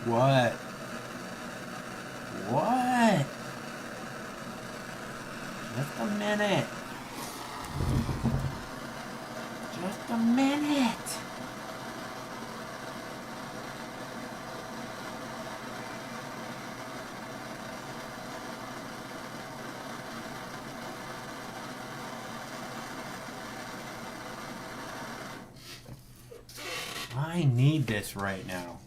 What? What? Just a minute. Just a minute. I need this right now.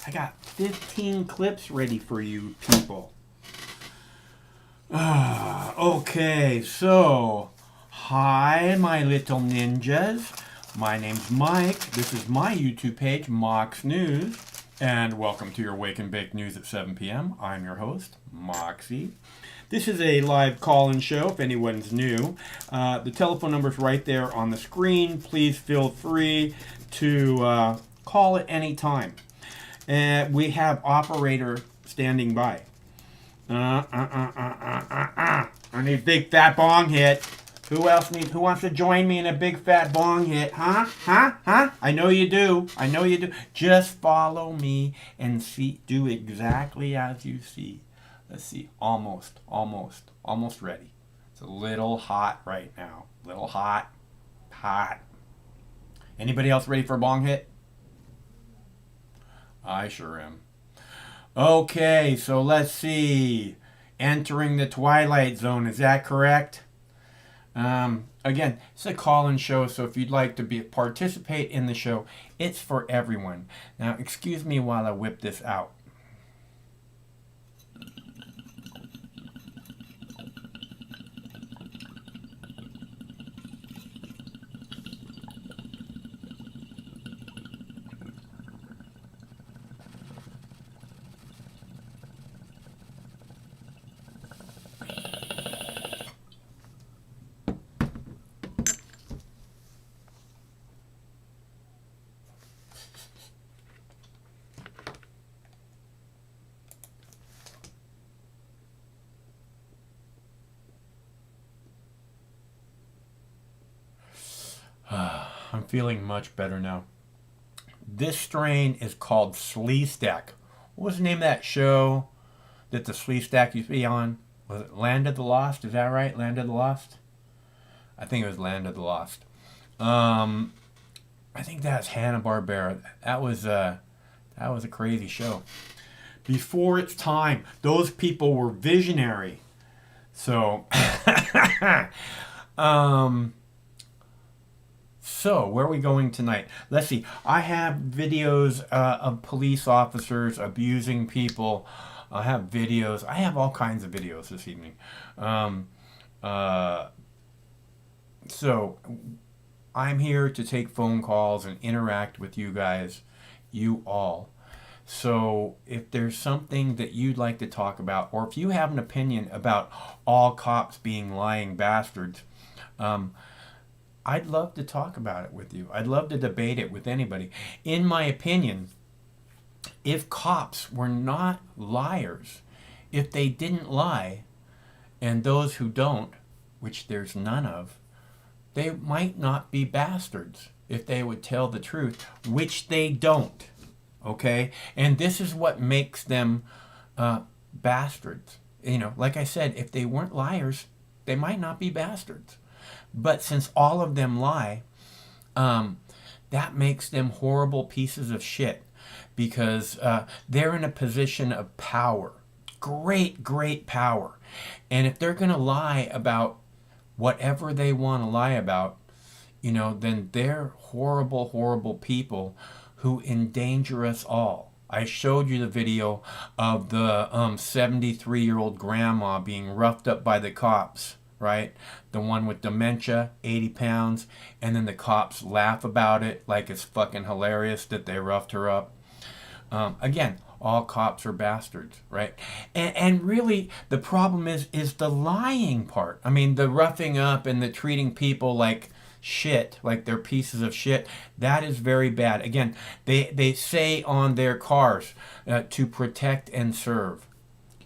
I got 15 clips ready for you people. Okay, so hi, my little ninjas. My name's Mike. This is my YouTube page, Mox News, and welcome to your Wake and Bake News at 7 p.m. I'm your host, Moxie. This is a live call-in show if anyone's new. The telephone number's right there on the screen. Please feel free to call at any time. And we have operator standing by. I need a big fat bong hit. Who wants to join me in a big fat bong hit? Huh? I know you do. Just follow me and do exactly as you see. Let's see. Almost ready. It's a little hot right now. Little hot. Anybody else ready for a bong hit? I sure am. Okay, so let's see. Entering the Twilight Zone, is that correct? Again, it's a call-in show, so if you'd like to participate in the show, it's for everyone. Now, excuse me while I whip this out. I'm feeling much better now. This strain is called Sleestack. What was the name of that show that the Sleestack used to be on? Was it Land of the Lost? Is that right? Land of the Lost? I think it was Land of the Lost. I think that's Hanna-Barbera. That was a crazy show. Before its time, those people were visionary. So, So, where are we going tonight? Let's see. I have videos of police officers abusing people. I have videos. I have all kinds of videos this evening. So, I'm here to take phone calls and interact with you guys, you all. So, if there's something that you'd like to talk about, or if you have an opinion about all cops being lying bastards, I'd love to talk about it with you. I'd love to debate it with anybody. In my opinion, if cops were not liars, if they didn't lie, and those who don't, which there's none of, they might not be bastards if they would tell the truth, which they don't. Okay? And this is what makes them bastards. You know, like I said, if they weren't liars, they might not be bastards. But since all of them lie, that makes them horrible pieces of shit because they're in a position of power, great power. And if they're going to lie about whatever they want to lie about, you know, then they're horrible people who endanger us all. I showed you the video of the 73-year-old grandma being roughed up by the cops. Right? The one with dementia, 80 pounds, and then the cops laugh about it like it's fucking hilarious that they roughed her up. Again, all cops are bastards, right? And really, the problem is the lying part. I mean, the roughing up and the treating people like shit, like they're pieces of shit, that is very bad. Again, they say on their cars to protect and serve.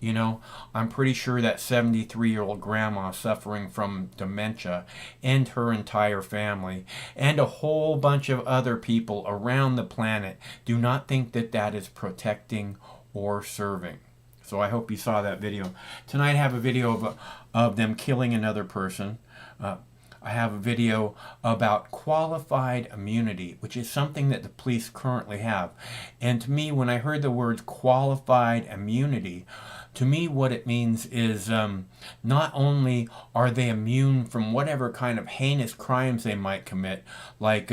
You know, I'm pretty sure that 73-year-old grandma suffering from dementia and her entire family and a whole bunch of other people around the planet do not think that that is protecting or serving. So I hope you saw that video. Tonight I have a video of them killing another person. I have a video about qualified immunity, which is something that the police currently have. And to me, when I heard the words qualified immunity, to me what it means is not only are they immune from whatever kind of heinous crimes they might commit, like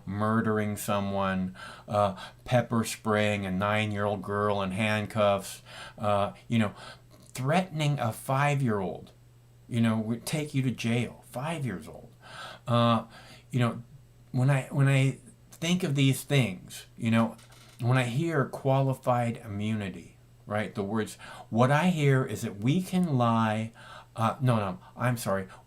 murdering someone, pepper spraying a 9-year-old girl in handcuffs, threatening a 5-year-old, would take you to jail. 5 years old. When I think of these things, when I hear qualified immunity, right? The words, what I hear is that we can lie.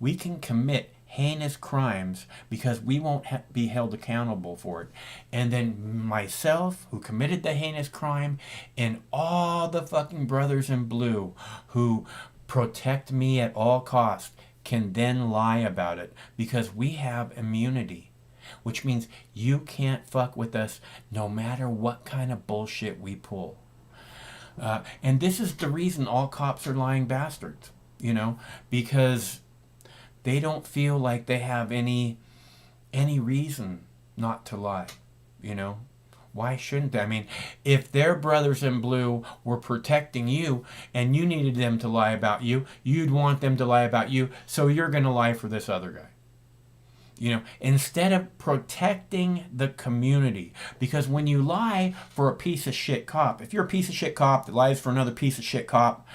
We can commit heinous crimes because we won't be held accountable for it. And then myself, who committed the heinous crime, and all the fucking brothers in blue who protect me at all costs, can then lie about it because we have immunity, which means you can't fuck with us no matter what kind of bullshit we pull. And this is the reason all cops are lying bastards, because they don't feel like they have any reason not to lie, Why shouldn't they? I mean, if their brothers in blue were protecting you and you needed them to lie about you, you'd want them to lie about you, so you're going to lie for this other guy. Instead of protecting the community. Because when you lie for a piece of shit cop, if you're a piece of shit cop that lies for another piece of shit cop,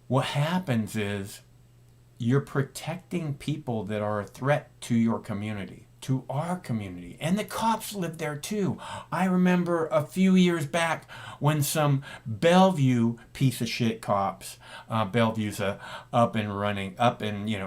what happens is you're protecting people that are a threat to your community, to our community. And the cops live there too. I remember a few years back when some Bellevue piece of shit cops, Bellevue's up in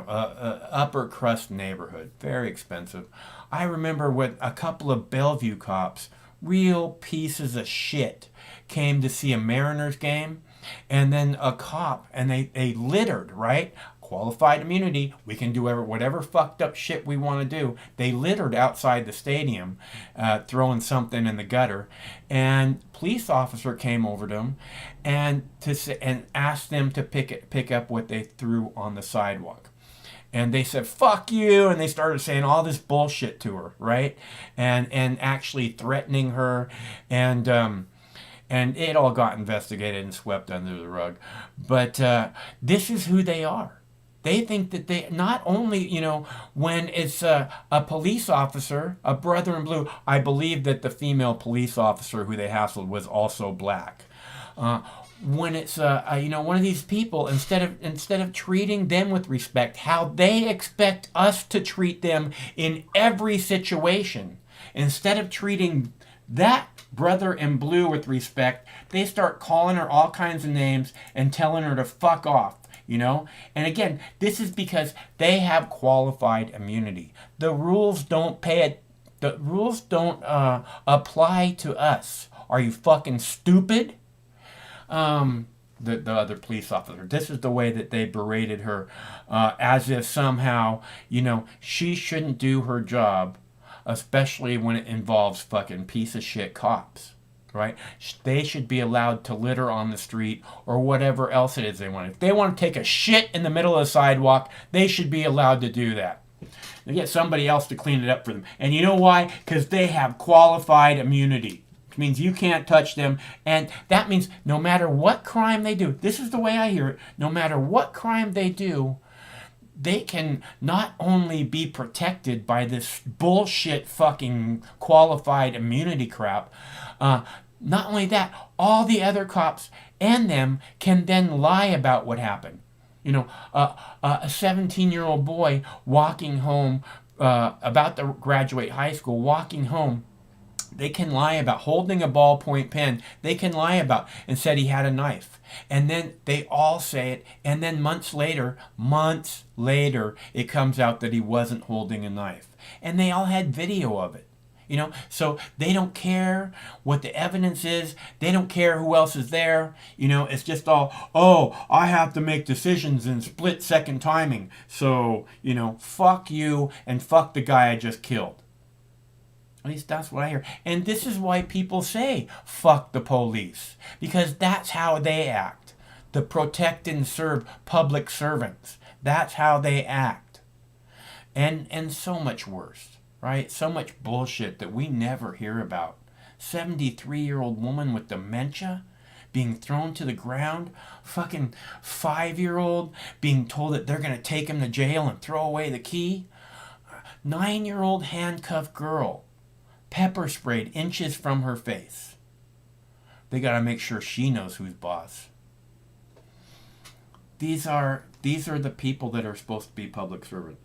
upper crust neighborhood, very expensive. I remember when a couple of Bellevue cops, real pieces of shit, came to see a Mariners game, and then a cop, and they littered, right? Qualified immunity, we can do whatever fucked up shit we want to do. They littered outside the stadium, throwing something in the gutter, and police officer came over to them and asked them to pick up what they threw on the sidewalk. And they said, fuck you, and they started saying all this bullshit to her, right? And actually threatening her, and it all got investigated and swept under the rug. But this is who they are. They think that they not only, when it's a police officer, a brother in blue, I believe that the female police officer who they hassled was also black. When it's one of these people, instead of treating them with respect, how they expect us to treat them in every situation, instead of treating that brother in blue with respect, they start calling her all kinds of names and telling her to fuck off. And again, this is because they have qualified immunity. The rules don't apply to us. Are you fucking stupid? The other police officer. This is the way that they berated her, as if somehow, she shouldn't do her job, especially when it involves fucking piece of shit cops. Right? They should be allowed to litter on the street or whatever else it is they want. If they want to take a shit in the middle of the sidewalk, they should be allowed to do that. They get somebody else to clean it up for them. And you know why? Because they have qualified immunity. Which means you can't touch them. And that means no matter what crime they do, this is the way I hear it, no matter what crime they do, they can not only be protected by this bullshit fucking qualified immunity crap, not only that, all the other cops and them can then lie about what happened. A 17-year-old boy walking home, about to graduate high school, walking home, they can lie about holding a ballpoint pen. They can lie about and said he had a knife. And then they all say it. And then months later, it comes out that he wasn't holding a knife. And they all had video of it. So they don't care what the evidence is. They don't care who else is there. It's just all, oh, I have to make decisions in split second timing. So, fuck you and fuck the guy I just killed. At least that's what I hear. And this is why people say, fuck the police. Because that's how they act. The protect and serve public servants. That's how they act. And so much worse, right? So much bullshit that we never hear about. 73-year-old woman with dementia being thrown to the ground. Fucking 5-year-old being told that they're going to take him to jail and throw away the key. 9-year-old handcuffed girl pepper sprayed inches from her face. They got to make sure she knows who's boss. These are the people that are supposed to be public servants.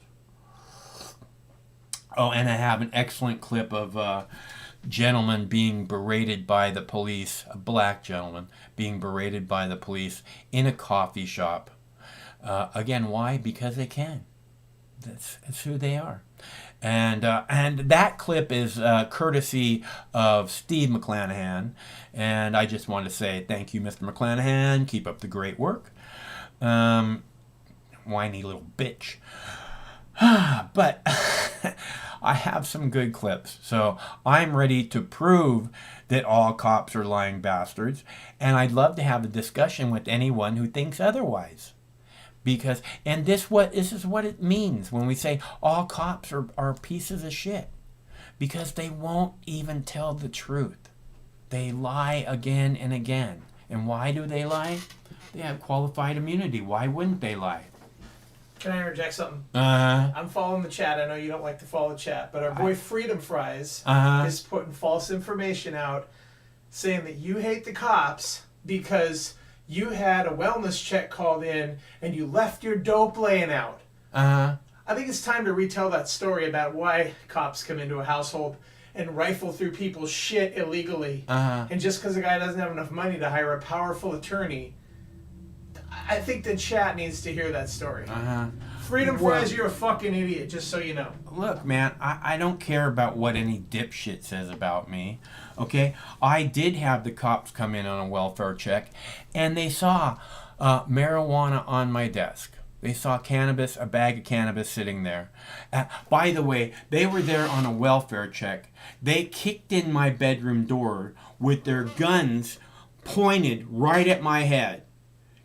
Oh, and I have an excellent clip of a gentleman being berated by the police, a black gentleman being berated by the police in a coffee shop. Again, why? Because they can. That's who they are. And that clip is courtesy of Steve McClanahan. And I just want to say thank you, Mr. McClanahan. Keep up the great work. Whiny little bitch. But I have some good clips. So I'm ready to prove that all cops are lying bastards. And I'd love to have a discussion with anyone who thinks otherwise. Because, and this is what it means when we say all cops are pieces of shit. Because they won't even tell the truth. They lie again and again. And why do they lie? They have qualified immunity. Why wouldn't they lie? Can I interject something? I'm following the chat. I know you don't like to follow the chat, but our boy Freedom Fries is putting false information out saying that you hate the cops because you had a wellness check called in and you left your dope laying out. I think it's time to retell that story about why cops come into a household and rifle through people's shit illegally. And just because a guy doesn't have enough money to hire a powerful attorney, I think the chat needs to hear that story. Freedom Fries, you're a fucking idiot, just so you know. Look, man, I don't care about what any dipshit says about me. Okay? I did have the cops come in on a welfare check, and they saw marijuana on my desk. They saw cannabis, a bag of cannabis sitting there. By the way, they were there on a welfare check. They kicked in my bedroom door with their guns pointed right at my head.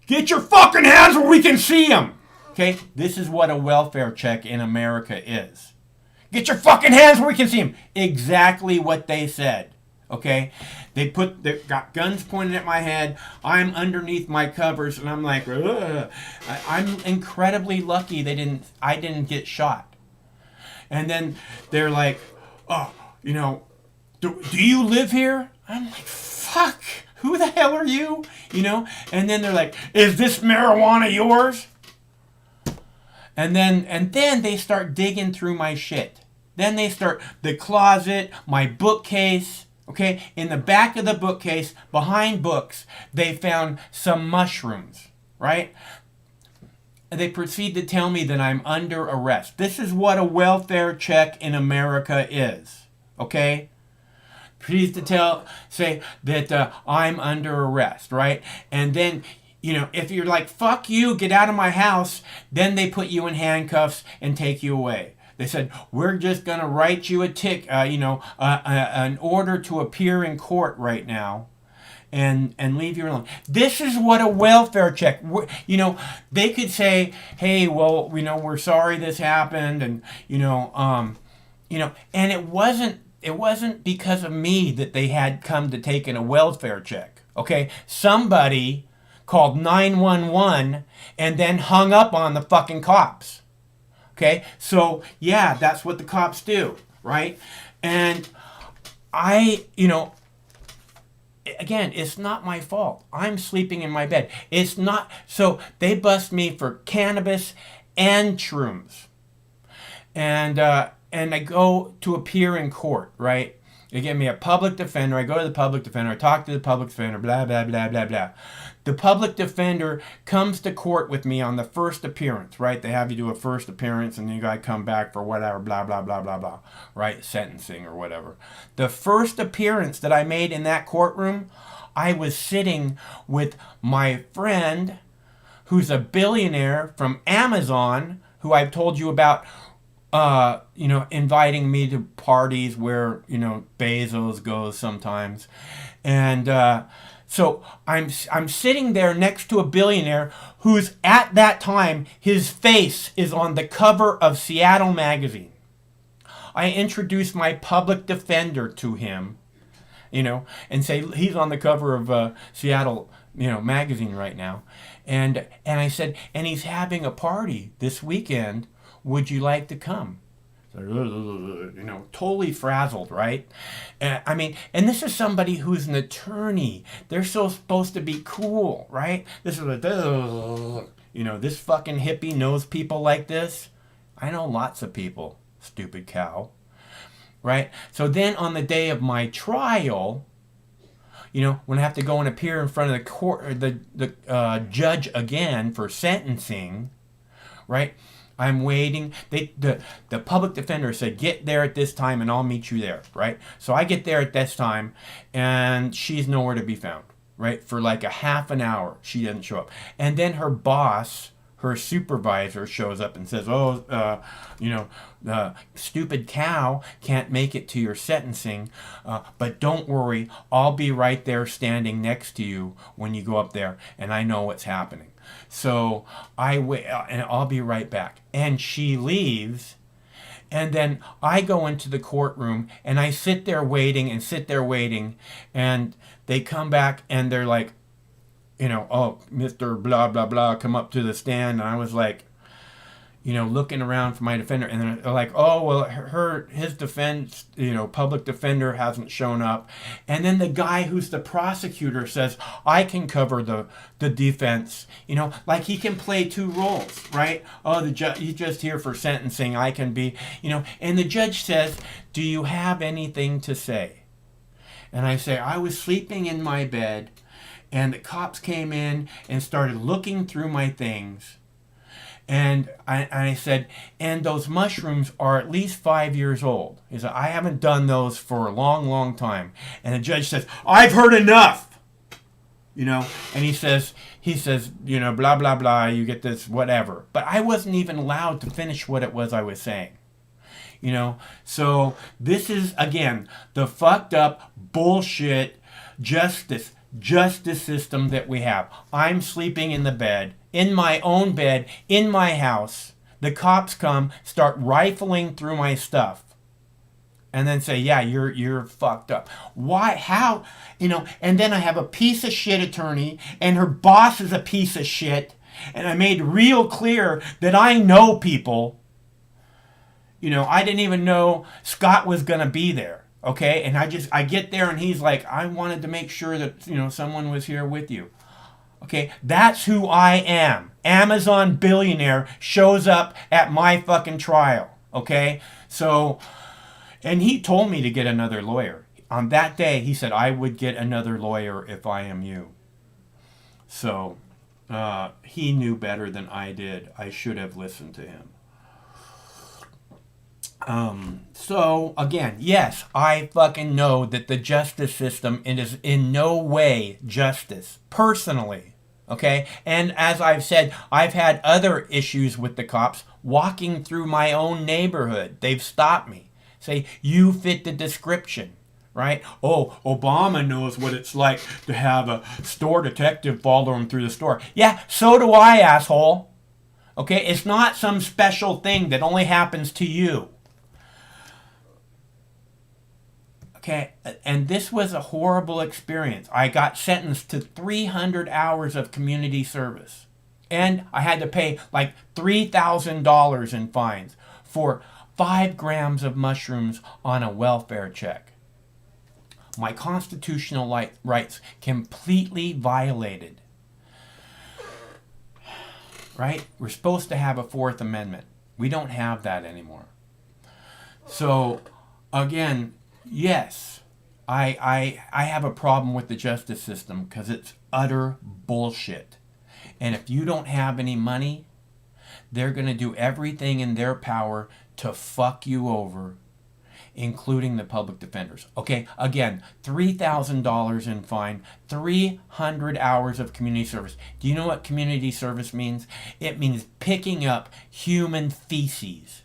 Get your fucking hands where we can see them! Okay? This is what a welfare check in America is. Get your fucking hands where we can see them! Exactly what they said. Okay? They got guns pointed at my head. I'm underneath my covers, and I'm like, ugh. I'm incredibly lucky I didn't get shot. And then they're like, oh, do you live here? I'm like, fuck. Who the hell are you? And then they're like, is this marijuana yours? And then they start digging through my shit. Then they start the closet, my bookcase. Okay, in the back of the bookcase, behind books, they found some mushrooms, right? They proceed to tell me that I'm under arrest. This is what a welfare check in America is, okay? Please to say that I'm under arrest, right? And then, if you're like, fuck you, get out of my house, then they put you in handcuffs and take you away. They said, we're just going to write you an order to appear in court right now and leave you alone. This is what a welfare check, they could say, hey, well, we're sorry this happened. And, and it wasn't because of me that they had come to take in a welfare check. Okay. Somebody called 911 and then hung up on the fucking cops. Okay, so yeah, that's what the cops do, right? And again, it's not my fault. I'm sleeping in my bed. It's not, so they bust me for cannabis and shrooms. And I go to appear in court, right? They give me a public defender. I go to the public defender. I talk to the public defender. Blah, blah, blah, blah, blah. The public defender comes to court with me on the first appearance, right? They have you do a first appearance and then you got to come back for whatever, blah, blah, blah, blah, blah, right? Sentencing or whatever. The first appearance that I made in that courtroom, I was sitting with my friend who's a billionaire from Amazon, who I've told you about, inviting me to parties where, Bezos goes sometimes. And so I'm sitting there next to a billionaire who's at that time, his face is on the cover of Seattle magazine. I introduced my public defender to him, and say he's on the cover of Seattle, magazine right now. And I said, and he's having a party this weekend. Would you like to come? Totally frazzled, right? And this is somebody who's an attorney. They're so supposed to be cool, right? This is this fucking hippie knows people like this. I know lots of people, stupid cow, right? So then on the day of my trial, when I have to go and appear in front of the court, or the judge again for sentencing, right? I'm waiting. The public defender said, get there at this time and I'll meet you there, right? So I get there at this time and she's nowhere to be found, right? For like a half an hour, she doesn't show up. And then her boss, her supervisor, shows up and says, stupid cow can't make it to your sentencing, but don't worry, I'll be right there standing next to you when you go up there, and I know what's happening. So I wait, and I'll be right back. And she leaves, and then I go into the courtroom, and I sit there waiting, and they come back, and they're like, Mr. Blah, blah, blah, come up to the stand. And I was like, looking around for my defender. And then they're like, oh, well, his defense, public defender hasn't shown up. And then the guy who's the prosecutor says, I can cover the defense. Like he can play two roles, right? Oh, he's just here for sentencing. I can be, And the judge says, do you have anything to say? And I say, I was sleeping in my bed. And the cops came in and started looking through my things. And I said, and those mushrooms are at least 5 years old. He said, I haven't done those for a long, long time. And the judge says, I've heard enough. And he says, blah, blah, blah, you get this, whatever. But I wasn't even allowed to finish what it was I was saying. So this is, again, the fucked up bullshit justice system that we have. I'm sleeping in the bed, in my own bed, in my house. The cops come, start rifling through my stuff, and then say, yeah, you're fucked up. Why? How? And then I have a piece of shit attorney, and her boss is a piece of shit, and I made real clear that I know people. I didn't even know Scott was going to be there. Okay, and I get there and he's like, I wanted to make sure that, someone was here with you. Okay, that's who I am. Amazon billionaire shows up at my fucking trial. Okay, so, and he told me to get another lawyer. On that day, he said, I would get another lawyer if I am you. So, he knew better than I did. I should have listened to him. So again, yes, I fucking know that the justice system is in no way justice, personally, okay? And as I've said, I've had other issues with the cops walking through my own neighborhood. They've stopped me, say, you fit the description, right? Oh, Obama knows what it's like to have a store detective follow him through the store. Yeah, so do I, asshole. Okay, it's not some special thing that only happens to you. Okay, and this was a horrible experience. I got sentenced to 300 hours of community service. And I had to pay like $3,000 in fines for 5 grams of mushrooms on a welfare check. My constitutional rights completely violated. Right? We're supposed to have a Fourth Amendment. We don't have that anymore. So, again, yes, I have a problem with the justice system because it's utter bullshit. And if you don't have any money, they're going to do everything in their power to fuck you over, including the public defenders. Okay, again, $3,000 in fine, 300 hours of community service. Do you know what community service means? It means picking up human feces.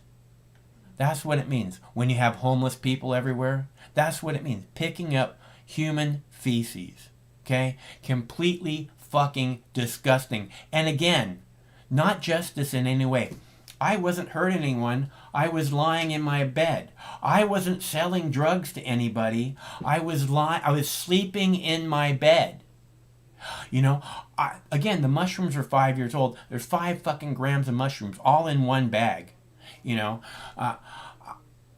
That's what it means. When you have homeless people everywhere, that's what it means. Picking up human feces. Okay? Completely fucking disgusting. And again, not justice in any way. I wasn't hurting anyone. I was lying in my bed. I wasn't selling drugs to anybody. I was sleeping in my bed. You know, again, the mushrooms are 5 years old. There's 5 fucking grams of mushrooms all in one bag. You know,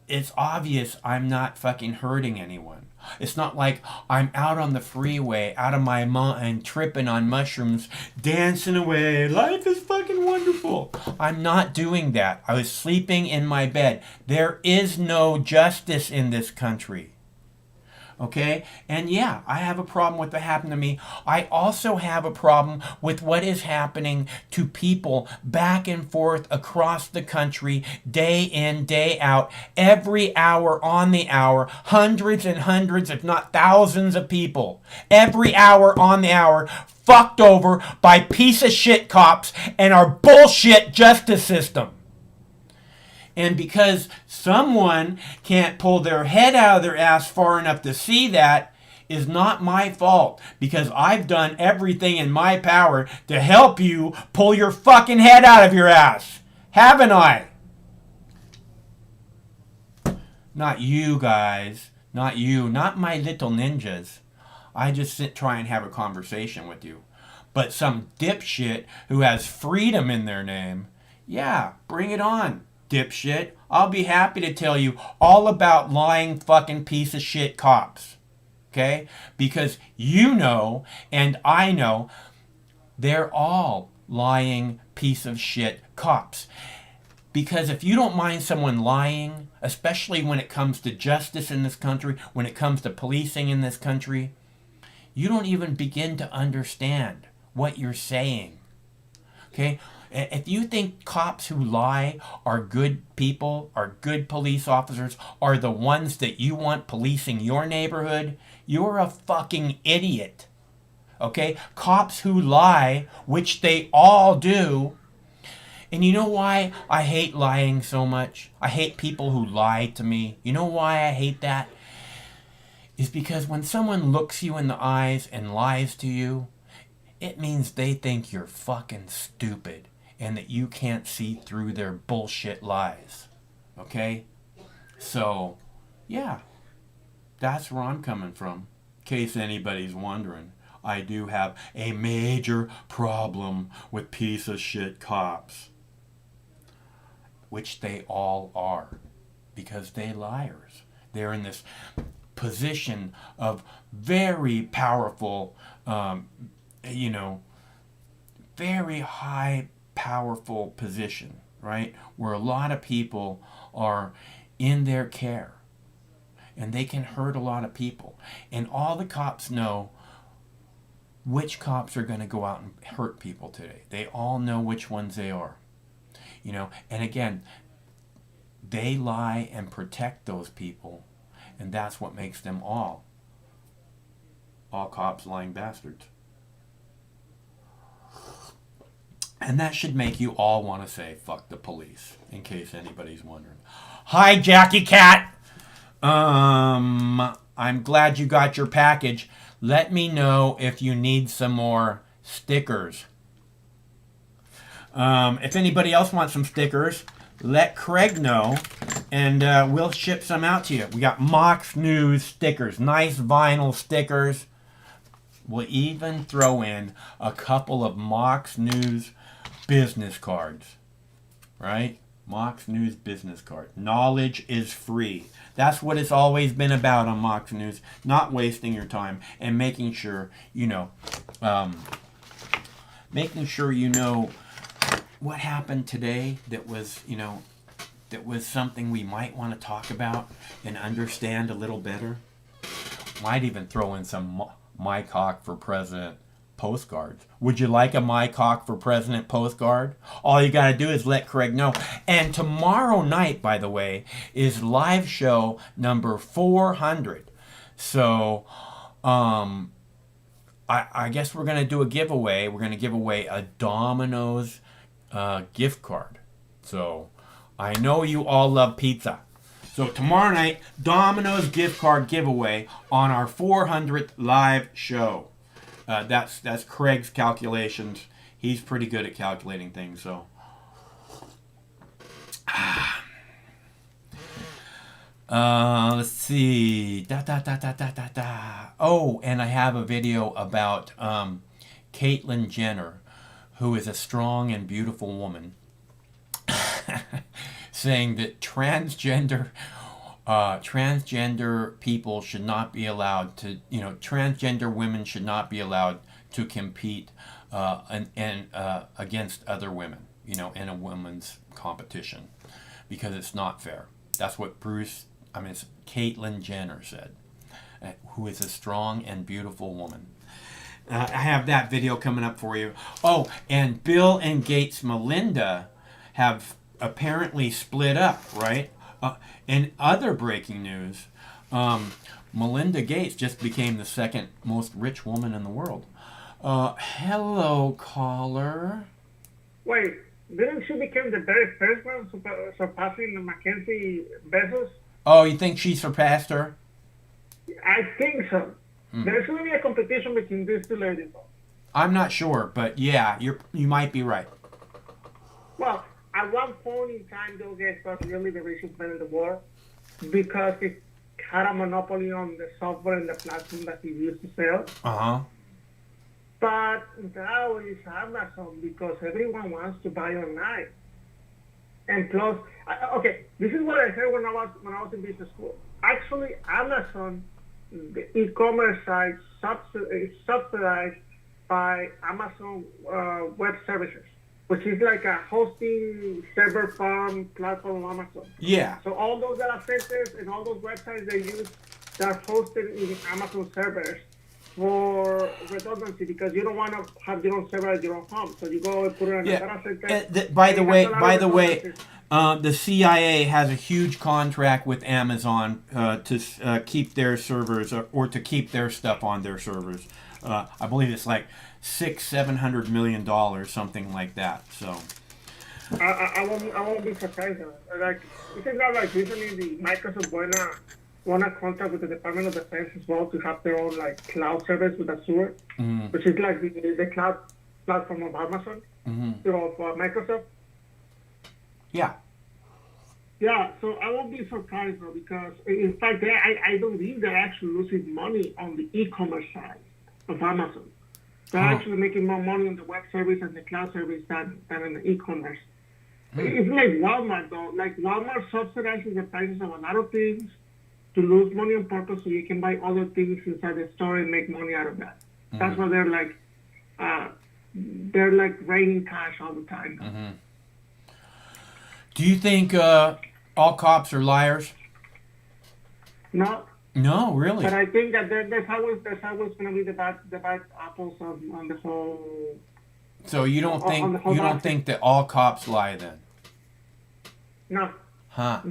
it's obvious I'm not fucking hurting anyone. It's not like I'm out on the freeway, out of my mind, tripping on mushrooms, dancing away. Life is fucking wonderful. I'm not doing that. I was sleeping in my bed. There is no justice in this country. Okay? And yeah, I have a problem with what happened to me. I also have a problem with what is happening to people back and forth across the country, day in, day out, every hour on the hour, hundreds and hundreds, if not thousands of people, every hour on the hour, fucked over by piece of shit cops and our bullshit justice system. And because someone can't pull their head out of their ass far enough to see that is not my fault. Because I've done everything in my power to help you pull your fucking head out of your ass. Haven't I? Not you guys. Not you. Not my little ninjas. I just try and have a conversation with you. But some dipshit who has freedom in their name, yeah, bring it on. Dipshit, I'll be happy to tell you all about lying fucking piece of shit cops. Okay? Because you know, and I know, they're all lying piece of shit cops. Because if you don't mind someone lying, especially when it comes to justice in this country, when it comes to policing in this country, you don't even begin to understand what you're saying. Okay? If you think cops who lie are good people, are good police officers, are the ones that you want policing your neighborhood, you're a fucking idiot. Okay? Cops who lie, which they all do. And you know why I hate lying so much? I hate people who lie to me. You know why I hate that? Is because when someone looks you in the eyes and lies to you, it means they think you're fucking stupid. And that you can't see through their bullshit lies. Okay? So, yeah. That's where I'm coming from. In case anybody's wondering. I do have a major problem with piece of shit cops. Which they all are. Because they liars. They're in this position of very powerful, very high powerful position, right? Where a lot of people are in their care and they can hurt a lot of people. And all the cops know which cops are going to go out and hurt people today. They all know which ones they are. And again, they lie and protect those people, and that's what makes them all cops lying bastards. And that should make you all want to say, fuck the police, in case anybody's wondering. Hi, Jackie Cat. I'm glad you got your package. Let me know if you need some more stickers. If anybody else wants some stickers, let Craig know, and we'll ship some out to you. We got Mox News stickers, nice vinyl stickers. We'll even throw in a couple of Mox News business cards, right? Mox News business card. Knowledge is free. That's what it's always been about on Mox News. Not wasting your time and making sure you know what happened today that was something we might want to talk about and understand a little better. Might even throw in some My Cock for President postcards. Would you like a My Cock for President postcard? All you got to do is let Craig know. And tomorrow night, by the way, is live show number 400. So, I guess we're going to do a giveaway. We're going to give away a Domino's gift card. So, I know you all love pizza. So tomorrow night, Domino's gift card giveaway on our 400th live show. That's Craig's calculations. He's pretty good at calculating things. So, let's see. Oh, and I have a video about Caitlyn Jenner, who is a strong and beautiful woman, saying that transgender people should not be allowed to, transgender women should not be allowed to compete against other women, in a women's competition, because it's not fair. That's what it's Caitlyn Jenner said, who is a strong and beautiful woman. I have that video coming up for you. Oh, and Bill and Gates Melinda have apparently split up, right? In other breaking news, Melinda Gates just became the second most rich woman in the world. Hello, caller. Wait, didn't she become the very first one surpassing Mackenzie Bezos? Oh, you think she surpassed her? I think so. There's going to be a competition between these two ladies. I'm not sure, but yeah, you might be right. Well, at one point in time, Bill Gates was really the richest man in the world because he had a monopoly on the software and the platform that he used to sell. Uh-huh. But now it's Amazon because everyone wants to buy online. And plus, okay, this is what I heard when I was in business school. Actually, Amazon, the e-commerce site, is subsidized by Amazon Web Services, which is like a hosting server farm platform on Amazon. Yeah. So all those data centers and all those websites they use, they're hosted in Amazon servers for redundancy because you don't want to have your own server at your own home. So you go and put it in a data center. By the way, the CIA has a huge contract with Amazon to keep their servers or to keep their stuff on their servers. I believe it's like $600-700 million, something like that. So I won't be surprised. Like this is not like recently the Microsoft won a contract with the Department of Defense as well to have their own like cloud service with Azure, which is like the cloud platform of Amazon, of Microsoft. Yeah. Yeah, so I won't be surprised though because in fact I believe they're actually losing money on the e-commerce side of Amazon. They're actually making more money on the web service and the cloud service than in the e-commerce. It's like Walmart though. Like Walmart subsidizes the prices of a lot of things to lose money on purpose so you can buy other things inside the store and make money out of that. That's why they're like raining cash all the time. Do you think all cops are liars? No. No, really. But I think that there's always going to be the bad apples on the whole. So you don't think that all cops lie then? No. Huh.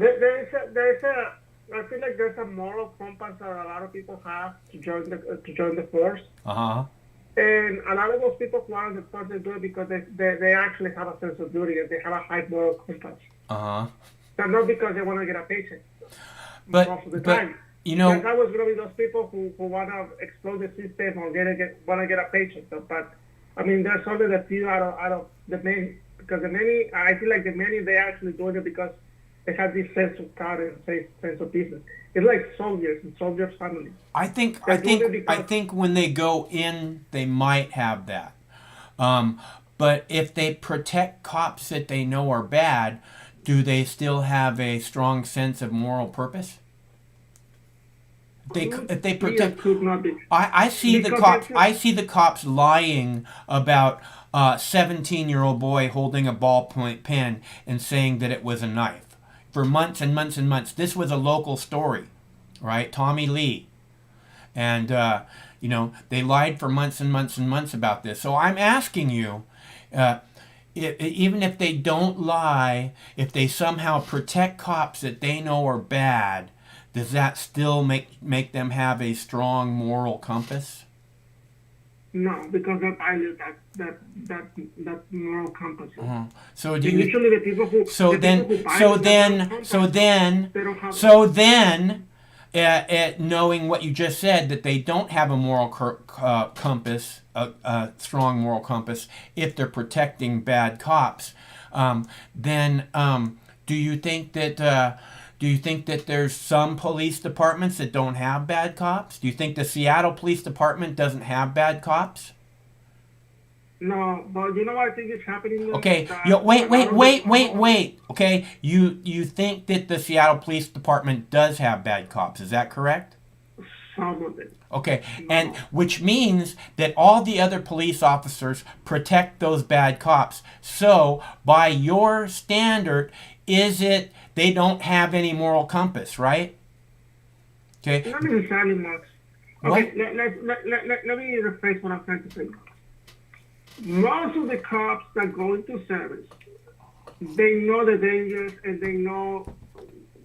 I feel like there's a moral compass that a lot of people have to join the force. And a lot of those people who are in the force, they do it because they actually have a sense of duty and they have a high moral compass. But not because they want to get a paycheck. But most of the time. There's always going to be those people who want to explode the system or want to get a paycheck. But I mean, there's only the few out of the many, because the many, I feel like the many, they actually doing it because they have this sense of pride and sense of business. It's like soldiers and soldiers' families. I think when they go in, they might have that. But if they protect cops that they know are bad, do they still have a strong sense of moral purpose? If they protect, I see the cops. I see the cops lying about a 17-year-old boy holding a ballpoint pen and saying that it was a knife for months and months and months. This was a local story, right? Tommy Lee, And, they lied for months and months and months about this. So I'm asking you, even if they don't lie, if they somehow protect cops that they know are bad, does that still make them have a strong moral compass? No, because that violates that moral compass. So And usually the people who they don't have. Knowing what you just said, that they don't have a moral compass, a strong moral compass, if they're protecting bad cops, then do you think that there's some police departments that don't have bad cops? Do you think the Seattle Police Department doesn't have bad cops? No, but you know what I think is happening now? Okay, That wait. Okay, you think that the Seattle Police Department does have bad cops? Is that correct? some of it. Okay, No. and which means that all the other police officers protect those bad cops. So, by your standard, is it they don't have any moral compass, right? Okay. Not necessarily much. What? Okay, let me rephrase what I'm trying to say. Most of the cops that go into service, they know the dangers and they know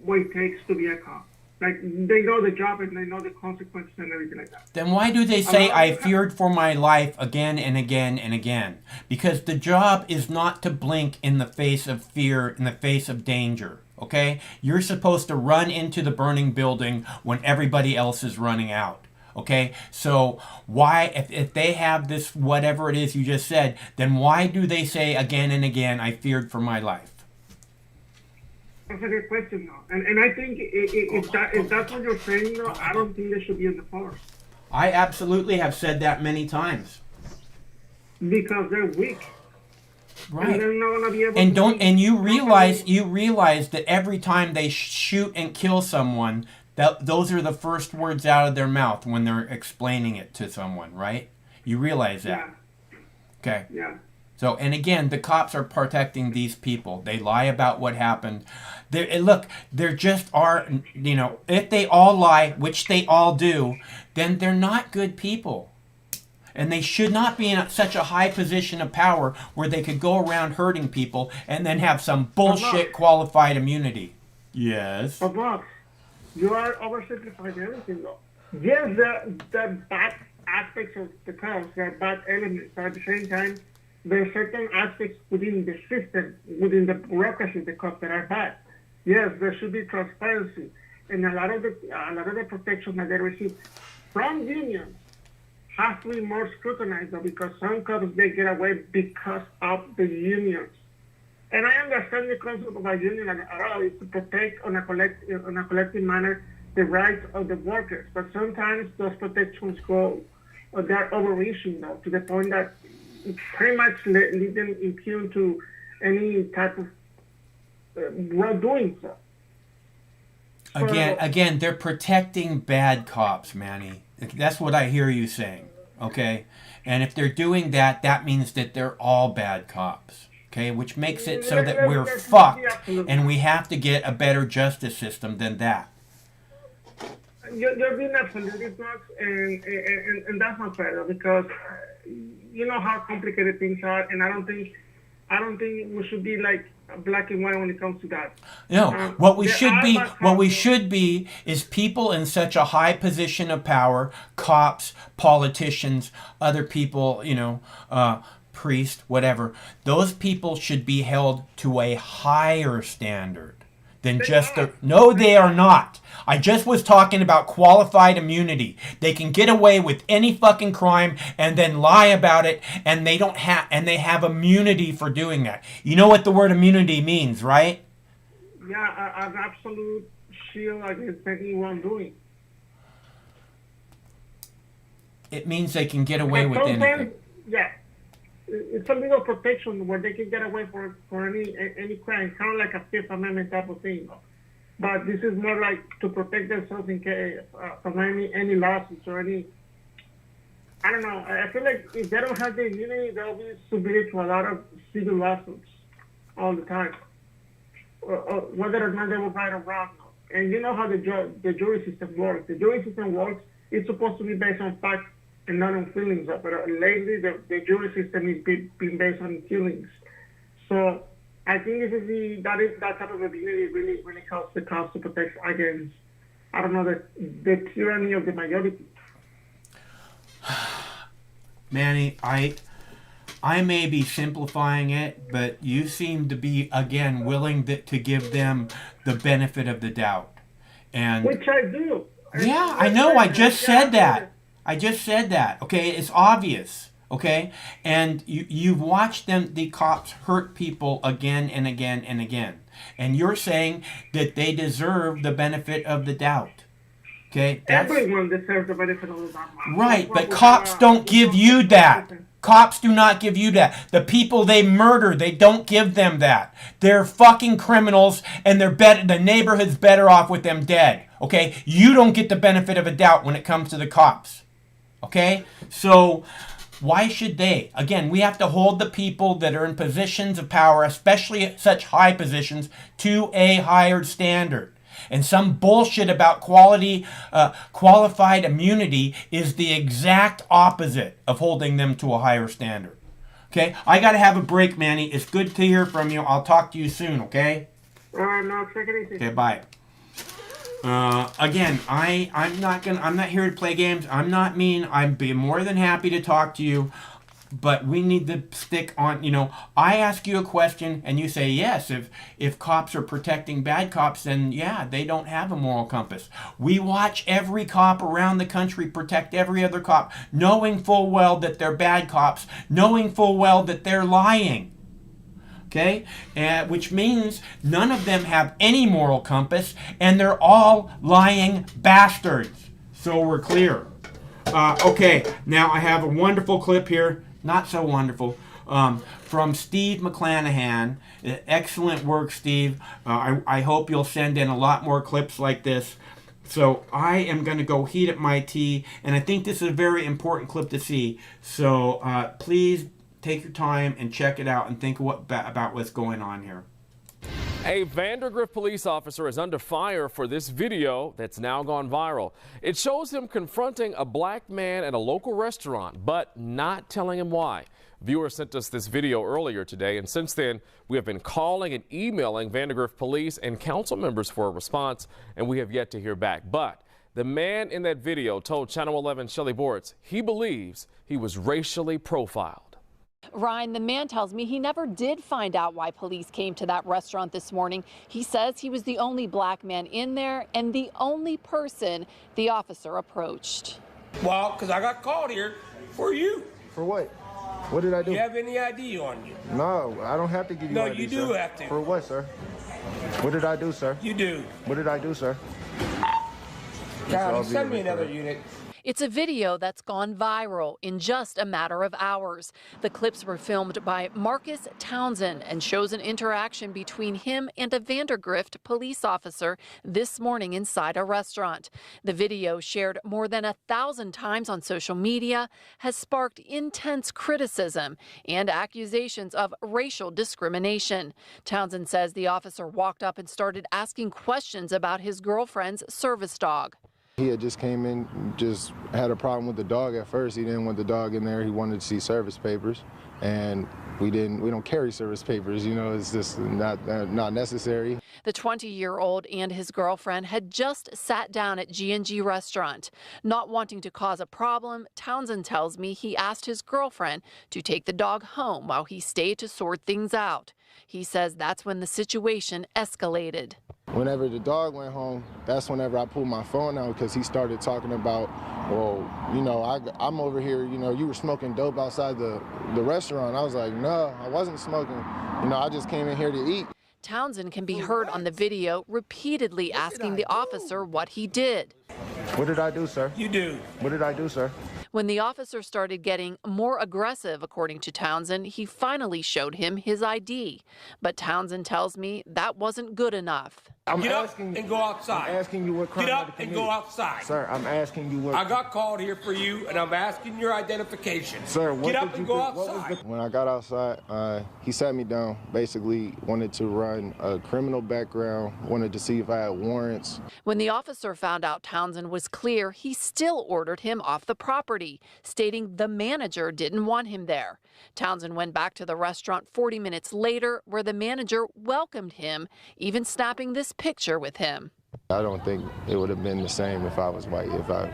what it takes to be a cop. Like, they know the job and they know the consequences and everything like that. Then why do they say I feared for my life again and again and again? Because the job is not to blink in the face of fear, in the face of danger. Okay? You're supposed to run into the burning building when everybody else is running out. Okay? So why, if they have this, whatever it is you just said, then why do they say again and again, I feared for my life? That's a good question, though. And I think if that's what you're saying, though, I don't think they should be in the force. I absolutely have said that many times. Because they're weak. Right. And they're not gonna be able And to don't and you realize that every time they shoot and kill someone, that those are the first words out of their mouth when they're explaining it to someone, right? You realize that. Yeah. Okay. Yeah. So, and again, the cops are protecting these people. They lie about what happened. There just are, if they all lie, which they all do, then they're not good people. And they should not be in such a high position of power where they could go around hurting people and then have some bullshit qualified immunity. Yes. But Bob, you are oversimplifying everything, though. Yes, the bad aspects of the cops, there are bad elements, but at the same time, there are certain aspects within the system, within the bureaucracy of the cops that are bad. Yes, there should be transparency, and a lot of the protection that they receive from unions has to be more scrutinized, though, because some cops they get away because of the unions. And I understand the concept of a union at all is to protect on a collective manner the rights of the workers, but sometimes those protections go, or they're overreaching, though, to the point that it pretty much leave them immune to any type of wrongdoing. So. Again, they're protecting bad cops, Manny. That's what I hear you saying. Okay, and if they're doing that, that means that they're all bad cops. Okay, which makes it so that we're fucked, and we have to get a better justice system than that. You're being absolutely nuts, and that's not fair, because you know how complicated things are, and I don't think we should be like black and white when it comes to that. No, what we should be is people in such a high position of power, cops, politicians, other people, priests, whatever. Those people should be held to a higher standard than No, they are not. I just was talking about qualified immunity. They can get away with any fucking crime and then lie about it, and they have immunity for doing that. You know what the word immunity means, right? Yeah, an absolute shield against any wrongdoing. It means they can get away with anything. Yeah. It's a legal protection where they can get away for any crime, kind of like a Fifth Amendment type of thing. But this is more like to protect themselves in case from any lawsuits or any. I don't know. I feel like if they don't have the immunity, they'll be submitted to a lot of civil lawsuits all the time, whether or not they were right or wrong. And you know how the jury system works. The jury system works it's supposed to be based on facts and not on feelings. But lately, the jury system is being based on feelings. So I think that type of immunity really helps the cops to protect against, I don't know, the tyranny of the majority. Manny, I may be simplifying it, but you seem to be, again, willing to give them the benefit of the doubt. And which I do. Yeah, I know. I just said that. I just said that. Okay, it's obvious. Okay, and you've watched the cops hurt people again and again and again, and you're saying that they deserve the benefit of the doubt. Okay, everyone deserves the benefit of the doubt. Right, but cops don't give you that. Cops do not give you that. The people they murder, they don't give them that. They're fucking criminals, and the neighborhood's better off with them dead. Okay, you don't get the benefit of a doubt when it comes to the cops. Okay, so why should they? Again, we have to hold the people that are in positions of power, especially at such high positions, to a higher standard. And some bullshit about qualified immunity is the exact opposite of holding them to a higher standard. Okay? I got to have a break, Manny. It's good to hear from you. I'll talk to you soon, okay? No, take it easy. Okay, bye. Again, I'm not here to play games. I'm not mean. I'd be more than happy to talk to you. But we need to stick on, I ask you a question and you say yes. If cops are protecting bad cops, then yeah, they don't have a moral compass. We watch every cop around the country protect every other cop, knowing full well that they're bad cops, knowing full well that they're lying. Okay? Which means none of them have any moral compass, and they're all lying bastards. So we're clear. Okay, now I have a wonderful clip here. Not so wonderful. From Steve McClanahan. Excellent work, Steve. I hope you'll send in a lot more clips like this. So I am going to go heat up my tea, and I think this is a very important clip to see. So please take your time and check it out and think about what's going on here. A Vandergrift police officer is under fire for this video that's now gone viral. It shows him confronting a black man at a local restaurant, but not telling him why. Viewers sent us this video earlier today, and since then, we have been calling and emailing Vandergrift police and council members for a response, and we have yet to hear back. But the man in that video told Channel 11 Shelley Bortz he believes he was racially profiled. Ryan, the man tells me he never did find out why police came to that restaurant this morning. He says he was the only black man in there and the only person the officer approached. Well, because I got called here for you. For what? What did I do? Do you have any ID on you? No, I don't have to give you No, ID, you do sir. have to. For what, sir? What did I do, sir? You do. What did I do, sir? God, send me another unit. It's a video that's gone viral in just a matter of hours. The clips were filmed by Marcus Townsend and shows an interaction between him and a Vandergrift police officer this morning inside a restaurant. The video, shared more than 1,000 times on social media, has sparked intense criticism and accusations of racial discrimination. Townsend says the officer walked up and started asking questions about his girlfriend's service dog. He had just came in, just had a problem with the dog at first. He didn't want the dog in there. He wanted to see service papers, and we don't carry service papers. It's just not necessary. The 20-year-old and his girlfriend had just sat down at G&G restaurant. Not wanting to cause a problem, Townsend tells me he asked his girlfriend to take the dog home while he stayed to sort things out. He says that's when the situation escalated. Whenever the dog went home, that's whenever I pulled my phone out, because he started talking about, well, I'm over here, you were smoking dope outside the restaurant. I was like, no, I wasn't smoking. I just came in here to eat. Townsend can be heard on the video repeatedly asking the officer what he did. What did I do, sir? You do. What did I do, sir? When the officer started getting more aggressive, according to Townsend, he finally showed him his ID. But Townsend tells me that wasn't good enough. Get up and go outside. I'm asking you what crime Get I up and committed. go outside. Sir, I'm asking you what. I got called here for you, and I'm asking your identification. Sir, what Get up did and you go do? outside. When I got outside, he sat me down, basically wanted to run a criminal background, wanted to see if I had warrants. When the officer found out Townsend was clear, he still ordered him off the property, stating the manager didn't want him there. Townsend went back to the restaurant 40 minutes later, where the manager welcomed him, even snapping this picture with him. I don't think it would have been the same if I was white, if I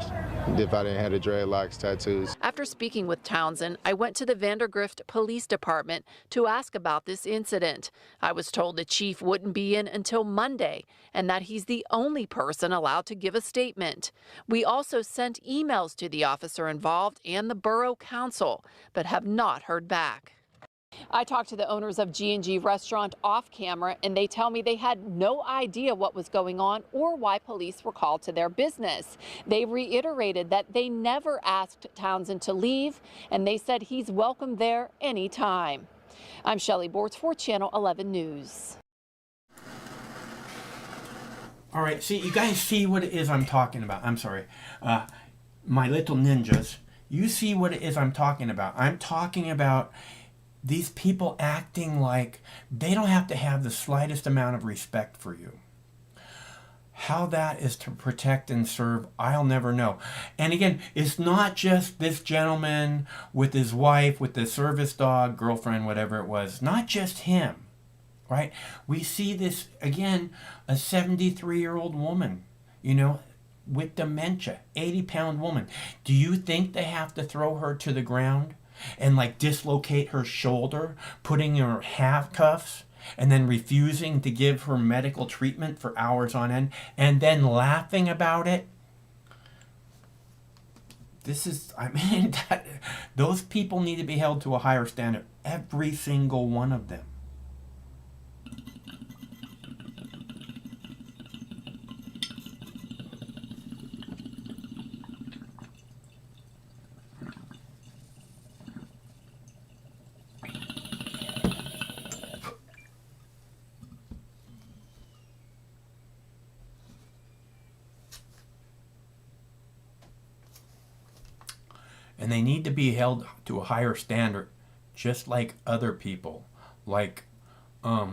didn't have the dreadlocks, tattoos. After speaking with Townsend, I went to the Vandergrift Police Department to ask about this incident. I was told the chief wouldn't be in until Monday and that he's the only person allowed to give a statement. We also sent emails to the officer involved and the borough council, but have not heard back. I talked to the owners of G&G Restaurant off camera, and they tell me they had no idea what was going on or why police were called to their business. They reiterated that they never asked Townsend to leave, and they said he's welcome there anytime. I'm Shelley Bortz for Channel 11 News. All right, see, you guys see what it is I'm talking about. I'm sorry. My little ninjas, you see what it is I'm talking about. I'm talking about these people acting like they don't have to have the slightest amount of respect for you. How that is to protect and serve, I'll never know. And again, it's not just this gentleman with his wife, with the service dog, girlfriend, whatever it was. Not just him, right? We see this, again, a 73-year-old woman, with dementia, 80-pound woman. Do you think they have to throw her to the ground and dislocate her shoulder, putting her handcuffs, and then refusing to give her medical treatment for hours on end, and then laughing about it? Those people need to be held to a higher standard. Every single one of them. And they need to be held to a higher standard, just like other people, like I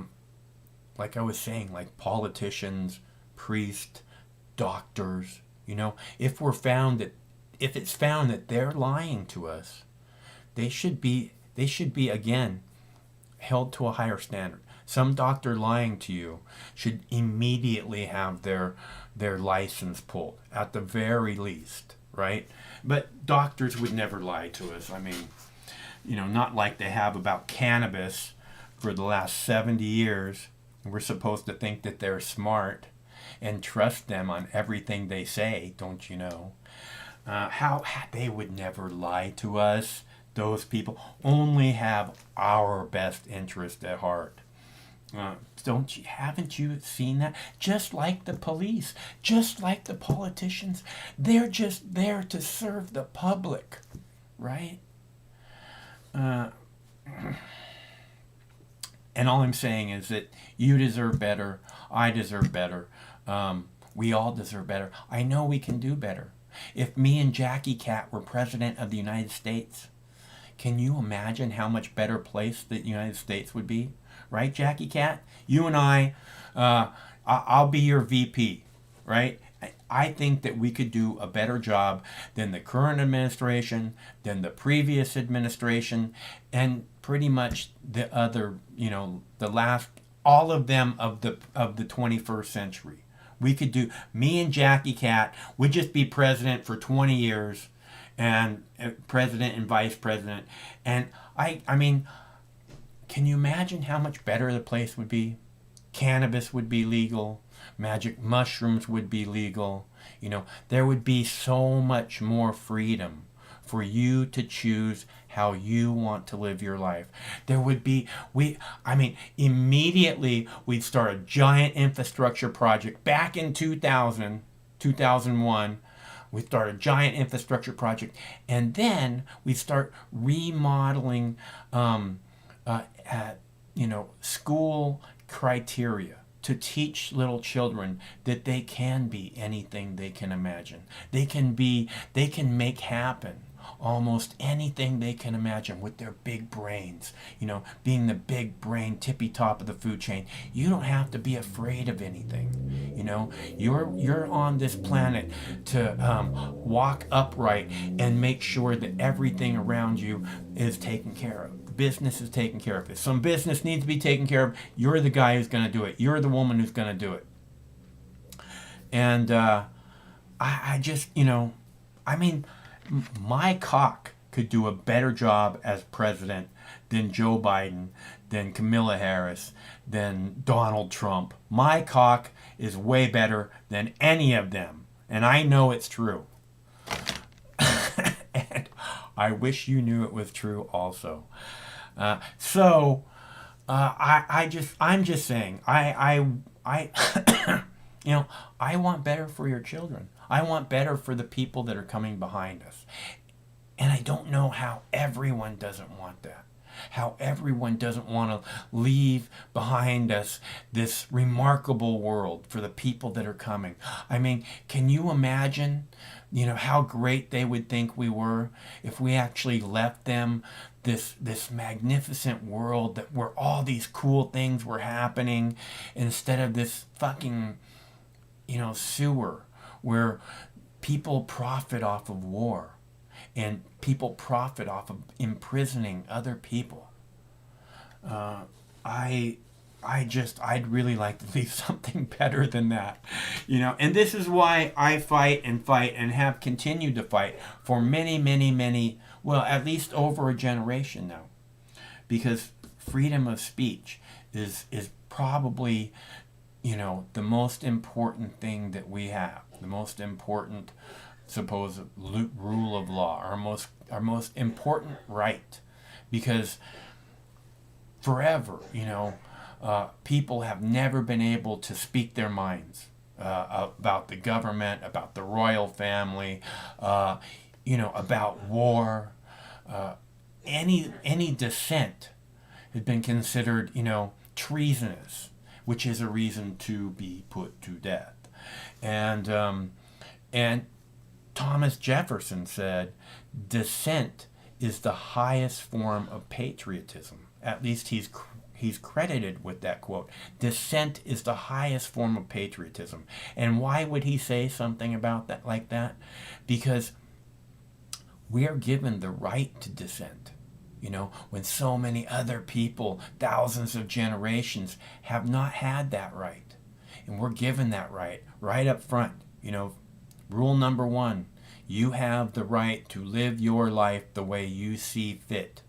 was saying, like politicians, priests, doctors. If it's found that they're lying to us, they should be again held to a higher standard. Some doctor lying to you should immediately have their license pulled, at the very least, right? But doctors would never lie to us. I mean, not like they have about cannabis for the last 70 years. We're supposed to think that they're smart and trust them on everything they say, don't you know? How they would never lie to us. Those people only have our best interest at heart. Haven't you seen that? Just like the police, just like the politicians, they're just there to serve the public, right? And all I'm saying is that you deserve better, I deserve better, we all deserve better. I know we can do better. If me and A.C.A were president of the United States, can you imagine how much better place the United States would be? Right, A.C.A? You and I'll be your VP, right? I think that we could do a better job than the current administration, than the previous administration, and pretty much the other, the last, all of them of the 21st century. We could do, me and A.C.A would just be president for 20 years, and president and vice president. And I mean, can you imagine how much better the place would be? Cannabis would be legal. Magic mushrooms would be legal. There would be so much more freedom for you to choose how you want to live your life. There would be, immediately we'd start a giant infrastructure project. Back in 2001, we start a giant infrastructure project, and then we start remodeling school criteria, to teach little children that they can be anything they can imagine. They can make happen almost anything they can imagine with their big brains. Being the big brain tippy top of the food chain. You don't have to be afraid of anything. You're on this planet to walk upright and make sure that everything around you is taken care of. Business is taken care of. If some business needs to be taken care of, you're the guy who's going to do it. You're the woman who's going to do it. And I just, my cock could do a better job as president than Joe Biden, than Kamala Harris, than Donald Trump. My cock is way better than any of them. And I know it's true. And I wish you knew it was true also. I'm just saying, I want better for your children. I want better for the people that are coming behind us. And I don't know how everyone doesn't want that. How everyone doesn't want to leave behind us this remarkable world for the people that are coming. I mean, can you imagine, how great they would think we were if we actually left them this magnificent world where all these cool things were happening instead of this fucking, sewer where people profit off of war and people profit off of imprisoning other people. I'd really like to leave something better than that, and this is why I fight and have continued to fight for many, well, at least over a generation now, because freedom of speech is probably, the most important thing that we have, the most important supposed rule of law, our most important right, because forever, people have never been able to speak their minds about the government, about the royal family, about war. Any dissent has been considered, treasonous, which is a reason to be put to death. And Thomas Jefferson said, dissent is the highest form of patriotism. At least he's credited with that quote. Dissent is the highest form of patriotism. And why would he say something about that like that? Because we are given the right to dissent. When so many other people, thousands of generations, have not had that right. And we're given that right up front. Rule number 1, you have the right to live your life the way you see fit.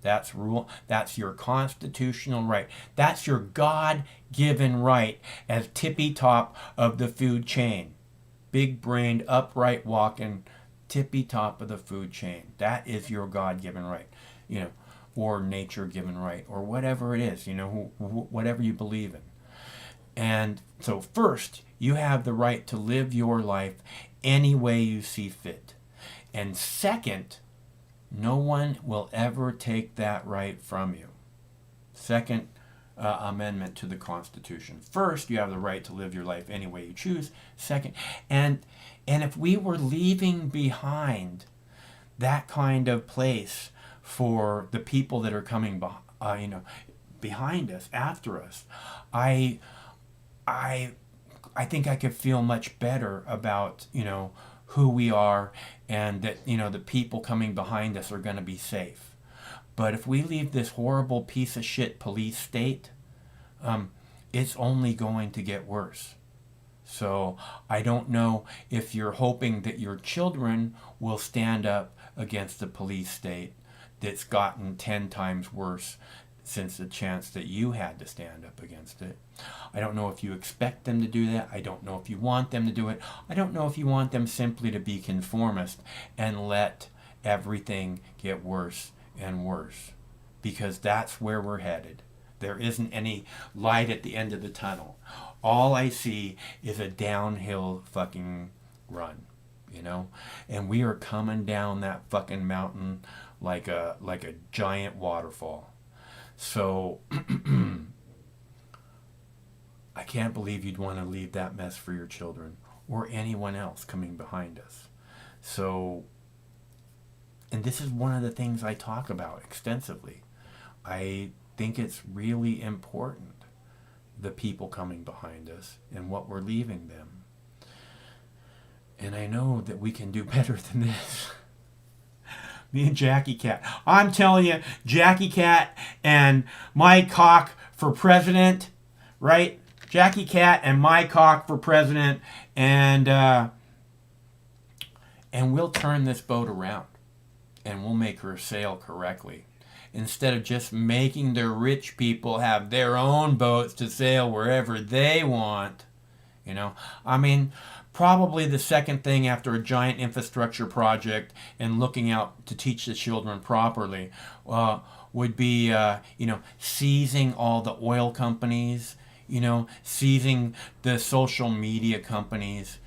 That's your constitutional right. That's your God-given right as tippy top of the food chain. Big-brained, upright walking, tippy top of the food chain. That is your God-given right. Or nature-given right, or whatever it is, whatever you believe in. And so first, you have the right to live your life any way you see fit. And second, no one will ever take that right from you. Second amendment to the Constitution. First, you have the right to live your life any way you choose. Second, and if we were leaving behind that kind of place for the people that are coming behind us, after us, I think I could feel much better about, who we are, and that, the people coming behind us are going to be safe. But if we leave this horrible piece of shit police state, it's only going to get worse. So I don't know if you're hoping that your children will stand up against the police state that's gotten 10 times worse since the chance that you had to stand up against it. I don't know if you expect them to do that. I don't know if you want them to do it. I don't know if you want them simply to be conformist and let everything get worse and worse, because that's where we're headed. There isn't any light at the end of the tunnel. All I see is a downhill fucking run, and we are coming down that fucking mountain like a giant waterfall. So I can't believe you'd want to leave that mess for your children or anyone else coming behind us. So, and this is one of the things I talk about extensively. I think it's really important, the people coming behind us and what we're leaving them. And I know that we can do better than this. Me and Jackie Cat. I'm telling you, Jackie Cat and Mike Cock for president, right? Jackie Cat and Mike Cock for president, and we'll turn this boat around, and we'll make her sail correctly. Instead of just making the rich people have their own boats to sail wherever they want, you know. I mean, probably the second thing after a giant infrastructure project and looking out to teach the children properly would be, seizing all the oil companies, seizing the social media companies,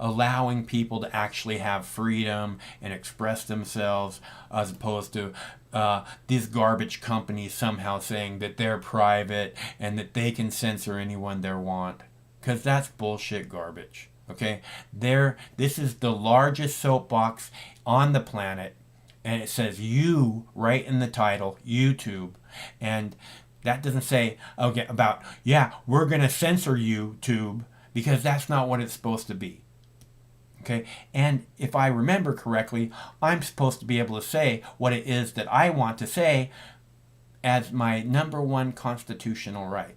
allowing people to actually have freedom and express themselves, as opposed to these garbage companies somehow saying that they're private and that they can censor anyone they want. Because that's bullshit garbage. Okay? This is the largest soapbox on the planet, and it says you right in the title, YouTube. And that doesn't say, okay, about, we're going to censor YouTube, because that's not what it's supposed to be. Okay? And if I remember correctly, I'm supposed to be able to say what it is that I want to say as my number one constitutional right.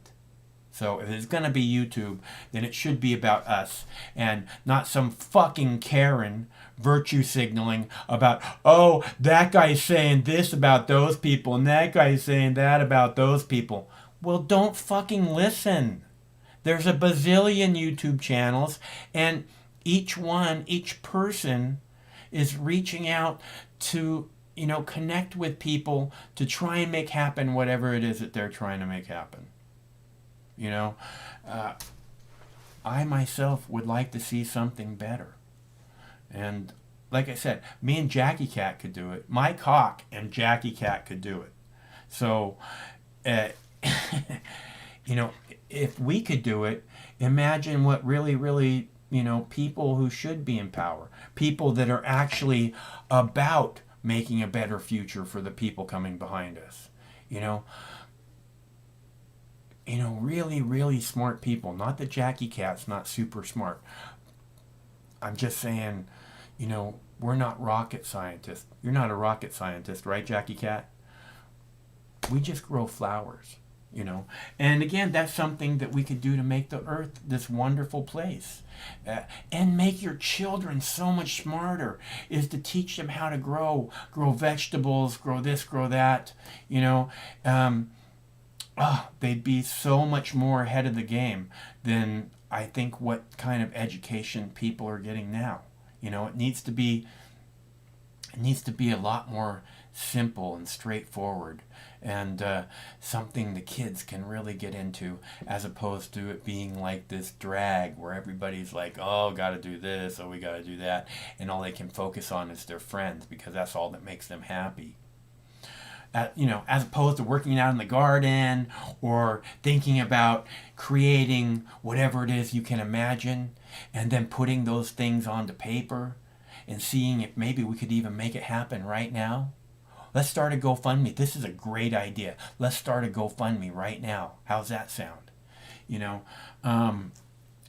So if it's going to be YouTube, then it should be about us and not some fucking Karen virtue signaling about, oh, that guy's saying this about those people and that guy's saying that about those people. Well, don't fucking listen. There's a bazillion YouTube channels, and each person is reaching out to, connect with people to try and make happen whatever it is that they're trying to make happen. I myself would like to see something better. And like I said, me and Jackie Cat could do it. Mike Hawk and Jackie Cat could do it. So, if we could do it, imagine what really, people who should be in power, people that are actually about making a better future for the people coming behind us, really smart people. Not that Jackie Cat's not super smart. I'm just saying, we're not rocket scientists. You're not a rocket scientist, right, Jackie Cat? We just grow flowers, And again, that's something that we could do to make the earth this wonderful place. And make your children so much smarter, is to teach them how to grow vegetables, grow this, grow that, they'd be so much more ahead of the game than I think what kind of education people are getting now. It needs to be a lot more simple and straightforward, and something the kids can really get into, as opposed to it being like this drag where everybody's like, oh, gotta do this, oh, we gotta do that, and all they can focus on is their friends, because that's all that makes them happy. As opposed to working out in the garden or thinking about creating whatever it is you can imagine, and then putting those things onto paper and seeing if maybe we could even make it happen right now. Let's start a GoFundMe. This is a great idea. Let's start a GoFundMe right now. How's that sound?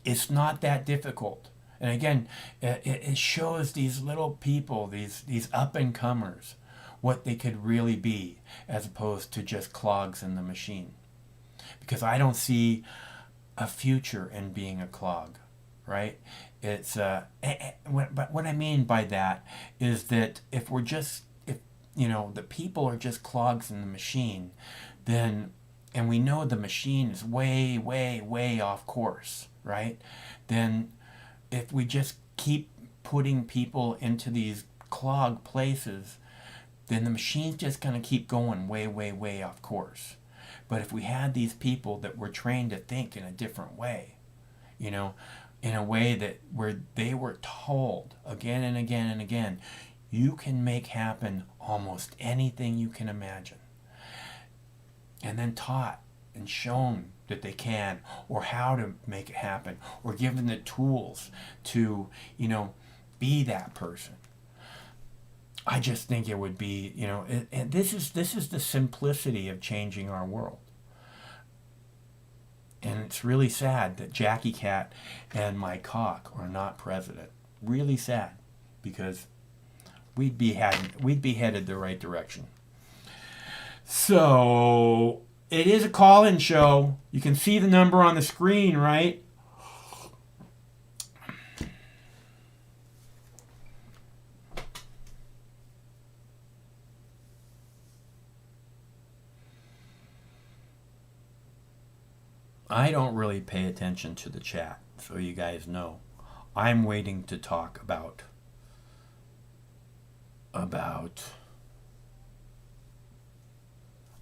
It's not that difficult. And again, it shows these little people, these up-and-comers, what they could really be, as opposed to just clogs in the machine. Because I don't see a future in being a clog, right? It's but what I mean by that is that if the people are just clogs in the machine, then, and we know the machine is way, way, way off course, right? Then if we just keep putting people into these clog places, then the machine's just going to keep going way, way, way off course. But if we had these people that were trained to think in a different way, in a way that where they were told again and again and again, you can make happen almost anything you can imagine. And then taught and show them that they can, or how to make it happen, or give them the tools to, be that person. I just think it would be, and this is the simplicity of changing our world. And it's really sad that Jackie Cat and Mike Hawk are not president. Really sad, because we'd be headed the right direction. So it is a call-in show. You can see the number on the screen, right? I don't really pay attention to the chat, so you guys know. I'm waiting to talk about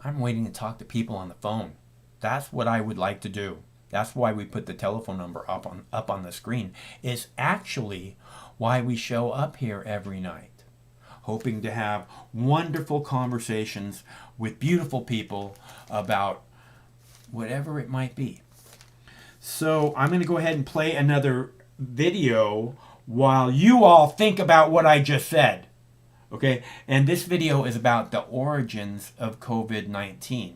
I'm waiting to talk to people on the phone. That's what I would like to do. That's why we put the telephone number up on the screen. It's actually why we show up here every night, hoping to have wonderful conversations with beautiful people about whatever it might be. So I'm going to go ahead and play another video while you all think about what I just said. Okay, and this video is about the origins of COVID-19,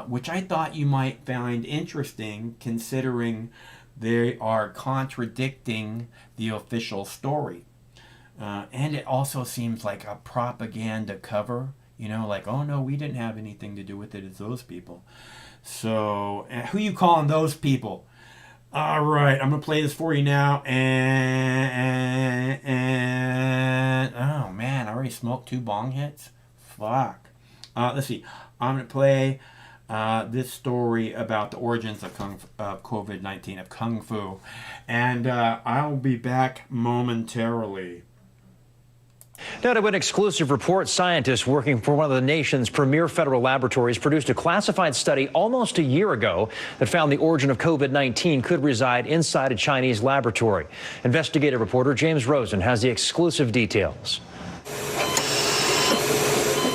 which I thought you might find interesting, considering they are contradicting the official story. And it also seems like a propaganda cover, like, oh no, we didn't have anything to do with it, it's those people. So, who you calling those people? All right, I'm going to play this for you now. And oh man, I already smoked 2 bong hits? Fuck. Let's see. I'm going to play this story about the origins of COVID-19, of Kung Fu. And I'll be back momentarily. Now, to an exclusive report, scientists working for one of the nation's premier federal laboratories produced a classified study almost a year ago that found the origin of COVID-19 could reside inside a Chinese laboratory. Investigative reporter James Rosen has the exclusive details.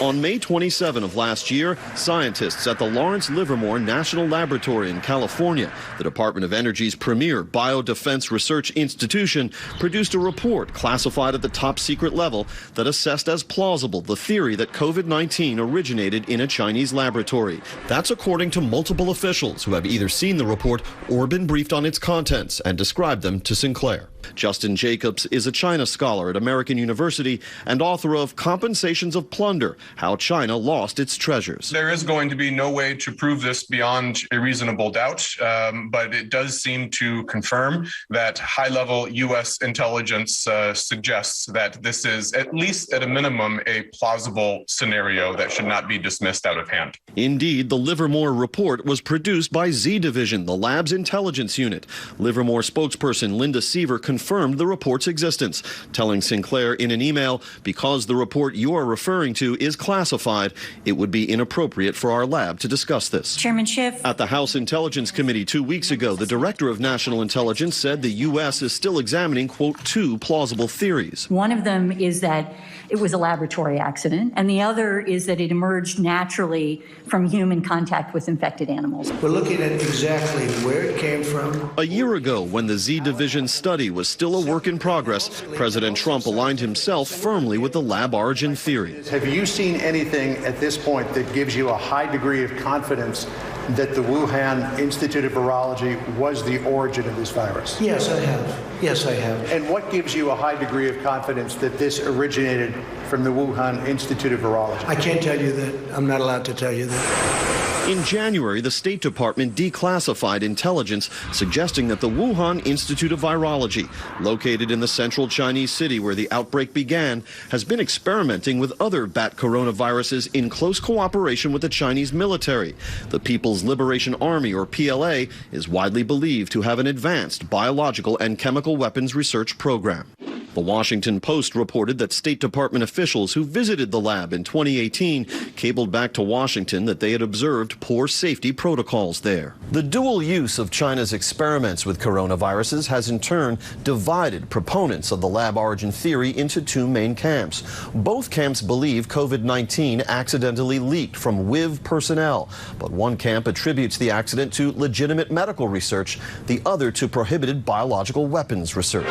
On May 27 of last year, scientists at the Lawrence Livermore National Laboratory in California, the Department of Energy's premier biodefense research institution, produced a report classified at the top secret level that assessed as plausible the theory that COVID-19 originated in a Chinese laboratory. That's according to multiple officials who have either seen the report or been briefed on its contents and described them to Sinclair. Justin Jacobs is a China scholar at American University and author of Compensations of Plunder, How China Lost Its Treasures. There is going to be no way to prove this beyond a reasonable doubt, but it does seem to confirm that high-level U.S. intelligence suggests that this is, at least at a minimum, a plausible scenario that should not be dismissed out of hand. Indeed, the Livermore report was produced by Z Division, the lab's intelligence unit. Livermore spokesperson Linda Seaver confirmed the report's existence, telling Sinclair in an email, because the report you are referring to is classified, it would be inappropriate for our lab to discuss this. Chairman Schiff. At the House Intelligence Committee 2 weeks ago, the Director of National Intelligence said the U.S. is still examining, quote, 2 plausible theories. One of them is that it was a laboratory accident, and the other is that it emerged naturally from human contact with infected animals. We're looking at exactly where it came from. A year ago, when the Z Division study was still a work in progress, President Trump aligned himself firmly with the lab origin theory. Have you seen anything at this point that gives you a high degree of confidence that the Wuhan Institute of Virology was the origin of this virus? Yes, I have. Yes, I have. And what gives you a high degree of confidence that this originated from the Wuhan Institute of Virology? I can't tell you that. I'm not allowed to tell you that. In January, the State Department declassified intelligence suggesting that the Wuhan Institute of Virology, located in the central Chinese city where the outbreak began, has been experimenting with other bat coronaviruses in close cooperation with the Chinese military. The People's Liberation Army, or PLA, is widely believed to have an advanced biological and chemical weapons research program. The Washington Post reported that State Department officials who visited the lab in 2018 cabled back to Washington that they had observed poor safety protocols there. The dual use of China's experiments with coronaviruses has in turn divided proponents of the lab origin theory into two main camps. Both camps believe COVID-19 accidentally leaked from WIV personnel, but one camp attributes the accident to legitimate medical research, the other to prohibited biological weapons research.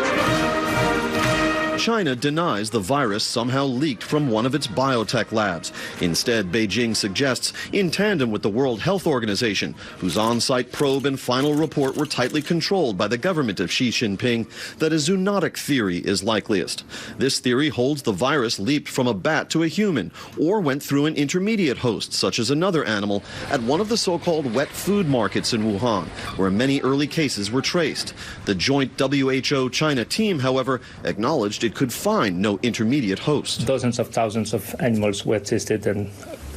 China denies the virus somehow leaked from one of its biotech labs. Instead, Beijing suggests, in tandem with the World Health Organization, whose on-site probe and final report were tightly controlled by the government of Xi Jinping, that a zoonotic theory is likeliest. This theory holds the virus leaped from a bat to a human, or went through an intermediate host, such as another animal, at one of the so-called wet food markets in Wuhan, where many early cases were traced. The joint WHO-China team, however, acknowledged it could find no intermediate host. Dozens of thousands of animals were tested and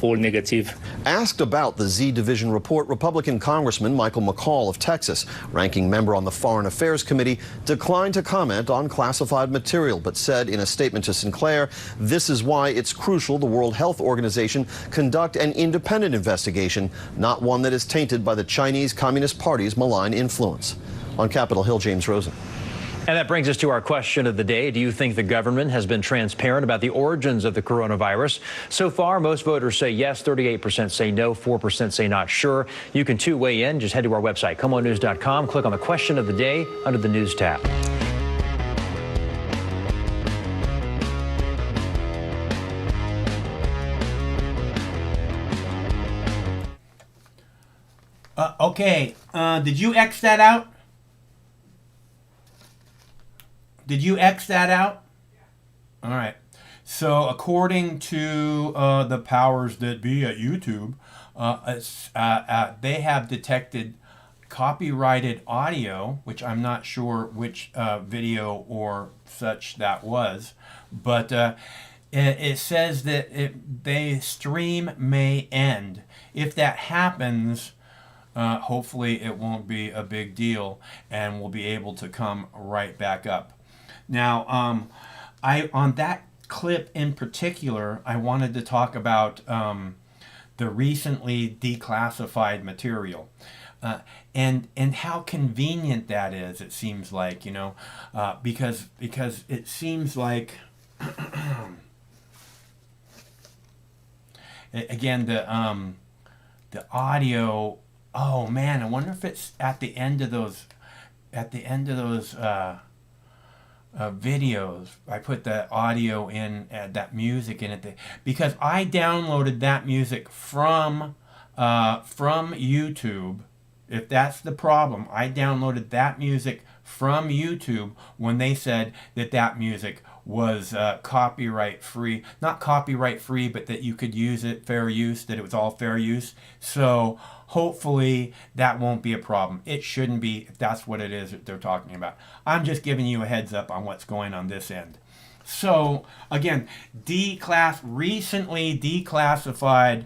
all negative. Asked about the Z Division report, Republican Congressman Michael McCall of Texas, ranking member on the Foreign Affairs Committee, declined to comment on classified material, but said in a statement to Sinclair, this is why it's crucial the World Health Organization conduct an independent investigation, not one that is tainted by the Chinese Communist Party's malign influence. On Capitol Hill, James Rosen. And that brings us to our question of the day. Do you think the government has been transparent about the origins of the coronavirus? So far, most voters say yes, 38% say no, 4% say not sure. You can too weigh in. Just head to our website, comeonnews.com, click on the question of the day under the news tab. Okay, did you X that out? Did you X that out? All right. So according to the powers that be at YouTube, they have detected copyrighted audio, which I'm not sure which video or such that was, but it says that the stream may end. If that happens, hopefully it won't be a big deal and we'll be able to come right back up. Now, on that clip in particular, I wanted to talk about the recently declassified material, and how convenient that is. It seems like, you know, because it seems like again the audio. Oh man, I wonder if it's at the end of those videos. I put the audio in, that music in it, because I downloaded that music from YouTube. If that's the problem, I downloaded that music from YouTube when they said that that music was copyright free. Not copyright free, but that you could use it, fair use, that it was all fair use. So hopefully that won't be a problem. It shouldn't be, if that's what it is that they're talking about. I'm just giving you a heads up on what's going on this end. So again, recently declassified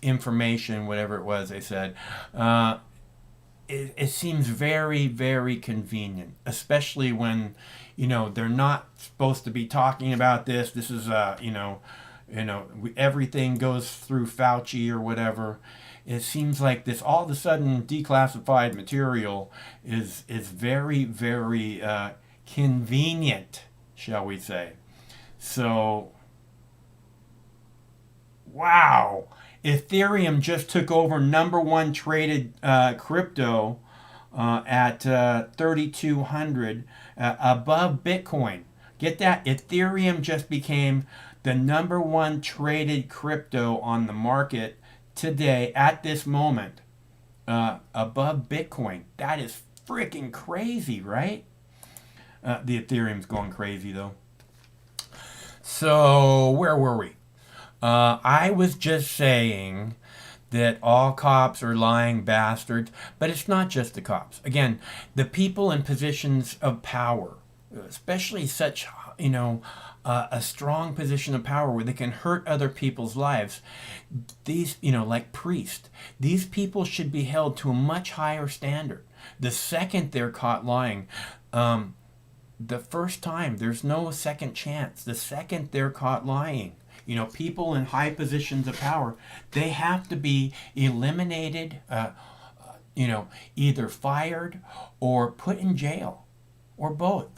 information, whatever it was they said, it seems very, very convenient, especially when, you know, they're not supposed to be talking about this. This is, everything goes through Fauci or whatever. It seems like this all of a sudden declassified material is very, very convenient, shall we say. So, wow. Ethereum just took over #1 traded crypto at 3,200, above Bitcoin. Get that? Ethereum just became the #1 traded crypto on the market today at this moment, above Bitcoin. That is freaking crazy, right? The Ethereum's going crazy though. So where were we? I was just saying that all cops are lying bastards, but it's not just the cops. Again, the people in positions of power, especially such, a strong position of power where they can hurt other people's lives, these, like priests, these people should be held to a much higher standard. The second they're caught lying, the first time. There's no second chance. The second they're caught lying, people in high positions of power, they have to be eliminated, either fired or put in jail, or both.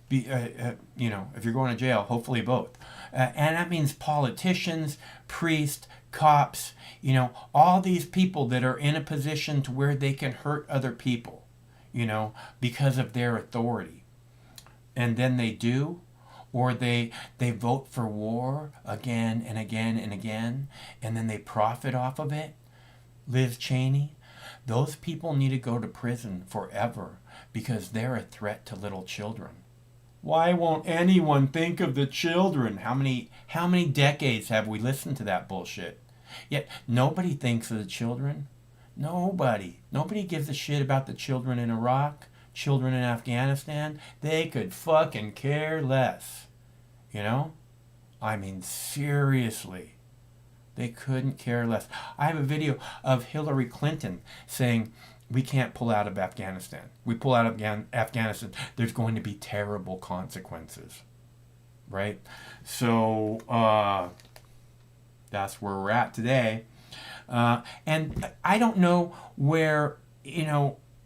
If you're going to jail, hopefully both. And that means politicians, priests, cops, all these people that are in a position to where they can hurt other people, because of their authority. And then they do, or they vote for war again and again and again, and then they profit off of it. Liz Cheney, those people need to go to prison forever because they're a threat to little children. Why won't anyone think of the children? How many decades have we listened to that bullshit? Yet nobody thinks of the children. Nobody gives a shit about the children in Iraq, children in Afghanistan. They could fucking care less. I mean, seriously. They couldn't care less. I have a video of Hillary Clinton saying, we can't pull out of Afghanistan. We pull out of Afghanistan, there's going to be terrible consequences. Right? So, that's where we're at today. And I don't know where,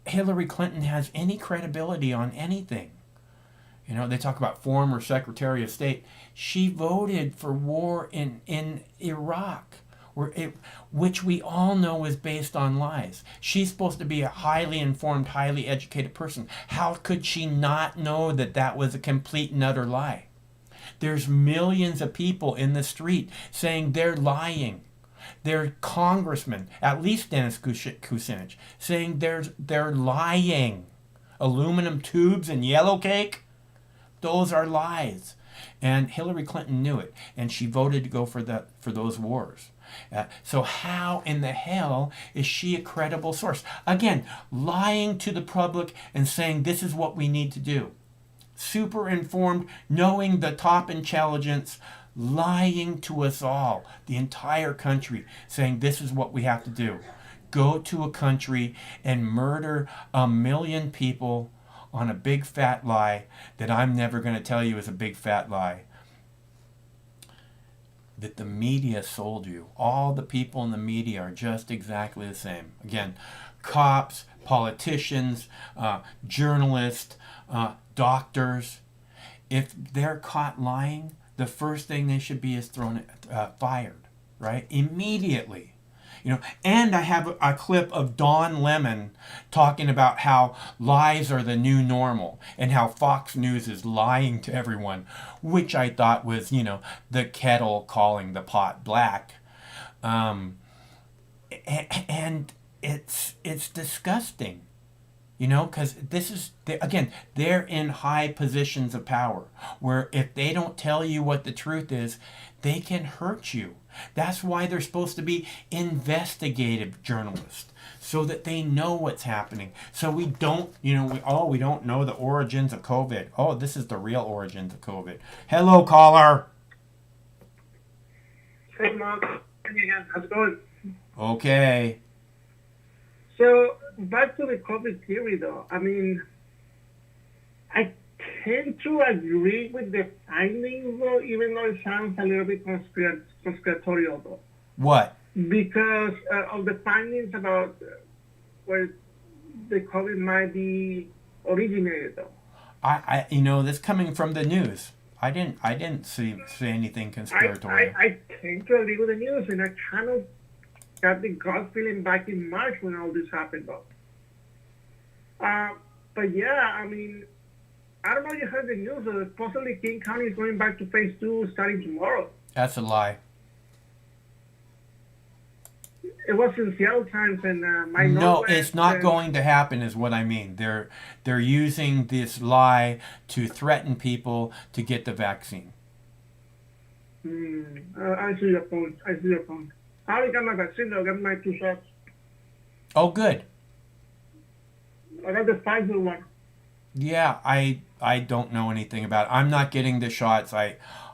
Hillary Clinton has any credibility on anything. They talk about former Secretary of State. She voted for war in Iraq, which we all know is based on lies. She's supposed to be a highly informed, highly educated person. How could she not know that that was a complete and utter lie? There's millions of people in the street saying they're lying. They're congressmen, at least Dennis Kucinich, saying they're lying. Aluminum tubes and yellow cake? Those are lies. And Hillary Clinton knew it, and she voted to go for those wars. So how in the hell is she a credible source? Again, lying to the public and saying this is what we need to do. Super informed, knowing the top intelligence, lying to us all, the entire country, saying this is what we have to do. Go to a country and murder 1 million people on a big fat lie that I'm never going to tell you is a big fat lie. That the media sold you. All the people in the media are just exactly the same. Again, cops, politicians, journalists, doctors. If they're caught lying, the first thing they should be is fired, right? Immediately. And I have a clip of Don Lemon talking about how lies are the new normal and how Fox News is lying to everyone, which I thought was, the kettle calling the pot black. And it's disgusting, because this is, again, they're in high positions of power where if they don't tell you what the truth is, they can hurt you. That's why they're supposed to be investigative journalists, so that they know what's happening. So we don't, we don't know the origins of COVID. Oh, this is the real origins of COVID. Hello, caller. Hey, Mark. How's it going? Okay. So, back to the COVID theory, though. I mean, I tend to agree with the findings, though, even though it sounds a little bit conspiratorial, though. What? Because of the findings about where the COVID might be originated, though. I that's coming from the news. I didn't see anything conspiratorial. I tend to agree with the news, and I kind of got the gut feeling back in March when all this happened, though. But yeah, I mean, I don't know if you heard the news. Supposedly King County is going back to phase 2 starting tomorrow. That's a lie. It was in Seattle Times, and no, it's not going to happen, is what I mean. They're using this lie to threaten people to get the vaccine. I see your point. I already got my vaccine, though. I got my 2 shots. Oh, good. I got the Pfizer one. Yeah, I don't know anything about it. I'm not getting the shots.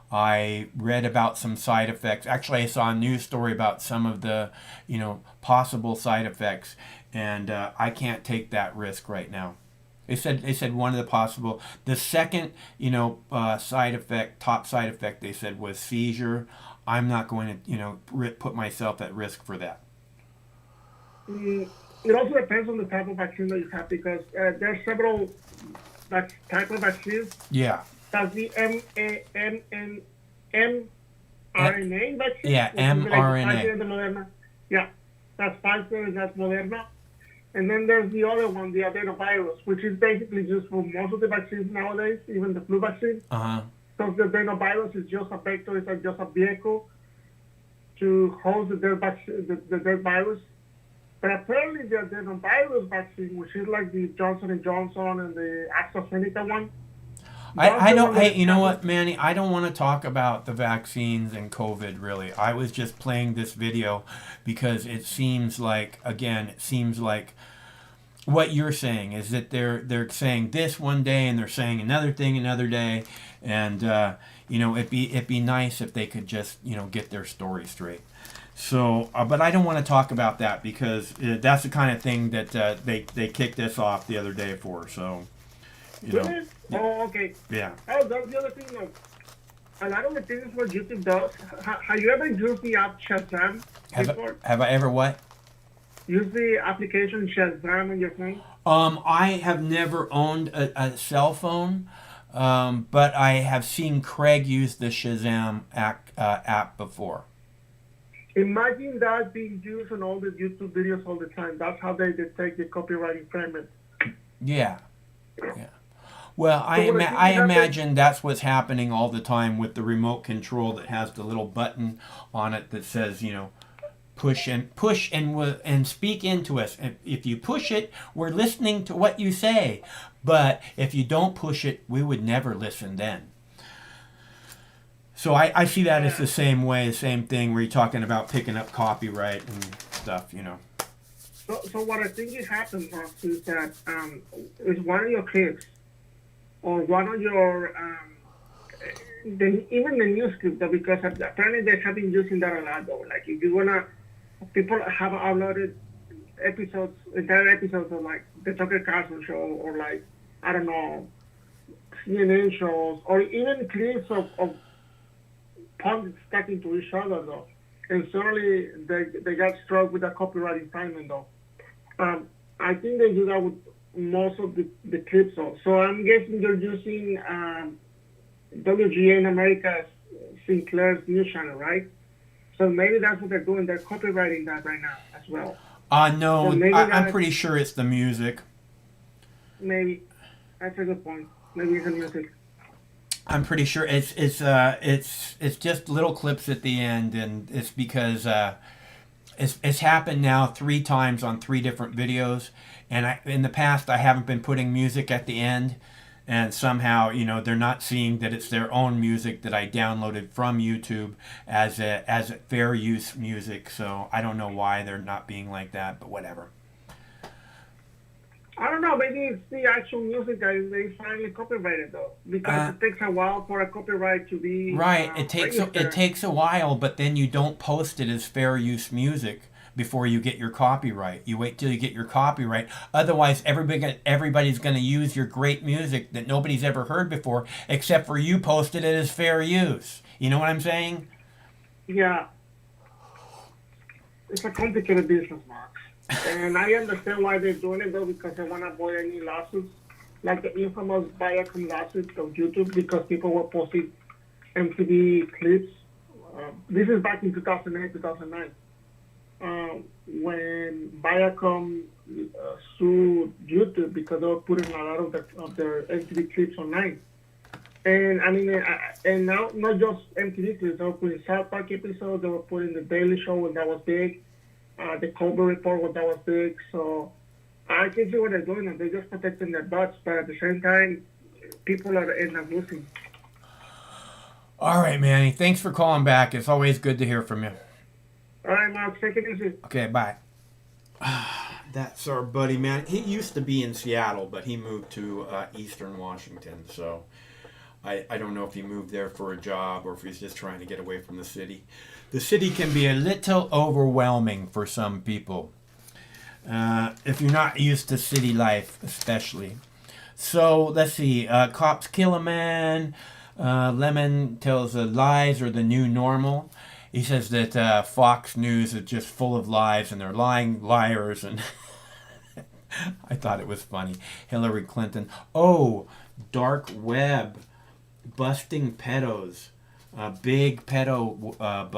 I read about some side effects. Actually, I saw a news story about some of the, possible side effects, and I can't take that risk right now. They said one of the possible. The second, side effect, top side effect, they said was seizure. I'm not going to, put myself at risk for that. It also depends on the type of vaccine that you have, because there are several type of vaccines. Yeah. That's the mRNA vaccine. Yeah, mRNA. Like Pfizer and the Moderna. Yeah, that's Pfizer and that's Moderna. And then there's the other one, the adenovirus, which is basically used for most of the vaccines nowadays, even the flu vaccine. Uh-huh. So the adenovirus is just a vector, it's like just a vehicle to host the dead virus. But apparently the adenovirus vaccine, which is like the Johnson & Johnson and the AstraZeneca one. I don't, hey, you know what, Manny? I don't want to talk about the vaccines and COVID, really. I was just playing this video because it seems like what you're saying is that they're saying this one day and they're saying another thing another day. And, it'd be nice if they could just, get their story straight. So, but I don't want to talk about that because that's the kind of thing that they kicked us off the other day for. So, Really? Oh, okay. Yeah. Oh, that's the other thing, though. A lot of the things what YouTube does. Have you ever used the app Shazam before? Have I ever what? Use the application Shazam on your phone? I have never owned a cell phone, but I have seen Craig use the Shazam app before. Imagine that being used on all the YouTube videos all the time. That's how they detect the copyright infringement. Yeah. Yeah. Well, I imagine that's what's happening all the time with the remote control that has the little button on it that says, push and speak into us. If you push it, we're listening to what you say. But if you don't push it, we would never listen then. So I see that as the same way, the same thing where you're talking about picking up copyright and stuff, So what I think it happens, Max, is that is one of your clips or one of your even the news clip, though, because apparently they have been using that a lot, though. Like if you wanna, people have uploaded entire episodes of like the Tucker Carlson show or like I don't know, CNN shows or even clips of pundits talking to each other, though, and suddenly they got struck with a copyright infringement, though. I think they do that with most of the clips, though. So I'm guessing they're using WGA in America's Sinclair's news channel, right? So maybe that's what they're doing. They're copywriting that right now as well. No, so I'm pretty sure it's the music. Maybe that's a good point. Maybe it's the music. I'm pretty sure it's just little clips at the end, and it's because it's happened now 3 times on 3 different videos, and in the past I haven't been putting music at the end, and somehow they're not seeing that it's their own music that I downloaded from YouTube as a fair use music. So I don't know why they're not being like that, but whatever. I don't know. Maybe it's the actual music that they finally copyrighted, though, because it takes a while for a copyright to be right. It takes a while, but then you don't post it as fair use music before you get your copyright. You wait till you get your copyright. Otherwise, everybody's going to use your great music that nobody's ever heard before, except for you posted it as fair use. You know what I'm saying? Yeah. It's a complicated business, Max. And I understand why they're doing it, though, because they want to avoid any lawsuits, like the infamous Viacom lawsuits on YouTube, because people were posting MTV clips. This is back in 2008, 2009, when Viacom sued YouTube because they were putting a lot of their MTV clips online. And I mean, and now not just MTV clips, they were putting South Park episodes, they were putting The Daily Show when that was big. The Colbert Report when that was big, so I can see what they're doing, and they're just protecting their butts, but at the same time, people are end up losing. All right, Manny. Thanks for calling back. It's always good to hear from you. All right, Mark. Take it easy. Okay, bye. That's our buddy, man. He used to be in Seattle, but he moved to Eastern Washington, so I don't know if he moved there for a job or if he's just trying to get away from the city. The city can be a little overwhelming for some people, if you're not used to city life especially. So let's see. Cops kill a man. Lemon tells lies are the new normal. He says that Fox News is just full of lies and they're lying liars. And I thought it was funny. Hillary Clinton. Oh, dark web. Busting pedos. Big pedo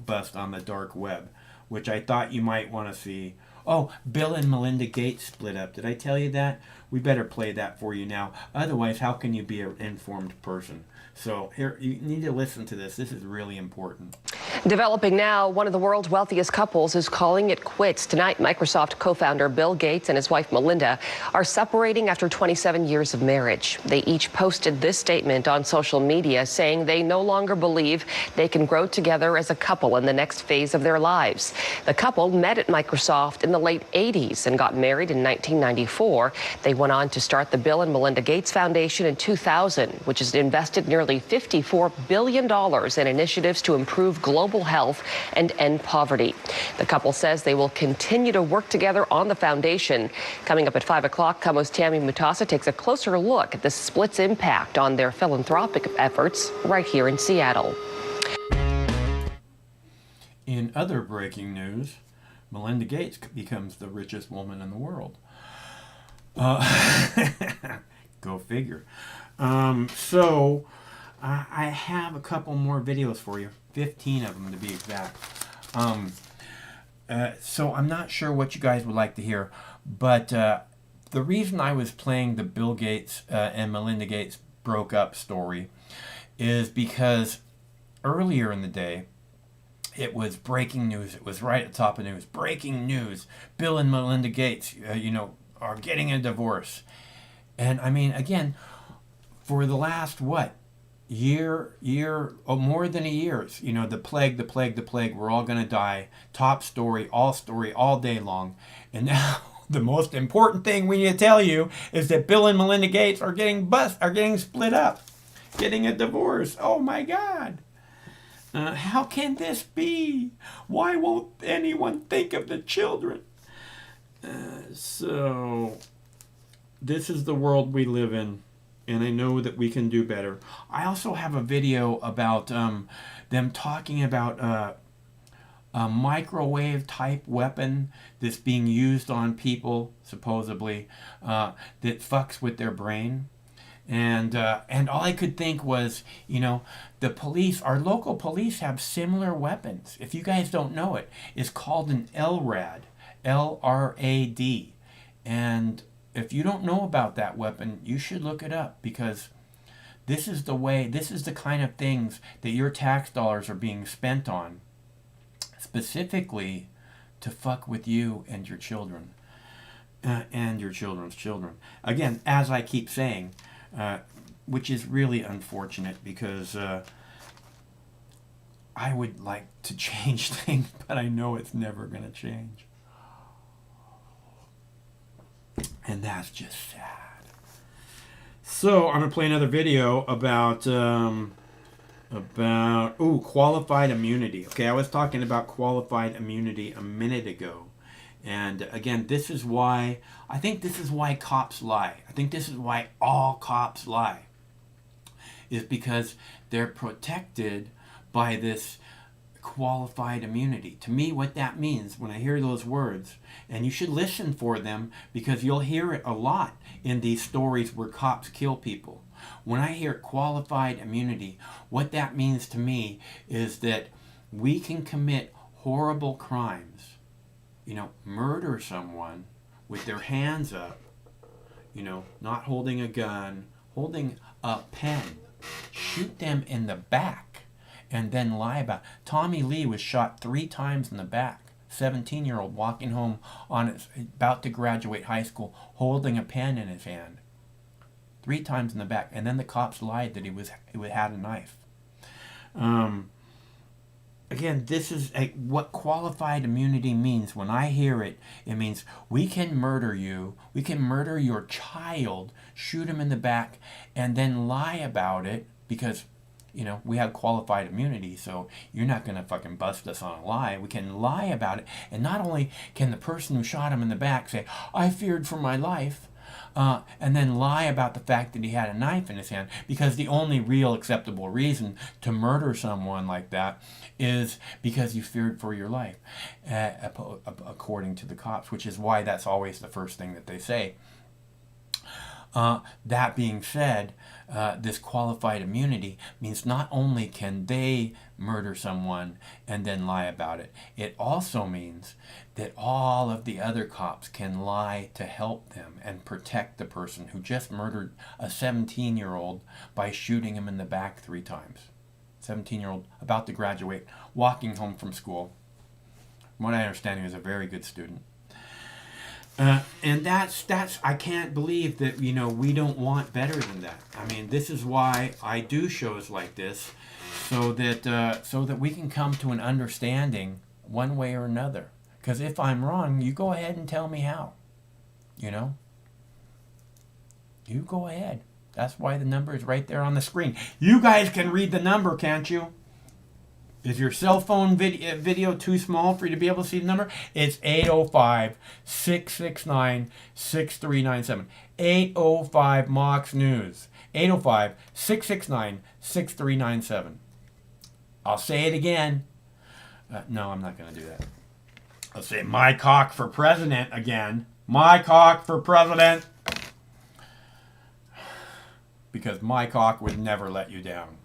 bust on the dark web, which I thought you might want to see. Oh, Bill and Melinda Gates split up. Did I tell you that? We better play that for you now. Otherwise, how can you be an informed person? So here, you need to listen to this. This is really important. Developing now, one of the world's wealthiest couples is calling it quits. Tonight, Microsoft co-founder Bill Gates and his wife Melinda are separating after 27 years of marriage. They each posted this statement on social media saying they no longer believe they can grow together as a couple in the next phase of their lives. The couple met at Microsoft in the late 80s and got married in 1994. They went on to start the Bill and Melinda Gates Foundation in 2000, which has invested nearly $54 billion in initiatives to improve global health and end poverty. The couple says they will continue to work together on the foundation. Coming up at 5 o'clock, KOMO's Tammy Mutasa takes a closer look at the split's impact on their philanthropic efforts right here in Seattle. In other breaking news, Melinda Gates becomes the richest woman in the world. Go figure. So I have a couple more videos for you, 15 of them to be exact. So I'm not sure what you guys would like to hear, but the reason I was playing the Bill Gates and Melinda Gates broke up story is because earlier in the day, it was breaking news. It was right at the top of news. Breaking news. Bill and Melinda Gates, are getting a divorce. And I mean, again, for the last, year, or more than a year, the plague, we're all going to die. Top story all day long. And now the most important thing we need to tell you is that Bill and Melinda Gates are getting split up, getting a divorce. Oh my God. How can this be? Why won't anyone think of the children? So this is the world we live in. And I know that we can do better. I also have a video about them talking about a microwave type weapon that's being used on people, supposedly, that fucks with their brain. And all I could think was, the police, our local police have similar weapons. If you guys don't know it, it's called an LRAD, LRAD. And if you don't know about that weapon, you should look it up, because this is the kind of things that your tax dollars are being spent on, specifically to fuck with you and your children, and your children's children. Again, as I keep saying, which is really unfortunate, because I would like to change things, but I know it's never going to change. And that's just sad. So I'm going to play another video about qualified immunity. Okay, I was talking about qualified immunity a minute ago. And again, this is why cops lie. I think this is why all cops lie. Is because they're protected by this qualified immunity. To me, what that means, when I hear those words, and you should listen for them, because you'll hear it a lot in these stories where cops kill people. When I hear qualified immunity, what that means to me is that we can commit horrible crimes, murder someone with their hands up, not holding a gun, holding a pen, shoot them in the back, and then lie about it. Tommy Lee was shot 3 times in the back. 17-year-old walking home about to graduate high school, holding a pen in his hand. 3 times in the back. And then the cops lied that he had a knife. Again, this is what qualified immunity means. When I hear it, it means we can murder you, we can murder your child, shoot him in the back, and then lie about it, because we have qualified immunity, so you're not going to fucking bust us on a lie. We can lie about it. And not only can the person who shot him in the back say, I feared for my life, and then lie about the fact that he had a knife in his hand, because the only real acceptable reason to murder someone like that is because you feared for your life, according to the cops, which is why that's always the first thing that they say. That being said, this qualified immunity means not only can they murder someone and then lie about it, it also means that all of the other cops can lie to help them and protect the person who just murdered a 17-year-old by shooting him in the back 3 times. 17-year-old about to graduate, walking home from school. From what I understand, he was a very good student. And that's I can't believe that, you know, we don't want better than that. I mean, this is why I do shows like this, so that we can come to an understanding one way or another. Because if I'm wrong, you go ahead and tell me how. You know? You go ahead. That's why the number is right there on the screen. You guys can read the number, can't you? Is your cell phone video too small for you to be able to see the number? It's 805-669-6397. 805 Mox News. 805-669-6397. I'll say it again. No, I'm not going to do that. I'll say my cock for president again. My cock for president. Because my cock would never let you down.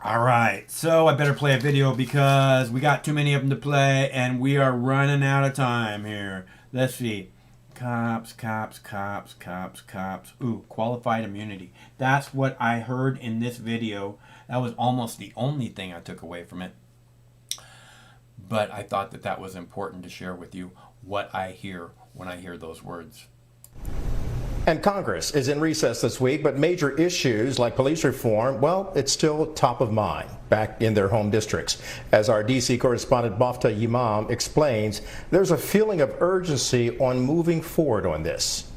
All right, so I better play a video because we got too many of them to play and we are running out of time here. Let's see. Cops, cops, cops, cops, cops. Ooh, qualified immunity. That's what I heard in this video. That was almost the only thing I took away from it. But I thought that that was important to share with you what I hear when I hear those words. And Congress is in recess this week, but major issues like police reform, well, it's still top of mind back in their home districts. As our D.C. correspondent Bafta Yimam explains, there's a feeling of urgency on moving forward on this.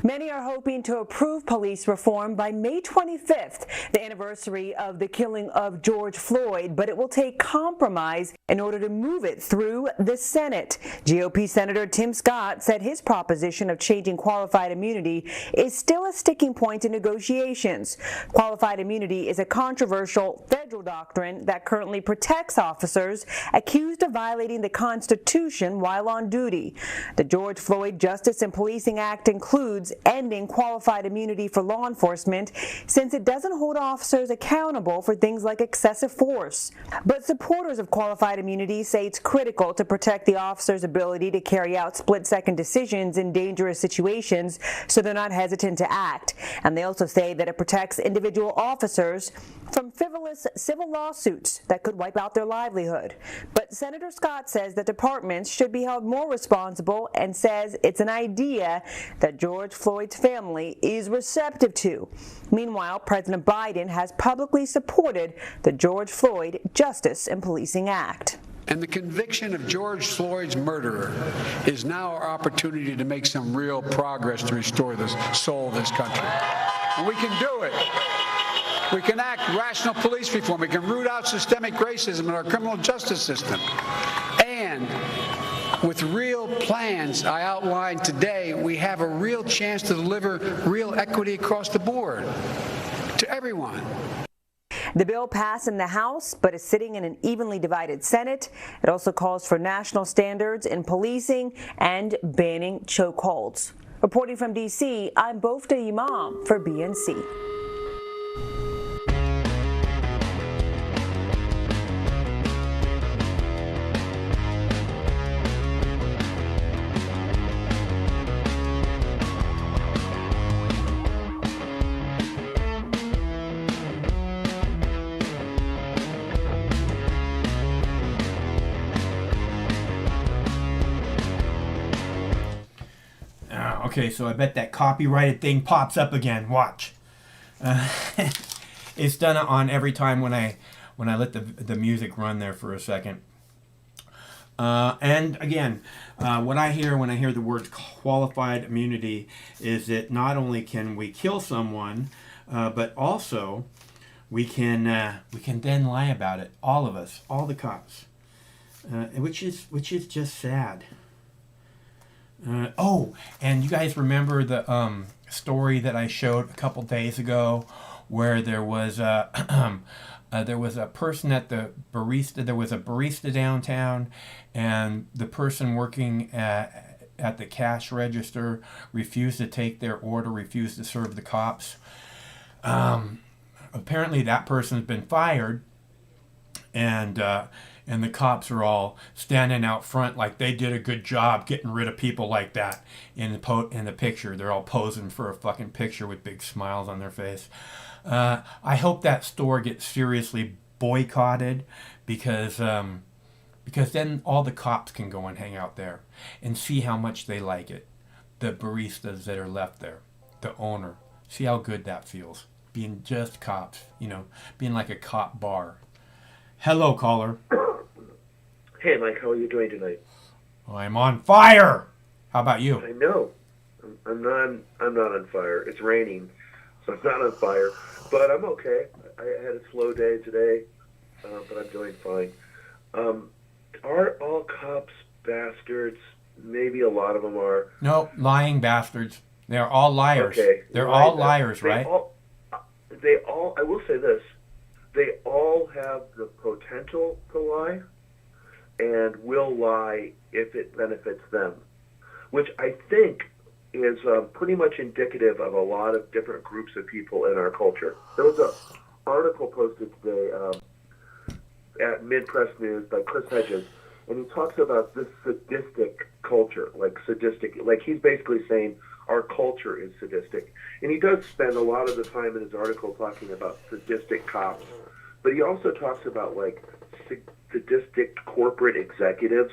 Many are hoping to approve police reform by May 25th, the anniversary of the killing of George Floyd, but it will take compromise in order to move it through the Senate. GOP Senator Tim Scott said his proposition of changing qualified immunity is still a sticking point in negotiations. Qualified immunity is a controversial federal doctrine that currently protects officers accused of violating the Constitution while on duty. The George Floyd Justice and Policing Act includes ending qualified immunity for law enforcement since it doesn't hold officers accountable for things like excessive force. But supporters of qualified immunity say it's critical to protect the officer's ability to carry out split-second decisions in dangerous situations so they're not hesitant to act. And they also say that it protects individual officers from frivolous civil lawsuits that could wipe out their livelihood. But Senator Scott says that departments should be held more responsible and says it's an idea that George Floyd's family is receptive to. Meanwhile, President Biden has publicly supported the George Floyd Justice and Policing Act. And the conviction of George Floyd's murderer is now our opportunity to make some real progress to restore the soul of this country. And we can do it. We can act rational police reform. We can root out systemic racism in our criminal justice system. And with real plans I outlined today, we have a real chance to deliver real equity across the board to everyone. The bill passed in the House, but is sitting in an evenly divided Senate. It also calls for national standards in policing and banning chokeholds. Reporting from D.C., I'm Bafta Yimam for BNC. Okay, so I bet that copyrighted thing pops up again. Watch. It's done on every time when I let the music run there for a second. And again, what I hear when I hear the word qualified immunity is that not only can we kill someone, but also we can then lie about it. All of us, all the cops, which is just sad. Oh, and you guys remember the story that I showed a couple days ago, where there was a there was a person at the barista. There was a barista downtown, and the person working at the cash register refused to take their order, refused to serve the cops. Apparently, that person's been fired, and the cops are all standing out front like they did a good job getting rid of people like that in the picture. They're all posing for a fucking picture with big smiles on their face. I hope that store gets seriously boycotted because then all the cops can go and hang out there and see how much they like it. The baristas that are left there, the owner, see how good that feels. Being just cops, being like a cop bar. Hello, caller. Hey, Mike, how are you doing tonight? I'm on fire. How about you? I know. I'm not on fire. It's raining, so I'm not on fire. But I'm okay. I had a slow day today, but I'm doing fine. Are all cops bastards? Maybe a lot of them are. No, lying bastards. They're all liars. Okay. They're all liars, right? They all, I will say this, they all have the potential to lie and will lie if it benefits them, which I think is pretty much indicative of a lot of different groups of people in our culture. There was an article posted today at Mid-Press News by Chris Hedges, and he talks about this sadistic culture, like he's basically saying our culture is sadistic. And he does spend a lot of the time in his article talking about sadistic cops, but he also talks about like sadistic corporate executives.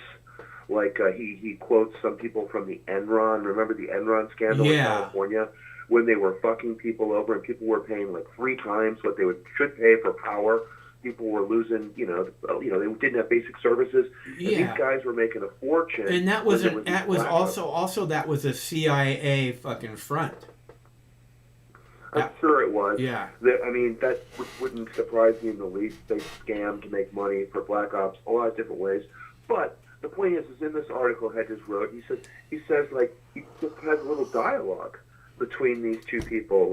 Like he quotes some people from the Enron. Remember the Enron scandal in California when they were fucking people over and people were paying like 3 times what they should pay for power. People were losing, they didn't have basic services. And these guys were making a fortune. And that was a CIA fucking front. I'm sure it was. Yeah. That wouldn't surprise me in the least. They scammed to make money for black ops a lot of different ways. But the point is in this article Hedges wrote, he says he just has a little dialogue between these two people,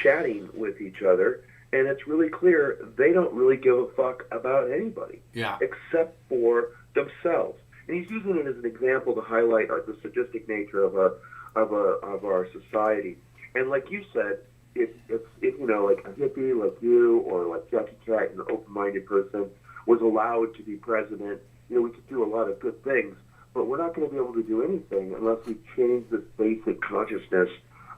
chatting with each other. And it's really clear they don't really give a fuck about anybody, except for themselves. And he's using it as an example to highlight the sadistic nature of our society. And like you said, if like a hippie like you or like Jackie Cat, an open-minded person, was allowed to be president, we could do a lot of good things. But we're not going to be able to do anything unless we change this basic consciousness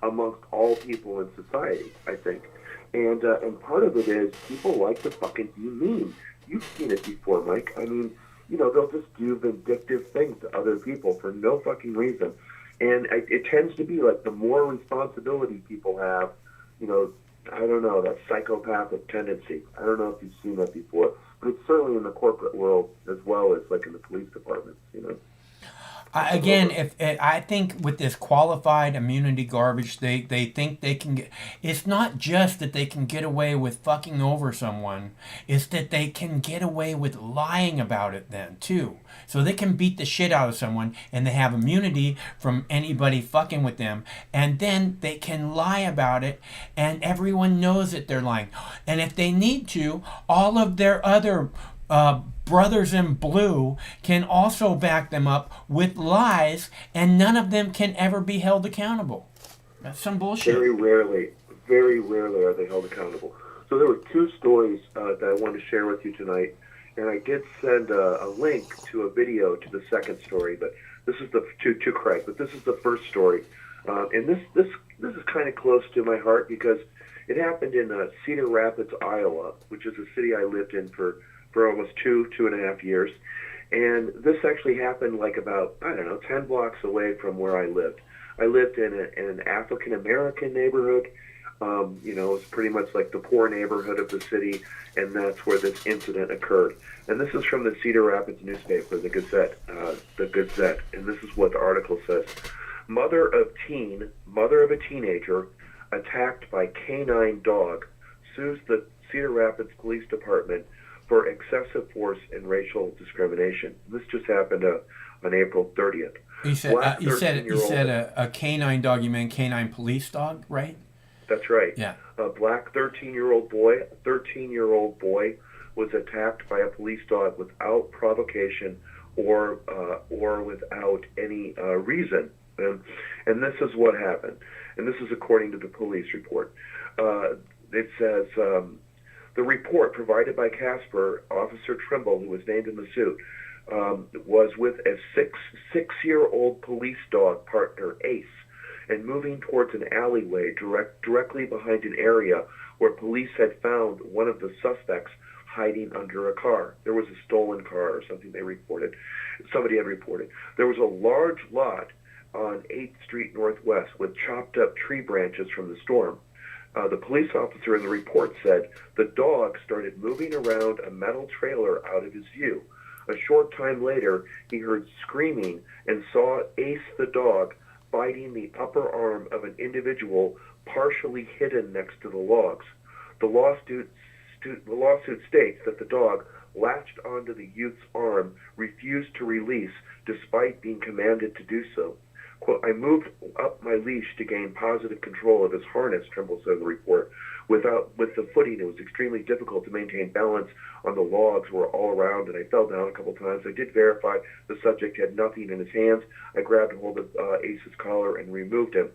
amongst all people in society, I think. And part of it is people like to fucking be mean. You've seen it before, Mike. They'll just do vindictive things to other people for no fucking reason. And it tends to be like the more responsibility people have, I don't know, that psychopathic tendency. I don't know if you've seen that before, but it's certainly in the corporate world as well as like in the police departments, I think with this qualified immunity garbage, they think they can get. It's not just that they can get away with fucking over someone. It's that they can get away with lying about it then too. So they can beat the shit out of someone, and they have immunity from anybody fucking with them. And then they can lie about it, and everyone knows that they're lying. And if they need to, all of their other brothers in blue can also back them up with lies, and none of them can ever be held accountable. That's some bullshit. Very rarely are they held accountable. So there were 2 stories that I wanted to share with you tonight, and I did send a link to a video to the second story, but this is to Craig, but this is the first story. And this is kind of close to my heart because it happened in Cedar Rapids, Iowa, which is a city I lived in for almost 2.5 years. And this actually happened like about, 10 blocks away from where I lived. I lived in an African-American neighborhood. It was pretty much like the poor neighborhood of the city, and that's where this incident occurred. And this is from the Cedar Rapids newspaper, the Gazette, and this is what the article says. Mother of a teenager attacked by canine dog sues the Cedar Rapids Police Department for excessive force and racial discrimination. This just happened on April 30th. You said a canine dog. You mean canine police dog, right? That's right. Yeah. A black 13-year-old boy was attacked by a police dog without provocation or without any reason. And this is what happened. And this is according to the police report. It says, the report provided by Casper, Officer Trimble, who was named in the suit, was with a six-year-old police dog partner, Ace, and moving towards an alleyway directly behind an area where police had found one of the suspects hiding under a car. There was a stolen car or something somebody had reported. There was a large lot on 8th Street Northwest with chopped up tree branches from the storm. The police officer in the report said the dog started moving around a metal trailer out of his view. A short time later, he heard screaming and saw Ace the dog biting the upper arm of an individual partially hidden next to the logs. The lawsuit states that the dog latched onto the youth's arm, refused to release despite being commanded to do so. Quote, I moved up my leash to gain positive control of his harness, Trimble said in the report. With the footing, it was extremely difficult to maintain balance on the logs were all around, and I fell down a couple times. I did verify the subject had nothing in his hands. I grabbed hold of Ace's collar and removed him.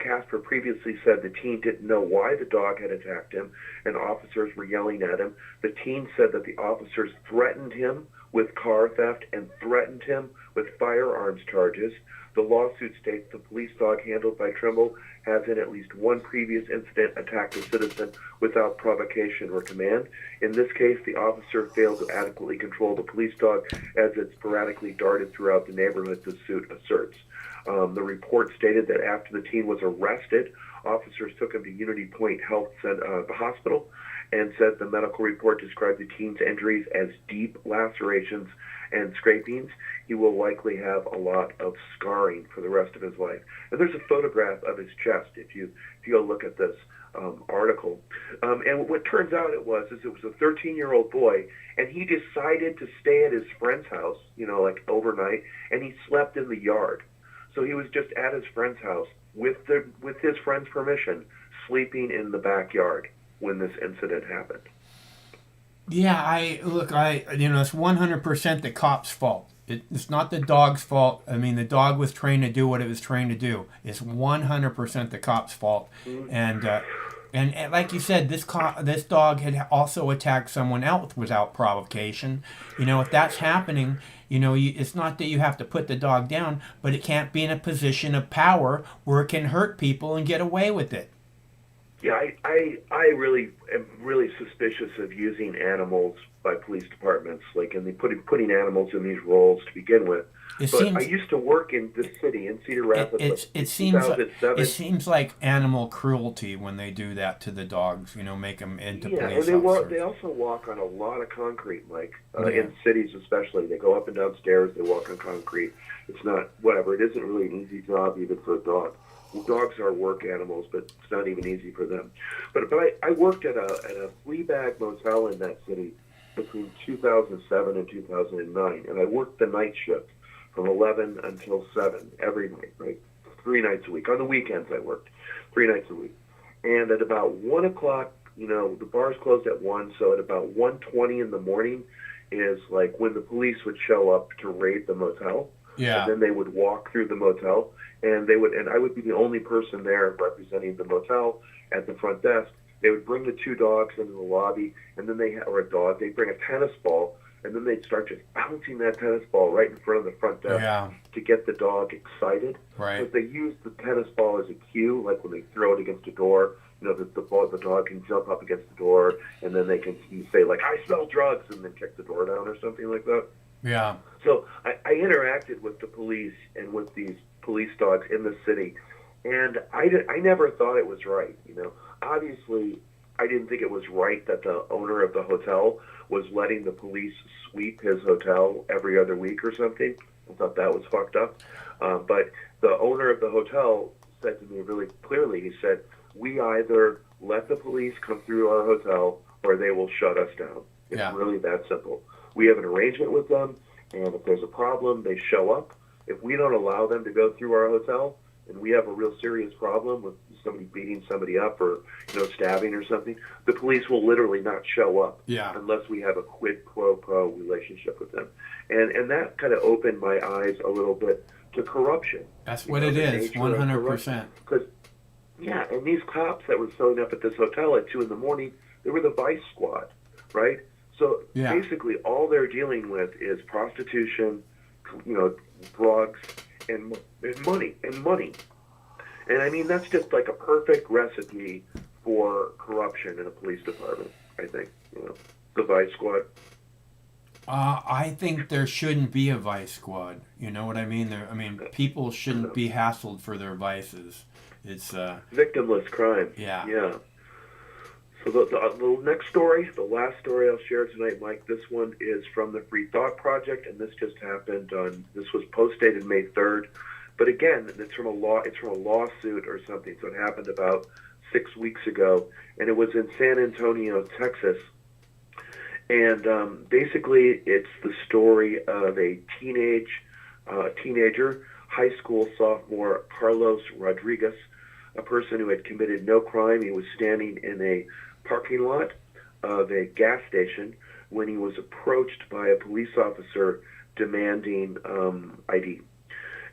Casper previously said the teen didn't know why the dog had attacked him, and officers were yelling at him. The teen said that the officers threatened him with car theft and threatened him with firearms charges. The lawsuit states the police dog handled by Trimble has in at least one previous incident attacked a citizen without provocation or command. In this case, the officer failed to adequately control the police dog as it sporadically darted throughout the neighborhood, the suit asserts. The report stated that after the teen was arrested, officers took him to Unity Point Health Center, the hospital, and said the medical report described the teen's injuries as deep lacerations and scrapings. He will likely have a lot of scarring for the rest of his life. And there's a photograph of his chest if you go look at this article. And what turns out it was a 13-year-old boy, and he decided to stay at his friend's house, like overnight, and he slept in the yard. So he was just at his friend's house with his friend's permission, sleeping in the backyard when this incident happened. Yeah, it's 100% the cop's fault. It's not the dog's fault. I mean, the dog was trained to do what it was trained to do. It's 100% the cop's fault. And like you said, this dog had also attacked someone else without provocation. If that's happening, it's not that you have to put the dog down, but it can't be in a position of power where it can hurt people and get away with it. Yeah, I really am really suspicious of using animals by police departments, and they putting animals in these roles to begin with. I used to work in this city, in Cedar Rapids. It seems like animal cruelty when they do that to the dogs. Make them into police officers. They also walk on a lot of concrete, in cities especially. They go up and down stairs. They walk on concrete. It's not whatever. It isn't really an easy job even for a dog. Dogs are work animals, but it's not even easy for them. But I worked at a flea-bag motel in that city between 2007 and 2009, and I worked the night shift from 11 until 7 every night, right? 3 nights a week. On the weekends I worked 3 nights a week. And at about 1 o'clock, the bars closed at 1, so at about 1:20 in the morning is like when the police would show up to raid the motel. Yeah. And then they would walk through the motel, and I would be the only person there representing the motel at the front desk. They would bring the 2 dogs into the lobby, and then they'd bring a tennis ball, and then they'd start just bouncing that tennis ball right in front of the front desk to get the dog excited. Right. Because they use the tennis ball as a cue, like when they throw it against a door, the dog can jump up against the door, and then they can say, like, I smell drugs, and then kick the door down or something like that. Yeah. So I interacted with the police and with these police dogs in the city, and I never thought it was right. Obviously, I didn't think it was right that the owner of the hotel was letting the police sweep his hotel every other week or something. I thought that was fucked up. But the owner of the hotel said to me really clearly, he said, we either let the police come through our hotel or they will shut us down. It's really that simple. We have an arrangement with them, and if there's a problem, they show up, If we don't allow them to go through our hotel, and we have a real serious problem with somebody beating somebody up or stabbing or something, the police will literally not show up unless we have a quid pro quo relationship with them. And that kind of opened my eyes a little bit to corruption. That's what it is, 100%. Because, yeah, and these cops that were showing up at this hotel at 2 a.m, they were the vice squad, right? So basically all they're dealing with is prostitution, drugs, and money. And I mean, that's just like a perfect recipe for corruption in a police department, I think, the vice squad. I think there shouldn't be a vice squad. You know what I mean? People shouldn't be hassled for their vices. It's victimless crime. Yeah. Yeah. So the next story, the last story I'll share tonight, Mike, this one is from the Free Thought Project, and this just happened this was post-dated May 3rd. But again, it's from a lawsuit or something, so it happened about 6 weeks ago, and it was in San Antonio, Texas. And basically, it's the story of a teenager, high school sophomore, Carlos Rodriguez, a person who had committed no crime. He was standing in a parking lot of a gas station when he was approached by a police officer demanding ID.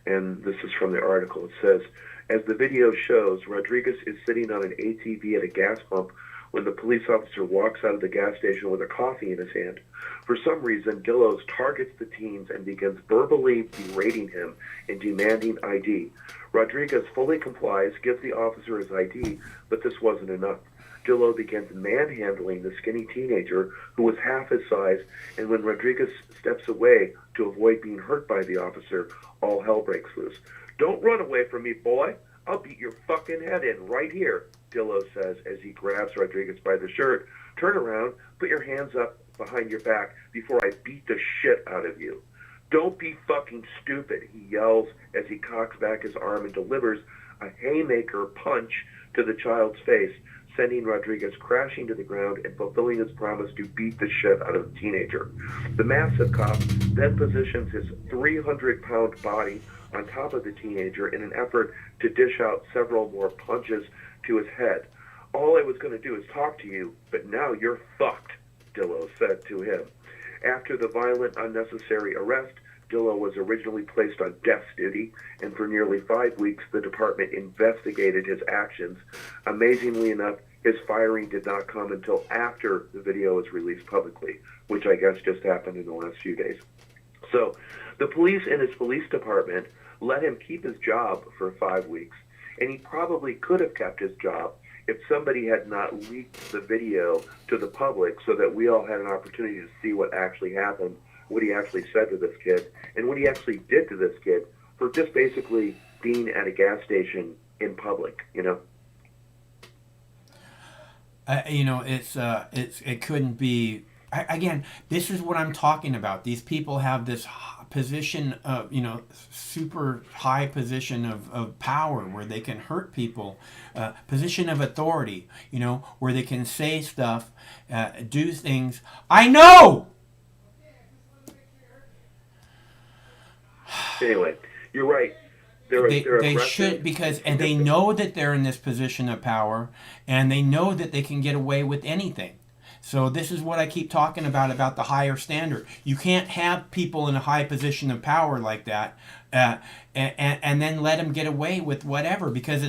And this is from the article. It says, as the video shows, Rodriguez is sitting on an ATV at a gas pump when the police officer walks out of the gas station with a coffee in his hand. For some reason, Dillos targets the teens and begins verbally berating him and demanding ID. Rodriguez fully complies, gives the officer his ID, but this wasn't enough. Dillo begins manhandling the skinny teenager who was half his size, and when Rodriguez steps away to avoid being hurt by the officer, all hell breaks loose. Don't run away from me, boy. I'll beat your fucking head in right here, Dillo says as he grabs Rodriguez by the shirt. Turn around, put your hands up behind your back before I beat the shit out of you. Don't be fucking stupid, he yells as he cocks back his arm and delivers a haymaker punch to the child's face, sending Rodriguez crashing to the ground and fulfilling his promise to beat the shit out of the teenager. The massive cop then positions his 300-pound body on top of the teenager in an effort to dish out several more punches to his head. All I was going to do is talk to you, but now you're fucked, Dillo said to him. After the violent, unnecessary arrest, Dillo was originally placed on desk duty, and for nearly 5 weeks, the department investigated his actions. Amazingly enough, his firing did not come until after the video was released publicly, which I guess just happened in the last few days. So the police and his police department let him keep his job for 5 weeks, and he probably could have kept his job if somebody had not leaked the video to the public so that we all had an opportunity to see what actually happened, what he actually said to this kid, and what he actually did to this kid for just basically being at a gas station in public, It couldn't be. Again, this is what I'm talking about. These people have this position of, super high position of power where they can hurt people, position of authority, where they can say stuff, do things. I know! Anyway, you're right. They should, and they know that they're in this position of power, and they know that they can get away with anything. So this is what I keep talking about the higher standard. You can't have people in a high position of power like that, and then let them get away with whatever, because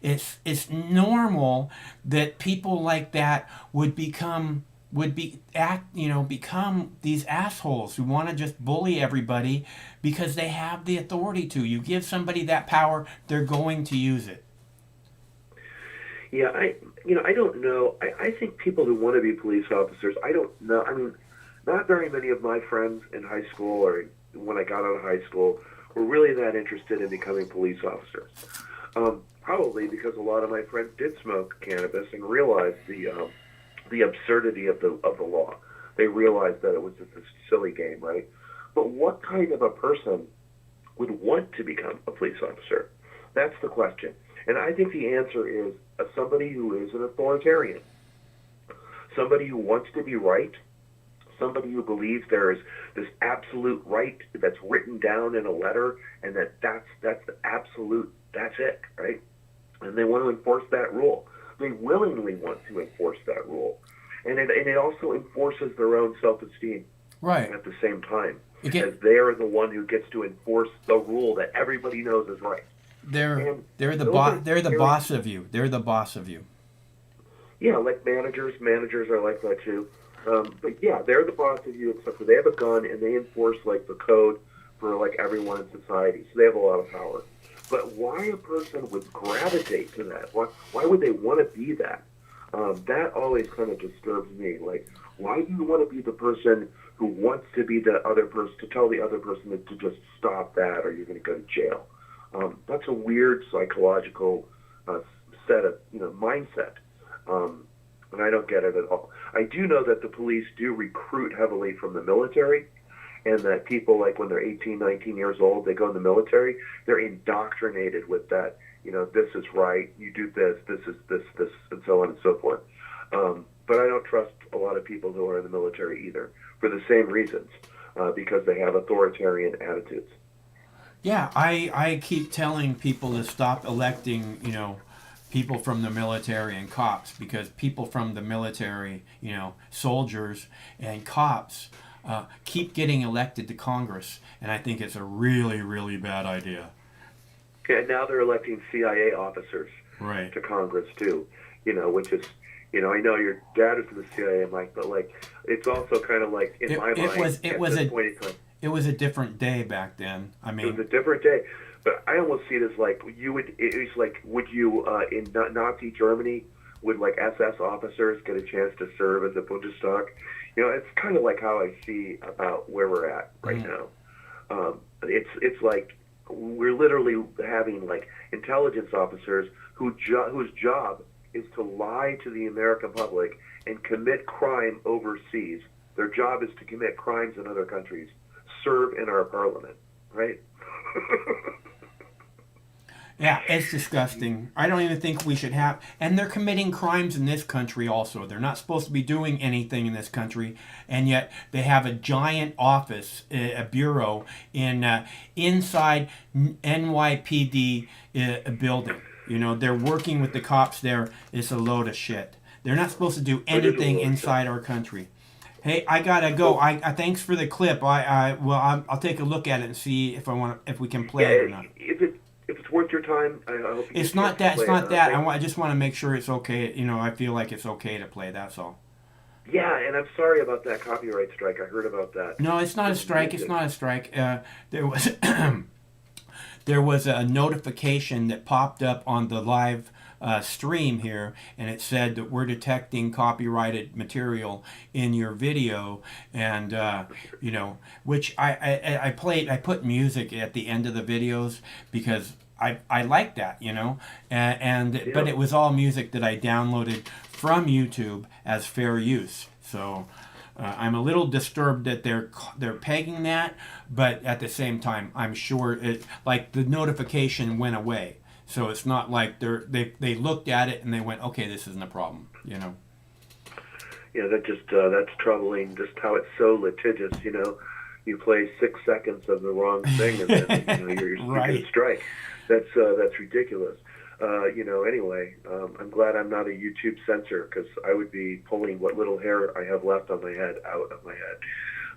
it's normal that people like that become these assholes who want to just bully everybody because they have the authority to. You give somebody that power, they're going to use it. Yeah, I don't know. I think people who want to be police officers, I don't know. I mean, not very many of my friends in high school or when I got out of high school were really that interested in becoming police officers. Probably because a lot of my friends did smoke cannabis and realized the absurdity of the law. They realized that it was just a silly game, right? But what kind of a person would want to become a police officer? That's the question. And I think the answer is somebody who is an authoritarian, somebody who wants to be right, somebody who believes there is this absolute right that's written down in a letter, and that's the absolute, that's it, right? And they want to enforce that rule. They willingly want to enforce that rule. And it also enforces their own self-esteem at the same time, as they're the one who gets to enforce the rule that everybody knows is right. They're the boss of you. They're the boss of you. Yeah, like managers are like that too. But yeah, they're the boss of you, except for they have a gun and they enforce like the code for like everyone in society. So they have a lot of power. But why a person would gravitate to that? Why would they want to be that? That always kind of disturbs me. Like, why do you want to be the person who wants to be the other person, to tell the other person to just stop that or you're going to go to jail? That's a weird psychological set of, mindset. And I don't get it at all. I do know that the police do recruit heavily from the military, and that people, like when they're 18, 19 years old, they go in the military, they're indoctrinated with that, this is right, you do this, this is this, and so on and so forth. But I don't trust a lot of people who are in the military either, for the same reasons, because they have authoritarian attitudes. Yeah, I keep telling people to stop electing, people from the military and cops, because people from the military, soldiers and cops keep getting elected to Congress, and I think it's a really, really bad idea. And now they're electing CIA officers to Congress too, which is, I know your dad is in the CIA, Mike, but like, it's also kind of like in my mind it was a different day back then. I mean, it was a different day, but I almost see it as like would you in Nazi Germany, would like SS officers get a chance to serve as a Bundestag? It's kind of like how I see about where we're at right now. It's like we're literally having like intelligence officers whose job is to lie to the American public and commit crime overseas. Their job is to commit crimes in other countries, serve in our parliament, right? Yeah, it's disgusting. I don't even think we should have... And they're committing crimes in this country also. They're not supposed to be doing anything in this country, and yet they have a giant office, a bureau, inside NYPD building. They're working with the cops there. It's a load of shit. They're not supposed to do anything inside our country. Hey, I gotta go. I thanks for the clip. I'll take a look at it and see if we can play it or not. If it's worth your time, I hope you It's not that. It's not that. I just want to make sure it's okay. I feel like it's okay to play. That's all. Yeah, and I'm sorry about that copyright strike. I heard about that. No, it's not a strike. It's not a strike. There was there was a notification that popped up on the live stream here, and it said that we're detecting copyrighted material in your video, and which I played. I put music at the end of the videos because I like that, but it was all music that I downloaded from YouTube as fair use. So I'm a little disturbed that they're pegging that, but at the same time, I'm sure the notification went away. So it's not like they looked at it and they went, okay, this isn't a problem, Yeah, that's troubling. Just how it's so litigious. You play 6 seconds of the wrong thing and then you're right. Strike. That's ridiculous. Anyway, I'm glad I'm not a YouTube censor, because I would be pulling what little hair I have left on my head out of my head.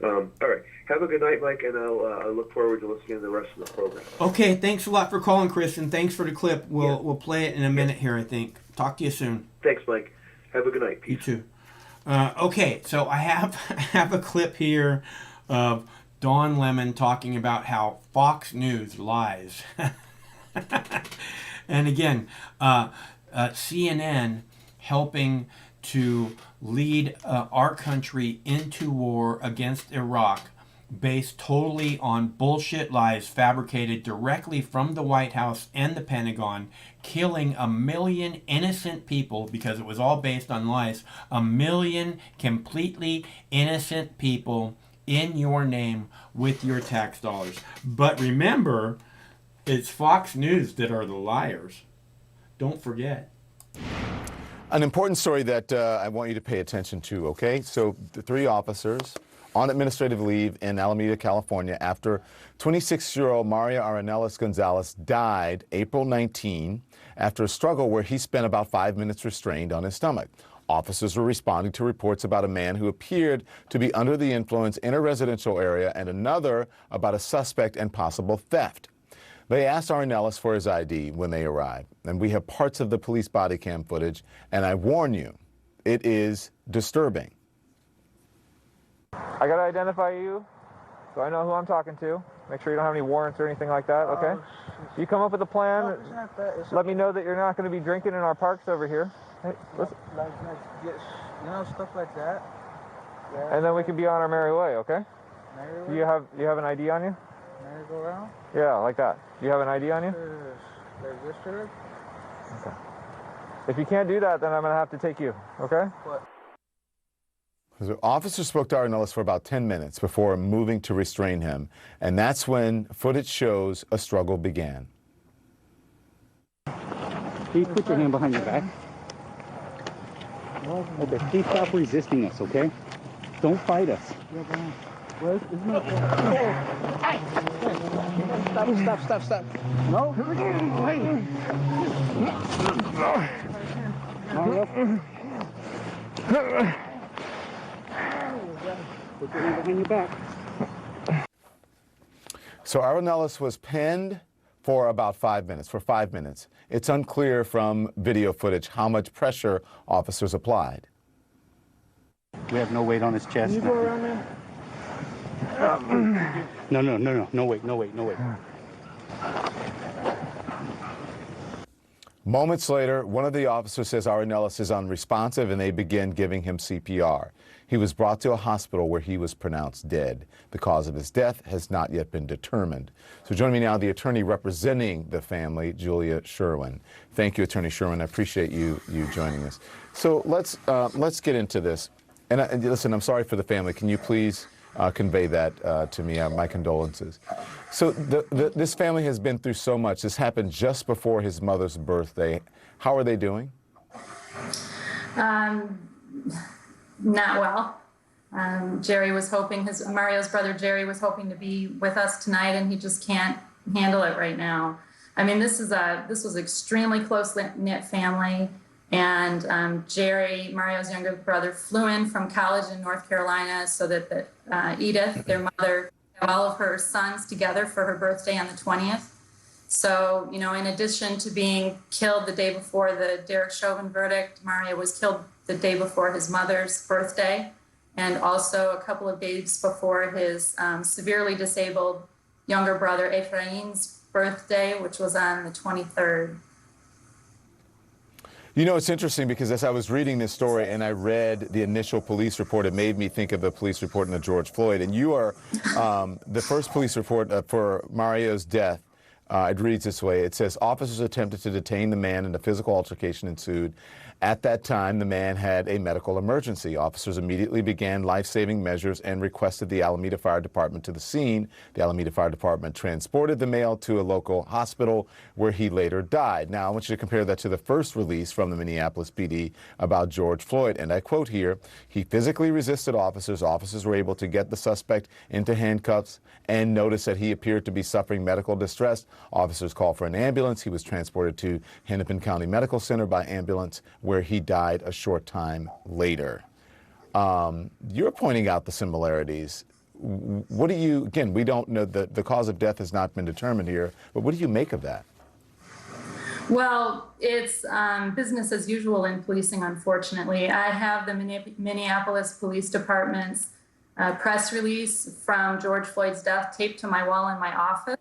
All right. Have a good night, Mike, and I look forward to listening to the rest of the program. Okay. Thanks a lot for calling, Chris, and thanks for the clip. We'll play it in a minute here, I think. Talk to you soon. Thanks, Mike. Have a good night. Peace. You too. Okay. So I have a clip here of Don Lemon talking about how Fox News lies. And again, CNN helping to lead our country into war against Iraq based totally on bullshit lies fabricated directly from the White House and the Pentagon, killing 1 million innocent people because it was all based on lies. 1 million completely innocent people in your name with your tax dollars. But remember, it's Fox News that are the liars. Don't forget. An important story that I want you to pay attention to, okay? So the 3 officers on administrative leave in Alameda, California, after 26-year-old Mario Arenelas Gonzalez died April 19 after a struggle where he spent about 5 minutes restrained on his stomach. Officers were responding to reports about a man who appeared to be under the influence in a residential area and another about a suspect and possible theft. They asked Arenelas for his ID when they arrived, and we have parts of the police body cam footage, and I warn you, it is disturbing. I gotta identify you so I know who I'm talking to. Make sure you don't have any warrants or anything like that, okay? You come up with a plan, let me know that you're not going to be drinking in our parks over here. Hey, listen. Like, you know, stuff like that. And then we can be on our merry way, okay? Merry way? Do you have an ID on you? Merry-go-round? Yeah, like that. Do you have an ID on you? Like this, sir? Okay. If you can't do that, then I'm going to have to take you, okay? What? The officer spoke to Arenelas for about 10 minutes before moving to restrain him, and that's when footage shows a struggle began. Please put your hand behind your back. Okay, please stop resisting us, okay? Don't fight us. Stop. No? Wait. Mario. Put your hand behind your back. So Arenelas was pinned for about 5 minutes, It's unclear from video footage how much pressure officers applied. We have no weight on his chest. Can you go around there? No weight. Moments later, one of the officers says Arenelas is unresponsive, and they begin giving him CPR. He was brought to a hospital where he was pronounced dead. The cause of his death has not yet been determined. So joining me now, the attorney representing the family, Julia Sherwin. Thank you, Attorney Sherwin. I appreciate you joining us. So let's get into this. And listen, I'm sorry for the family. Can you please convey that to me? My condolences. So this family has been through so much. This happened just before his mother's birthday. How are they doing? Not well. Jerry was hoping, Mario's brother Jerry was hoping to be with us tonight, and he just can't handle it right now. I mean, this was extremely close-knit family, and Jerry, Mario's younger brother, flew in from college in North Carolina so that Edith, their mother, had all of her sons together for her birthday on the 20th. So, you know, in addition to being killed the day before the Derek Chauvin verdict, Mario was killed the day before his mother's birthday, and also a couple of days before his severely disabled younger brother Ephraim's birthday, which was on the 23rd. You know, it's interesting because as I was reading this story and I read the initial police report, it made me think of the police report in the George Floyd. And you are the first police report for Mario's death. It reads this way. It says, officers attempted to detain the man and a physical altercation ensued. At that time, the man had a medical emergency. Officers immediately began life-saving measures and requested the Alameda Fire Department to the scene. The Alameda Fire Department transported the male to a local hospital where he later died. Now, I want you to compare that to the first release from the Minneapolis PD about George Floyd. And I quote here, he physically resisted officers. Officers were able to get the suspect into handcuffs and noticed that he appeared to be suffering medical distress. Officers called for an ambulance. He was transported to Hennepin County Medical Center by ambulance, where he died a short time later. You're pointing out the similarities. What do you, again, we don't know, the cause of death has not been determined here, but what do you make of that? Well, it's business as usual in policing, unfortunately. I have the Minneapolis Police Department's press release from George Floyd's death taped to my wall in my office.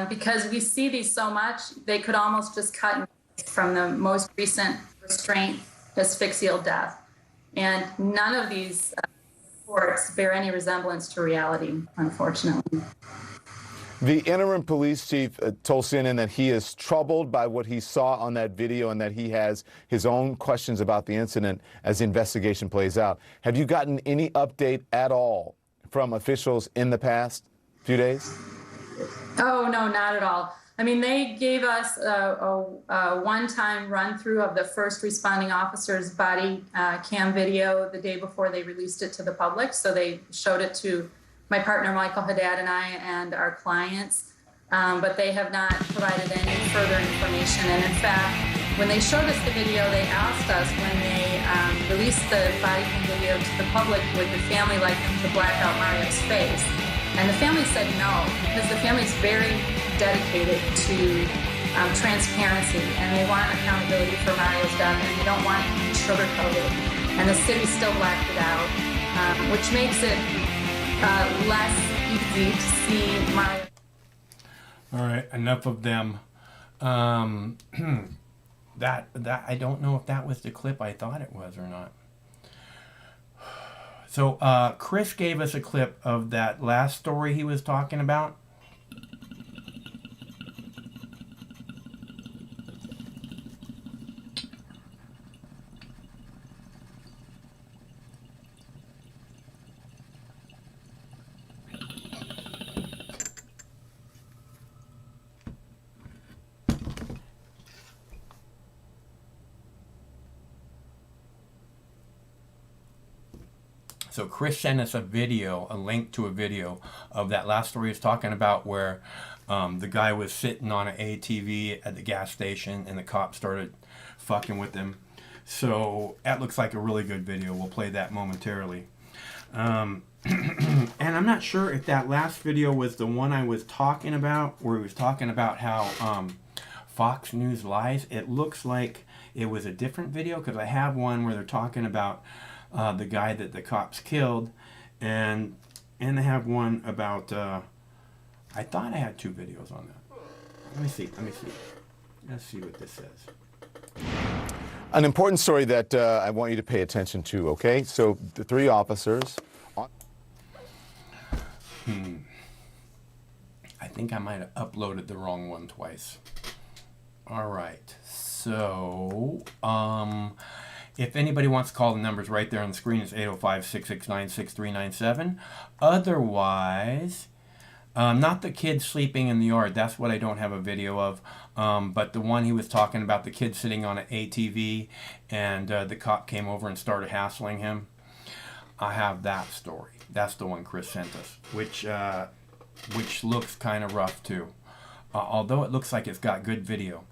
Because we see these so much, they could almost just cut and paste from the most recent restraint asphyxial death. And none of these reports bear any resemblance to reality, unfortunately. The interim police chief told CNN that he is troubled by what he saw on that video and that he has his own questions about the incident as the investigation plays out. Have you gotten any update at all from officials in the past few days? Oh, no, not at all. I mean, they gave us a one-time run-through of the first responding officer's body cam video the day before they released it to the public. So they showed it to my partner, Michael Haddad, and I, and our clients. But they have not provided any further information. And in fact, when they showed us the video, they asked us when they released the body cam video to the public, would the family like them to black out Mario's face? And the family said no, because the family is very dedicated to transparency, and they want accountability for Mario's death, and they don't want it sugar-coated. And the city still blacked it out, which makes it less easy to see Mario. All right, enough of them. That I don't know if that was the clip I thought it was or not. So Chris gave us a clip of that last story he was talking about. So Chris sent us a link to a video of that last story he was talking about, where the guy was sitting on an ATV at the gas station and the cop started fucking with him. So that looks like a really good video. We'll play that momentarily. And I'm not sure if that last video was the one I was talking about, where he was talking about how Fox News lies. It looks like it was a different video, because I have one where they're talking about the guy that the cops killed, and I have one about, I thought I had two videos on that. Let me see. Let's see what this says. An important story that I want you to pay attention to, okay? So the three officers... I think I might have uploaded the wrong one twice. All right. So, if anybody wants to call, the number's right there on the screen. It's 805-669-6397. Otherwise, not the kid sleeping in the yard. That's what I don't have a video of. But the one he was talking about, the kid sitting on an ATV, and the cop came over and started hassling him. I have that story. That's the one Chris sent us, which looks kind of rough too. Although it looks like it's got good video.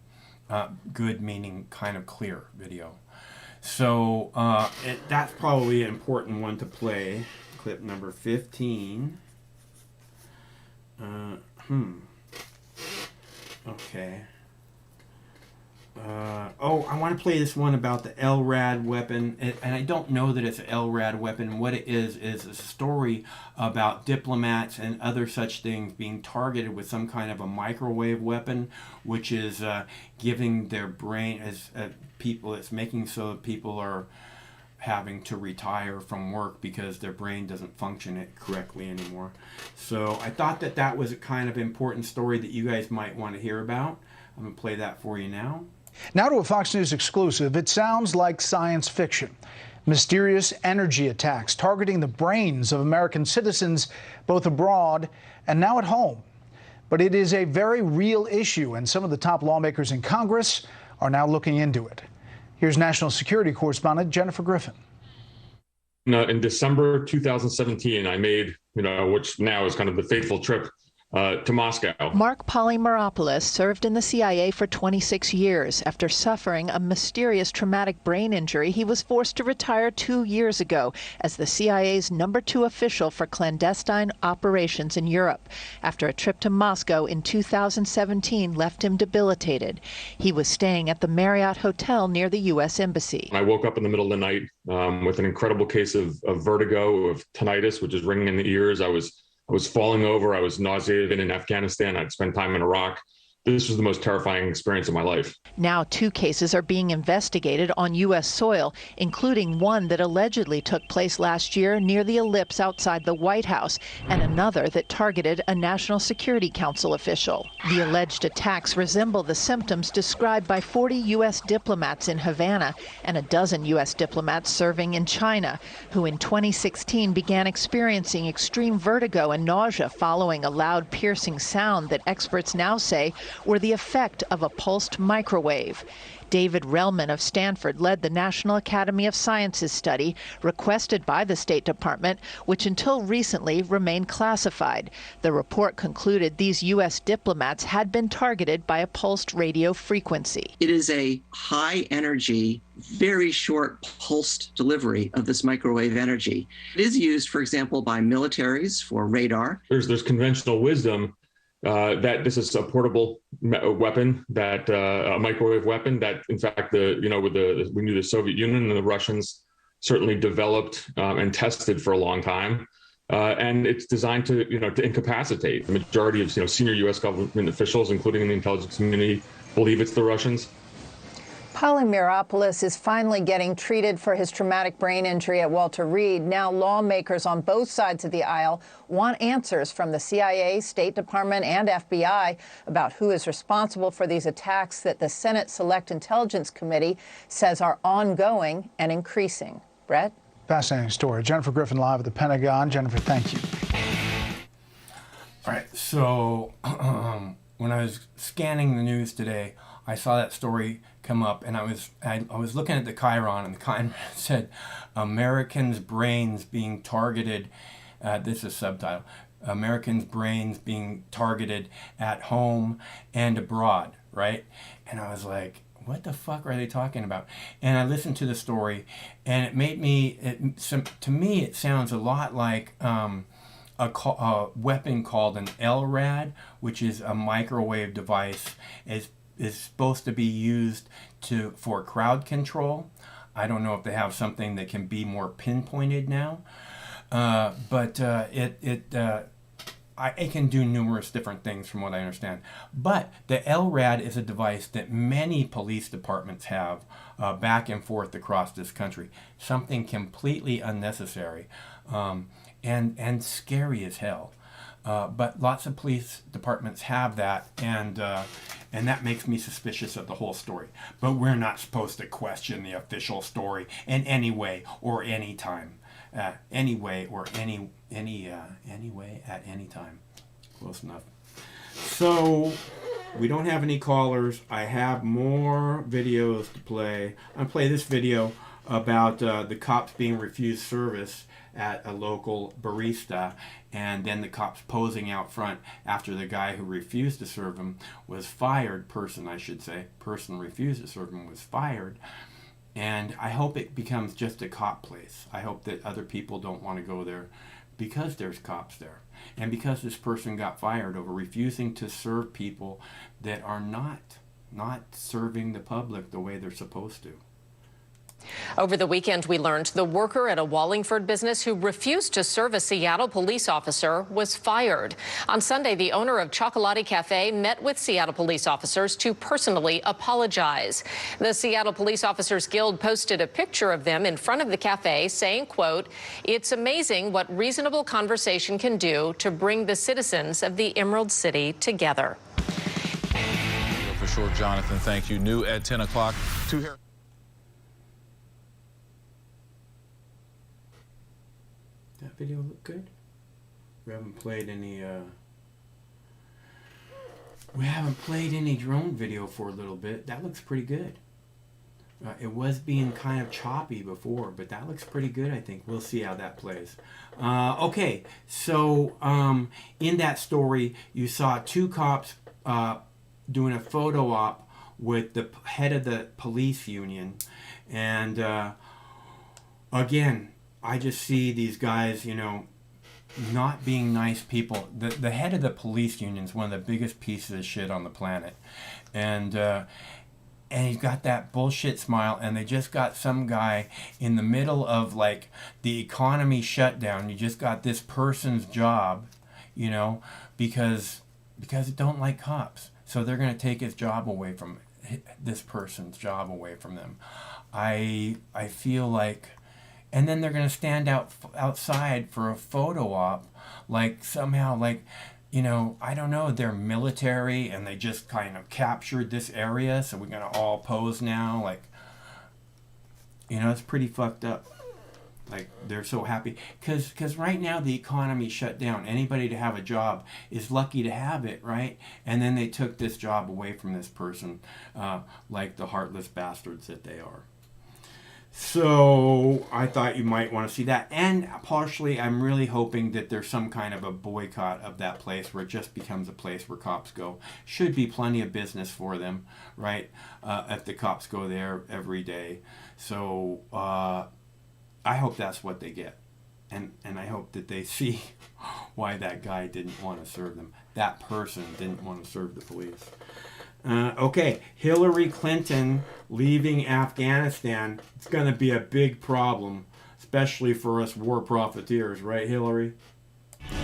Good meaning kind of clear video. So that's probably an important one to play. Clip number 15. Okay. I want to play this one about the LRAD weapon, and I don't know that it's an LRAD weapon. What it is a story about diplomats and other such things being targeted with some kind of a microwave weapon, which is giving their brain as people. It's making so that people are having to retire from work because their brain doesn't function correctly anymore. So I thought that was a kind of important story that you guys might want to hear about. I'm going to play that for you now. Now to a Fox News exclusive. It sounds like science fiction. Mysterious energy attacks targeting the brains of American citizens, both abroad and now at home. But it is a very real issue, and some of the top lawmakers in Congress are now looking into it. Here's national security correspondent Jennifer Griffin. In December 2017, I made, which now is kind of the fateful trip to Moscow. Mark Polymeropoulos served in the CIA for 26 years. After suffering a mysterious traumatic brain injury, he was forced to retire 2 years ago as the CIA's #2 official for clandestine operations in Europe. After a trip to Moscow in 2017 left him debilitated. He was staying at the Marriott Hotel near the U.S. Embassy. I woke up in the middle of the night with an incredible case of vertigo, of tinnitus, which is ringing in the ears. I was falling over. I was nauseated in Afghanistan. I'd spent time in Iraq. This was the most terrifying experience of my life. Now 2 cases are being investigated on U.S. soil, including one that allegedly took place last year near the ellipse outside the White House, and another that targeted a National Security Council official. The alleged attacks resemble the symptoms described by 40 U.S. diplomats in Havana and a dozen U.S. diplomats serving in China, who in 2016 began experiencing extreme vertigo and nausea following a loud, piercing sound that experts now say were the effect of a pulsed microwave. David Relman of Stanford led the National Academy of Sciences study requested by the State Department, which until recently remained classified. The report concluded these U.S. diplomats had been targeted by a pulsed radio frequency. It is a high energy, very short pulsed delivery of this microwave energy. It is used, for example, by militaries for radar. There's conventional wisdom that this is a portable weapon, that a microwave weapon that, in fact, we knew the Soviet Union and the Russians certainly developed and tested for a long time. And it's designed to incapacitate. The majority of senior U.S. government officials, including in the intelligence community, believe it's the Russians. Polymeropoulos is finally getting treated for his traumatic brain injury at Walter Reed. Now lawmakers on both sides of the aisle want answers from the CIA, State Department, and FBI about who is responsible for these attacks that the Senate Select Intelligence Committee says are ongoing and increasing. Brett? Fascinating story. Jennifer Griffin live at the Pentagon. Jennifer, thank you. All right, so when I was scanning the news today, I saw that story come up, and I was looking at the Chiron, and the Chiron said, "Americans' brains being targeted." This is subtitle: "Americans' brains being targeted at home and abroad." Right, and I was like, "What the fuck are they talking about?" And I listened to the story, and it made me. To me, it sounds a lot like a weapon called an LRAD, which is a microwave device. Is supposed to be used for crowd control. I don't know if they have something that can be more pinpointed now, but it can do numerous different things from what I understand. But the LRAD is a device that many police departments have back and forth across this country. Something completely unnecessary and scary as hell. But lots of police departments have that, and that makes me suspicious of the whole story. But we're not supposed to question the official story in any way or any time. Anyway at any time. Close enough. So we don't have any callers. I have more videos to play. I'll play this video about the cops being refused service at a local barista, and then the cops posing out front after the guy who refused to serve him was fired. Person refused to serve him was fired. And I hope it becomes just a cop place. I hope that other people don't want to go there because there's cops there, and because this person got fired over refusing to serve people that are not serving the public the way they're supposed to. Over the weekend, we learned the worker at a Wallingford business who refused to serve a Seattle police officer was fired. On Sunday, the owner of Chocolate Cafe met with Seattle police officers to personally apologize. The Seattle Police Officers Guild posted a picture of them in front of the cafe saying, quote, "It's amazing what reasonable conversation can do to bring the citizens of the Emerald City together." For sure, Jonathan, thank you. New at 10 o'clock. That video look good? We haven't played any drone video for a little bit. That looks pretty good. It was being kind of choppy before, but that looks pretty good, I think. We'll see how that plays. Okay, so in that story, you saw two cops doing a photo op with the head of the police union. And again, I just see these guys, not being nice people. The head of the police union is one of the biggest pieces of shit on the planet. And he's got that bullshit smile, and they just got some guy in the middle of, like, the economy shutdown. You just got this person's job, because they don't like cops. So they're going to take his job away from this person's job away from them. I feel like... And then they're going to stand outside for a photo op, like somehow, like, I don't know, they're military and they just kind of captured this area, so we're going to all pose now. Like, it's pretty fucked up. Like, they're so happy because right now the economy shut down. Anybody to have a job is lucky to have it, right? And then they took this job away from this person, like the heartless bastards that they are. So I thought you might want to see that. And partially, I'm really hoping that there's some kind of a boycott of that place where it just becomes a place where cops go. Should be plenty of business for them, right? If the cops go there every day. So I hope that's what they get. And I hope that they see why that guy didn't want to serve them. That person didn't want to serve the police. Okay, Hillary Clinton leaving Afghanistan. It's going to be a big problem, especially for us war profiteers, right, Hillary?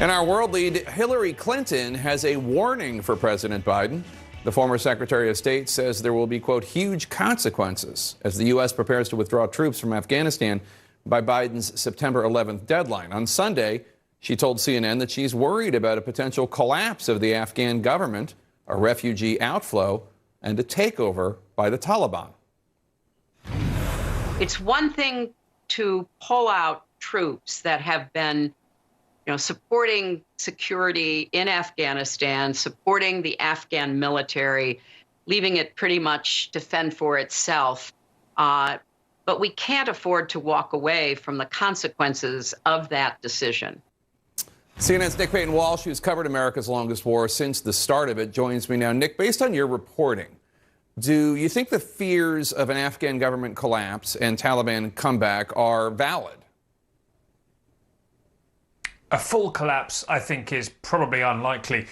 In our world lead, Hillary Clinton has a warning for President Biden. The former Secretary of State says there will be, quote, huge consequences as the U.S. prepares to withdraw troops from Afghanistan by Biden's September 11th deadline. On Sunday, she told CNN that she's worried about a potential collapse of the Afghan government, a refugee outflow, and a takeover by the Taliban. It's one thing to pull out troops that have been, supporting security in Afghanistan, supporting the Afghan military, leaving it pretty much to fend for itself. But we can't afford to walk away from the consequences of that decision. CNN's Nick Payton-Walsh, who's covered America's longest war since the start of it, joins me now. Nick, based on your reporting, do you think the fears of an Afghan government collapse and Taliban comeback are valid? A full collapse, I think, is probably unlikely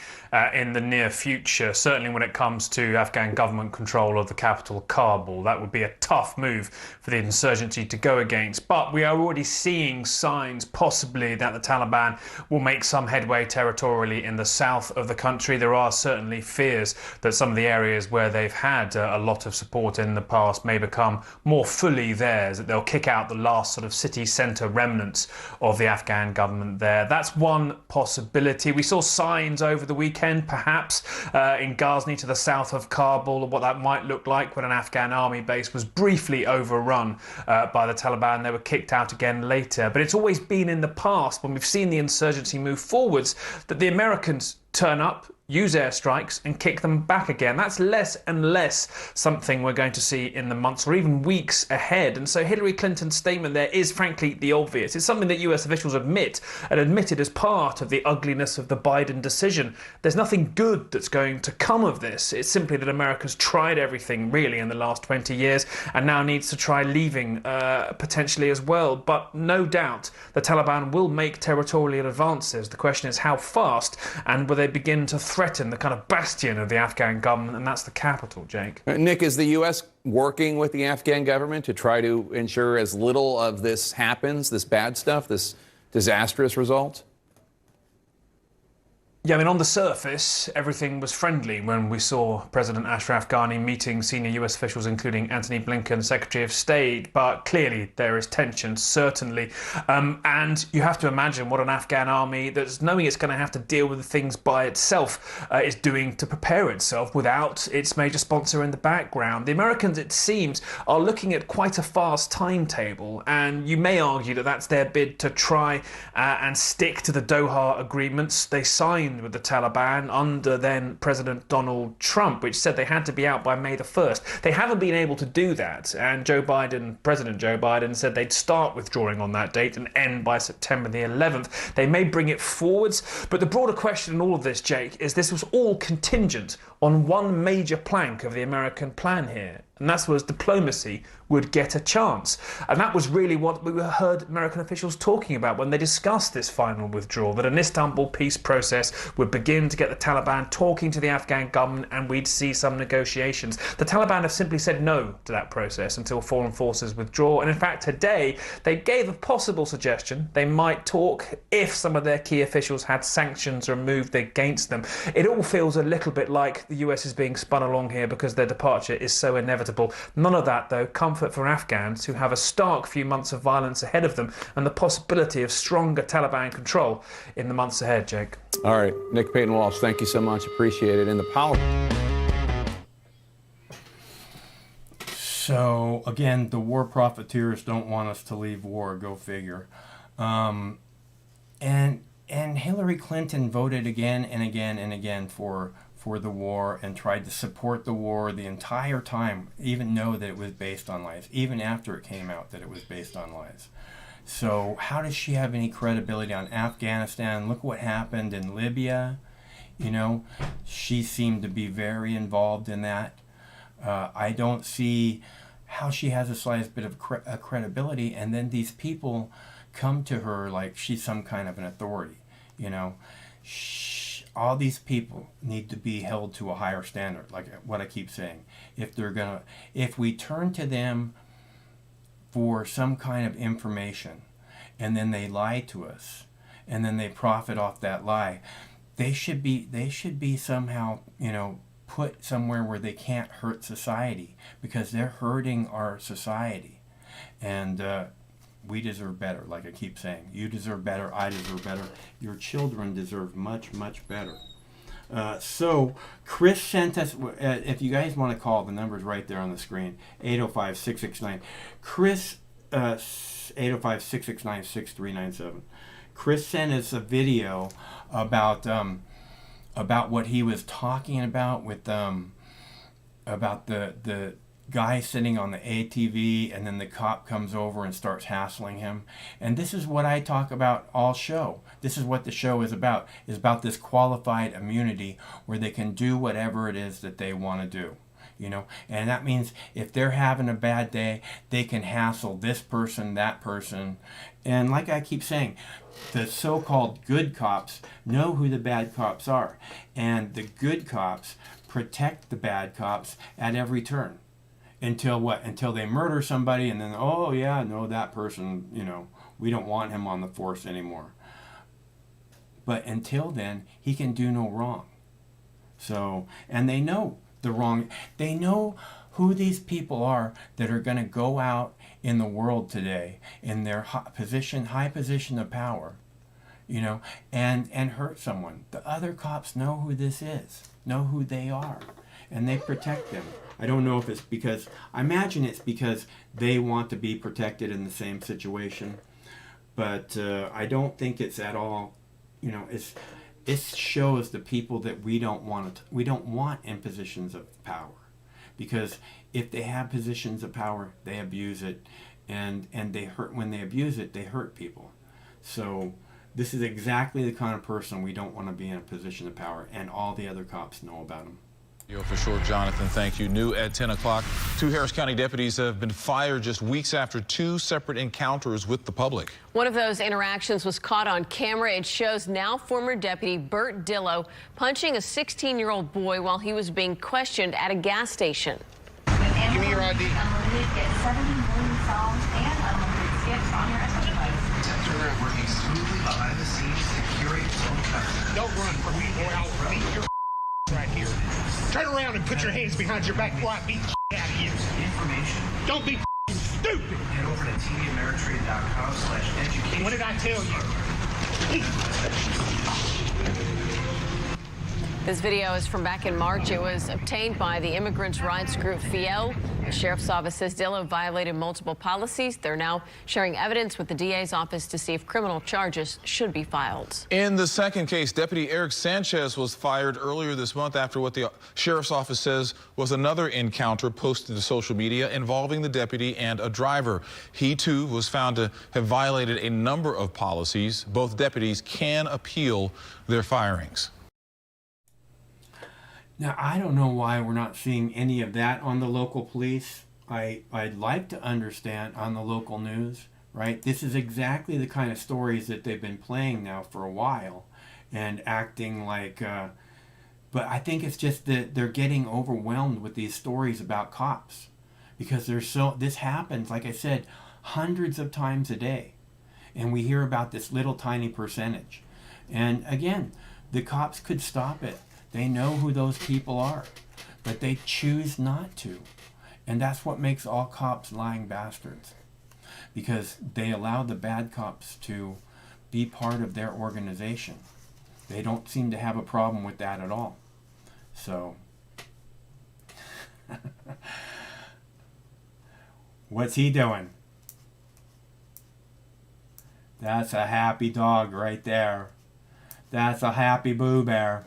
in the near future, certainly when it comes to Afghan government control of the capital, Kabul. That would be a tough move for the insurgency to go against. But we are already seeing signs, possibly, that the Taliban will make some headway territorially in the south of the country. There are certainly fears that some of the areas where they've had a lot of support in the past may become more fully theirs, that they'll kick out the last sort of city centre remnants of the Afghan government there. That's one possibility. We saw signs over the weekend, perhaps, in Ghazni to the south of Kabul, of what that might look like when an Afghan army base was briefly overrun by the Taliban. They were kicked out again later. But it's always been in the past, when we've seen the insurgency move forwards, that the Americans turn up, use airstrikes and kick them back again. That's less and less something we're going to see in the months or even weeks ahead. And so Hillary Clinton's statement there is frankly the obvious. It's something that US officials admit and admitted as part of the ugliness of the Biden decision. There's nothing good that's going to come of this. It's simply that America's tried everything really in the last 20 years and now needs to try leaving potentially as well. But no doubt the Taliban will make territorial advances. The question is how fast, and will they begin to threaten the kind of bastion of the Afghan government, and that's the capital, Jake. Nick, is the U.S. working with the Afghan government to try to ensure as little of this happens, this bad stuff, this disastrous result? Yeah, I mean, on the surface, everything was friendly when we saw President Ashraf Ghani meeting senior US officials, including Antony Blinken, Secretary of State. But clearly there is tension, certainly. And you have to imagine what an Afghan army that's knowing it's going to have to deal with things by itself is doing to prepare itself without its major sponsor in the background. The Americans, it seems, are looking at quite a fast timetable. And you may argue that that's their bid to try and stick to the Doha agreements they signed with the Taliban under then President Donald Trump, which said they had to be out by May the 1st. They haven't been able to do that, and President Joe Biden said they'd start withdrawing on that date and end by September the 11th. They may bring it forwards, but the broader question in all of this, Jake, is this was all contingent on one major plank of the American plan here, and that was diplomacy would get a chance. And that was really what we heard American officials talking about when they discussed this final withdrawal, that an Istanbul peace process would begin to get the Taliban talking to the Afghan government and we'd see some negotiations. The Taliban have simply said no to that process until foreign forces withdraw. And in fact, today, they gave a possible suggestion they might talk if some of their key officials had sanctions removed against them. It all feels a little bit like the US is being spun along here because their departure is so inevitable. None of that, though, comfort for Afghans who have a stark few months of violence ahead of them and the possibility of stronger Taliban control in the months ahead, Jake. All right, Nick Payton-Walsh, thank you so much. Appreciate it. In the politics. So again, the war profiteers don't want us to leave war. Go figure. And Hillary Clinton voted again and again and again for the war and tried to support the war the entire time, even know that it was based on lies, even after it came out that it was based on lies. So how does she have any credibility on Afghanistan? Look what happened in Libya. You know, she seemed to be very involved in that. I don't see how she has the slightest bit of credibility, and then these people come to her like she's some kind of an authority. You know, all these people need to be held to a higher standard, like what I keep saying. If we turn to them for some kind of information, and then they lie to us, and then they profit off that lie, they should be somehow, you know, put somewhere where they can't hurt society, because they're hurting our society. And we deserve better, like I keep saying. You deserve better, I deserve better. Your children deserve much, much better. So Chris sent us, if you guys want to call, the number's right there on the screen, 805-669. Chris, 805-669-6397. Chris sent us a video about what he was talking about with about the guy sitting on the ATV, and then the cop comes over and starts hassling him. And this is what I talk about all show. This is what the show is about this qualified immunity where they can do whatever it is that they want to do. You know, and that means if they're having a bad day, they can hassle this person, that person. And like I keep saying, the so-called good cops know who the bad cops are. And the good cops protect the bad cops at every turn. Until what? Until they murder somebody, and then, oh yeah, no, that person, you know, we don't want him on the force anymore. But until then, he can do no wrong. So, and they know the wrong. They know who these people are that are going to go out in the world today in their high position of power, you know, and hurt someone. The other cops know who this is, know who they are, and they protect them. I don't know if it's because, I imagine it's because they want to be protected in the same situation, but I don't think it's at all, you know, it shows the people that we don't want in positions of power, because if they have positions of power, they abuse it, and they hurt. When they abuse it, they hurt people. So this is exactly the kind of person we don't want to be in a position of power, and all the other cops know about him. For sure, Jonathan, thank you. New at 10 o'clock, 2 Harris County deputies have been fired just weeks after 2 separate encounters with the public. One of those interactions was caught on camera. It shows now former Deputy Bert Dillo punching a 16-year-old boy while he was being questioned at a gas station. Give me your ID. Unlimited, get 70 million songs and unlimited skips on your SD card. We're working smoothly behind the scenes to curate its own content. Don't run from me, or I'll beat your right here. Turn around and put your hands behind your back before I beat the out of you. Information. Don't be stupid. Head over to tvameritrade.com/education. What did I tell you? This video is from back in March. It was obtained by the immigrants' rights group Fiel. The sheriff's office says Dillo violated multiple policies. They're now sharing evidence with the DA's office to see if criminal charges should be filed. In the second case, Deputy Eric Sanchez was fired earlier this month after what the sheriff's office says was another encounter posted to social media involving the deputy and a driver. He, too, was found to have violated a number of policies. Both deputies can appeal their firings. Now, I don't know why we're not seeing any of that on the local police. I'd like to understand on the local news, right? This is exactly the kind of stories that they've been playing now for a while and acting like, but I think it's just that they're getting overwhelmed with these stories about cops because this happens, like I said, hundreds of times a day. And we hear about this little tiny percentage. And again, the cops could stop it. They know who those people are, but they choose not to. And that's what makes all cops lying bastards, because they allow the bad cops to be part of their organization. They don't seem to have a problem with that at all. So, What's he doing? That's a happy dog right there. That's a happy Boo Bear.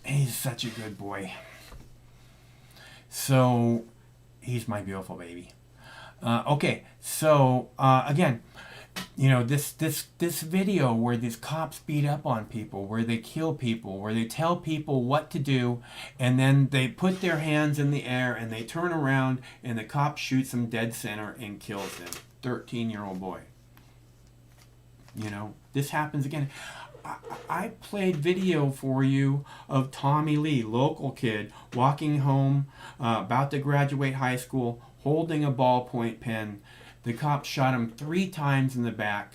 He's such a good boy. So, he's my beautiful baby. Okay, so again, you know, this video where these cops beat up on people, where they kill people, where they tell people what to do, and then they put their hands in the air and they turn around and the cop shoots them dead center and kills him. 13-year-old boy. You know, this happens again. I played video for you of Tommy Lee, local kid, walking home, about to graduate high school, holding a ballpoint pen. The cops shot him 3 times in the back.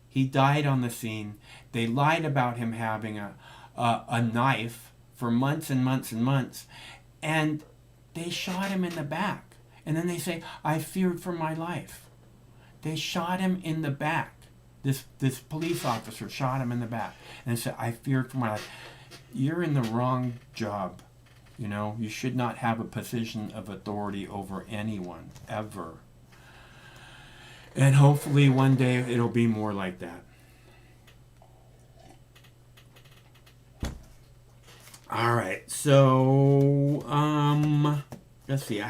He died on the scene. They lied about him having a knife for months and months and months. And they shot him in the back. And then they say, I feared for my life. They shot him in the back. This police officer shot him in the back and said, I feared for my life. You're in the wrong job. You know, you should not have a position of authority over anyone, ever. And hopefully one day it'll be more like that. All right, so let's see.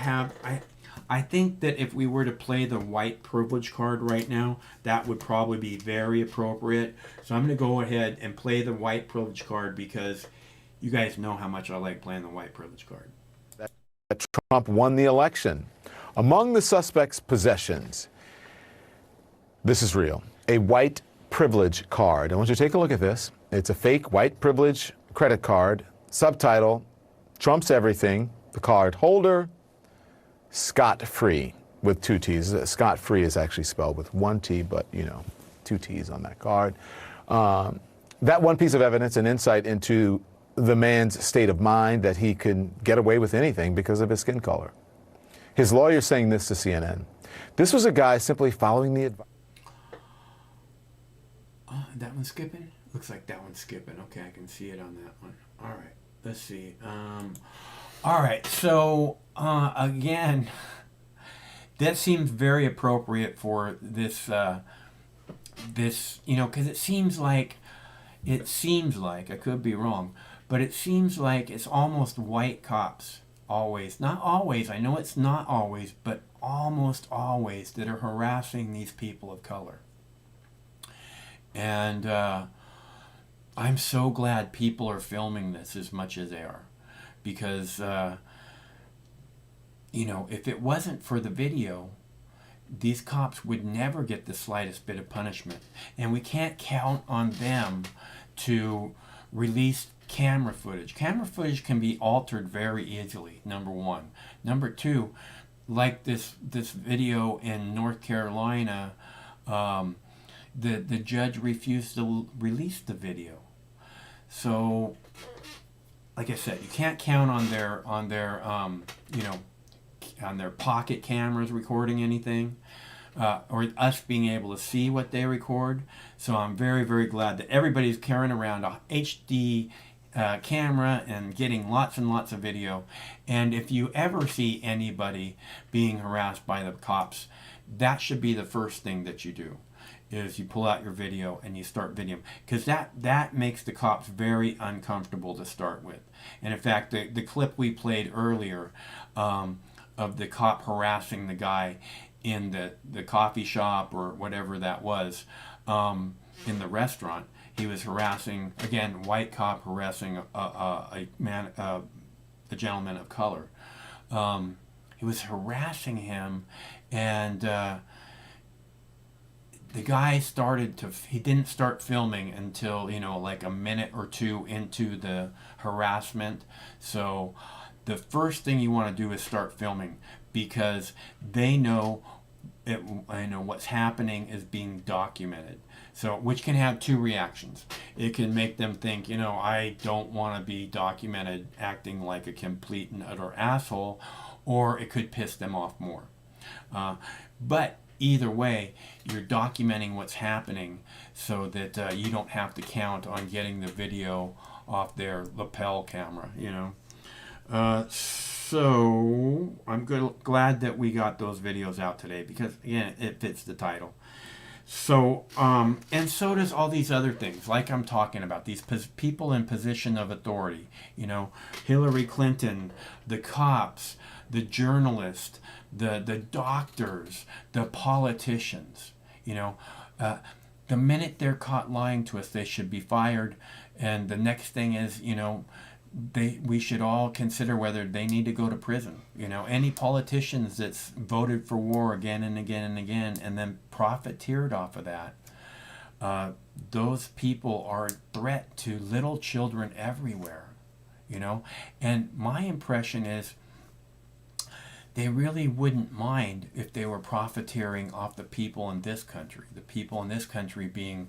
I think that if we were to play the white privilege card right now, that would probably be very appropriate. So I'm going to go ahead and play the white privilege card because you guys know how much I like playing the white privilege card. Trump won the election. Among the suspects' possessions, this is real, a white privilege card. I want you to take a look at this. It's a fake white privilege credit card. Subtitle, Trump's everything. The card holder, scot-free with 2 T's. Scot-free is actually spelled with 1 T, but, you know, 2 T's on that card. That one piece of evidence, an insight into the man's state of mind, that he can get away with anything because of his skin color. His lawyer saying this to CNN. This was a guy simply following the advice. That one's skipping? Looks like that one's skipping. Okay, I can see it on that one. All right, let's see. All right, so again, that seems very appropriate for this, you know, because it seems like, I could be wrong, but it seems like it's almost white cops, always. Not always, I know it's not always, but almost always, that are harassing these people of color. And I'm so glad people are filming this as much as they are. Because, you know, if it wasn't for the video, these cops would never get the slightest bit of punishment. And we can't count on them to release camera footage. Camera footage can be altered very easily, number one. Number two, like this video in North Carolina, the judge refused to release the video. So, like I said, you can't count on their you know, on their pocket cameras recording anything, or us being able to see what they record. So I'm very, very glad that everybody's carrying around a HD camera and getting lots and lots of video. And if you ever see anybody being harassed by the cops, that should be the first thing that you do. Is you pull out your video and you start videoing, because that makes the cops very uncomfortable to start with. And in fact, the clip we played earlier of the cop harassing the guy in the coffee shop or whatever that was, in the restaurant, he was harassing, again, white cop harassing a gentleman of color. He was harassing him, and the guy he didn't start filming until, you know, like a minute or two into the harassment. So the first thing you want to do is start filming, because they know what's happening is being documented. So, which can have 2 reactions. It can make them think, you know, I don't want to be documented acting like a complete and utter asshole, or it could piss them off more. But either way, you're documenting what's happening so that you don't have to count on getting the video off their lapel camera, you know. So glad that we got those videos out today because, again, it fits the title. So, and so does all these other things, like I'm talking about, these people in position of authority. You know, Hillary Clinton, the cops, the journalists, the doctors, the politicians. You know, the minute they're caught lying to us, they should be fired. And the next thing is, you know, we should all consider whether they need to go to prison. You know, any politicians that's voted for war again and again and again and then profiteered off of that, those people are a threat to little children everywhere, you know. And my impression is they really wouldn't mind if they were profiteering off the people in this country, the people in this country being,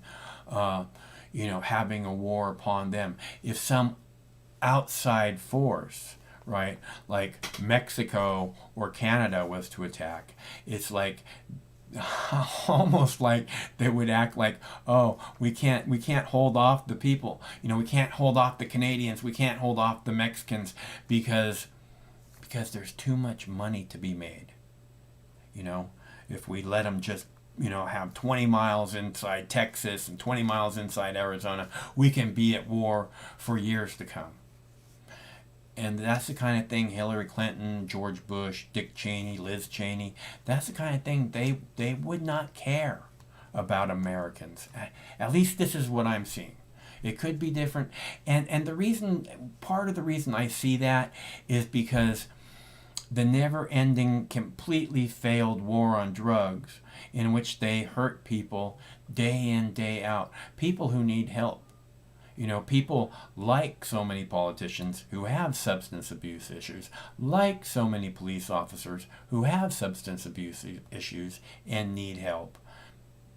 you know, having a war upon them. If some outside force, right, like Mexico or Canada was to attack, it's like almost like they would act like, oh, we can't hold off the people, you know, we can't hold off the Canadians, we can't hold off the Mexicans because there's too much money to be made. You know, if we let them just, you know, have 20 miles inside Texas and 20 miles inside Arizona, we can be at war for years to come. And that's the kind of thing Hillary Clinton, George Bush, Dick Cheney, Liz Cheney, that's the kind of thing they would not care about Americans. At least this is what I'm seeing. It could be different. And the reason, part of the reason I see that is because the never-ending, completely failed war on drugs in which they hurt people day in, day out, people who need help. You know, people like so many politicians who have substance abuse issues, like so many police officers who have substance abuse issues and need help.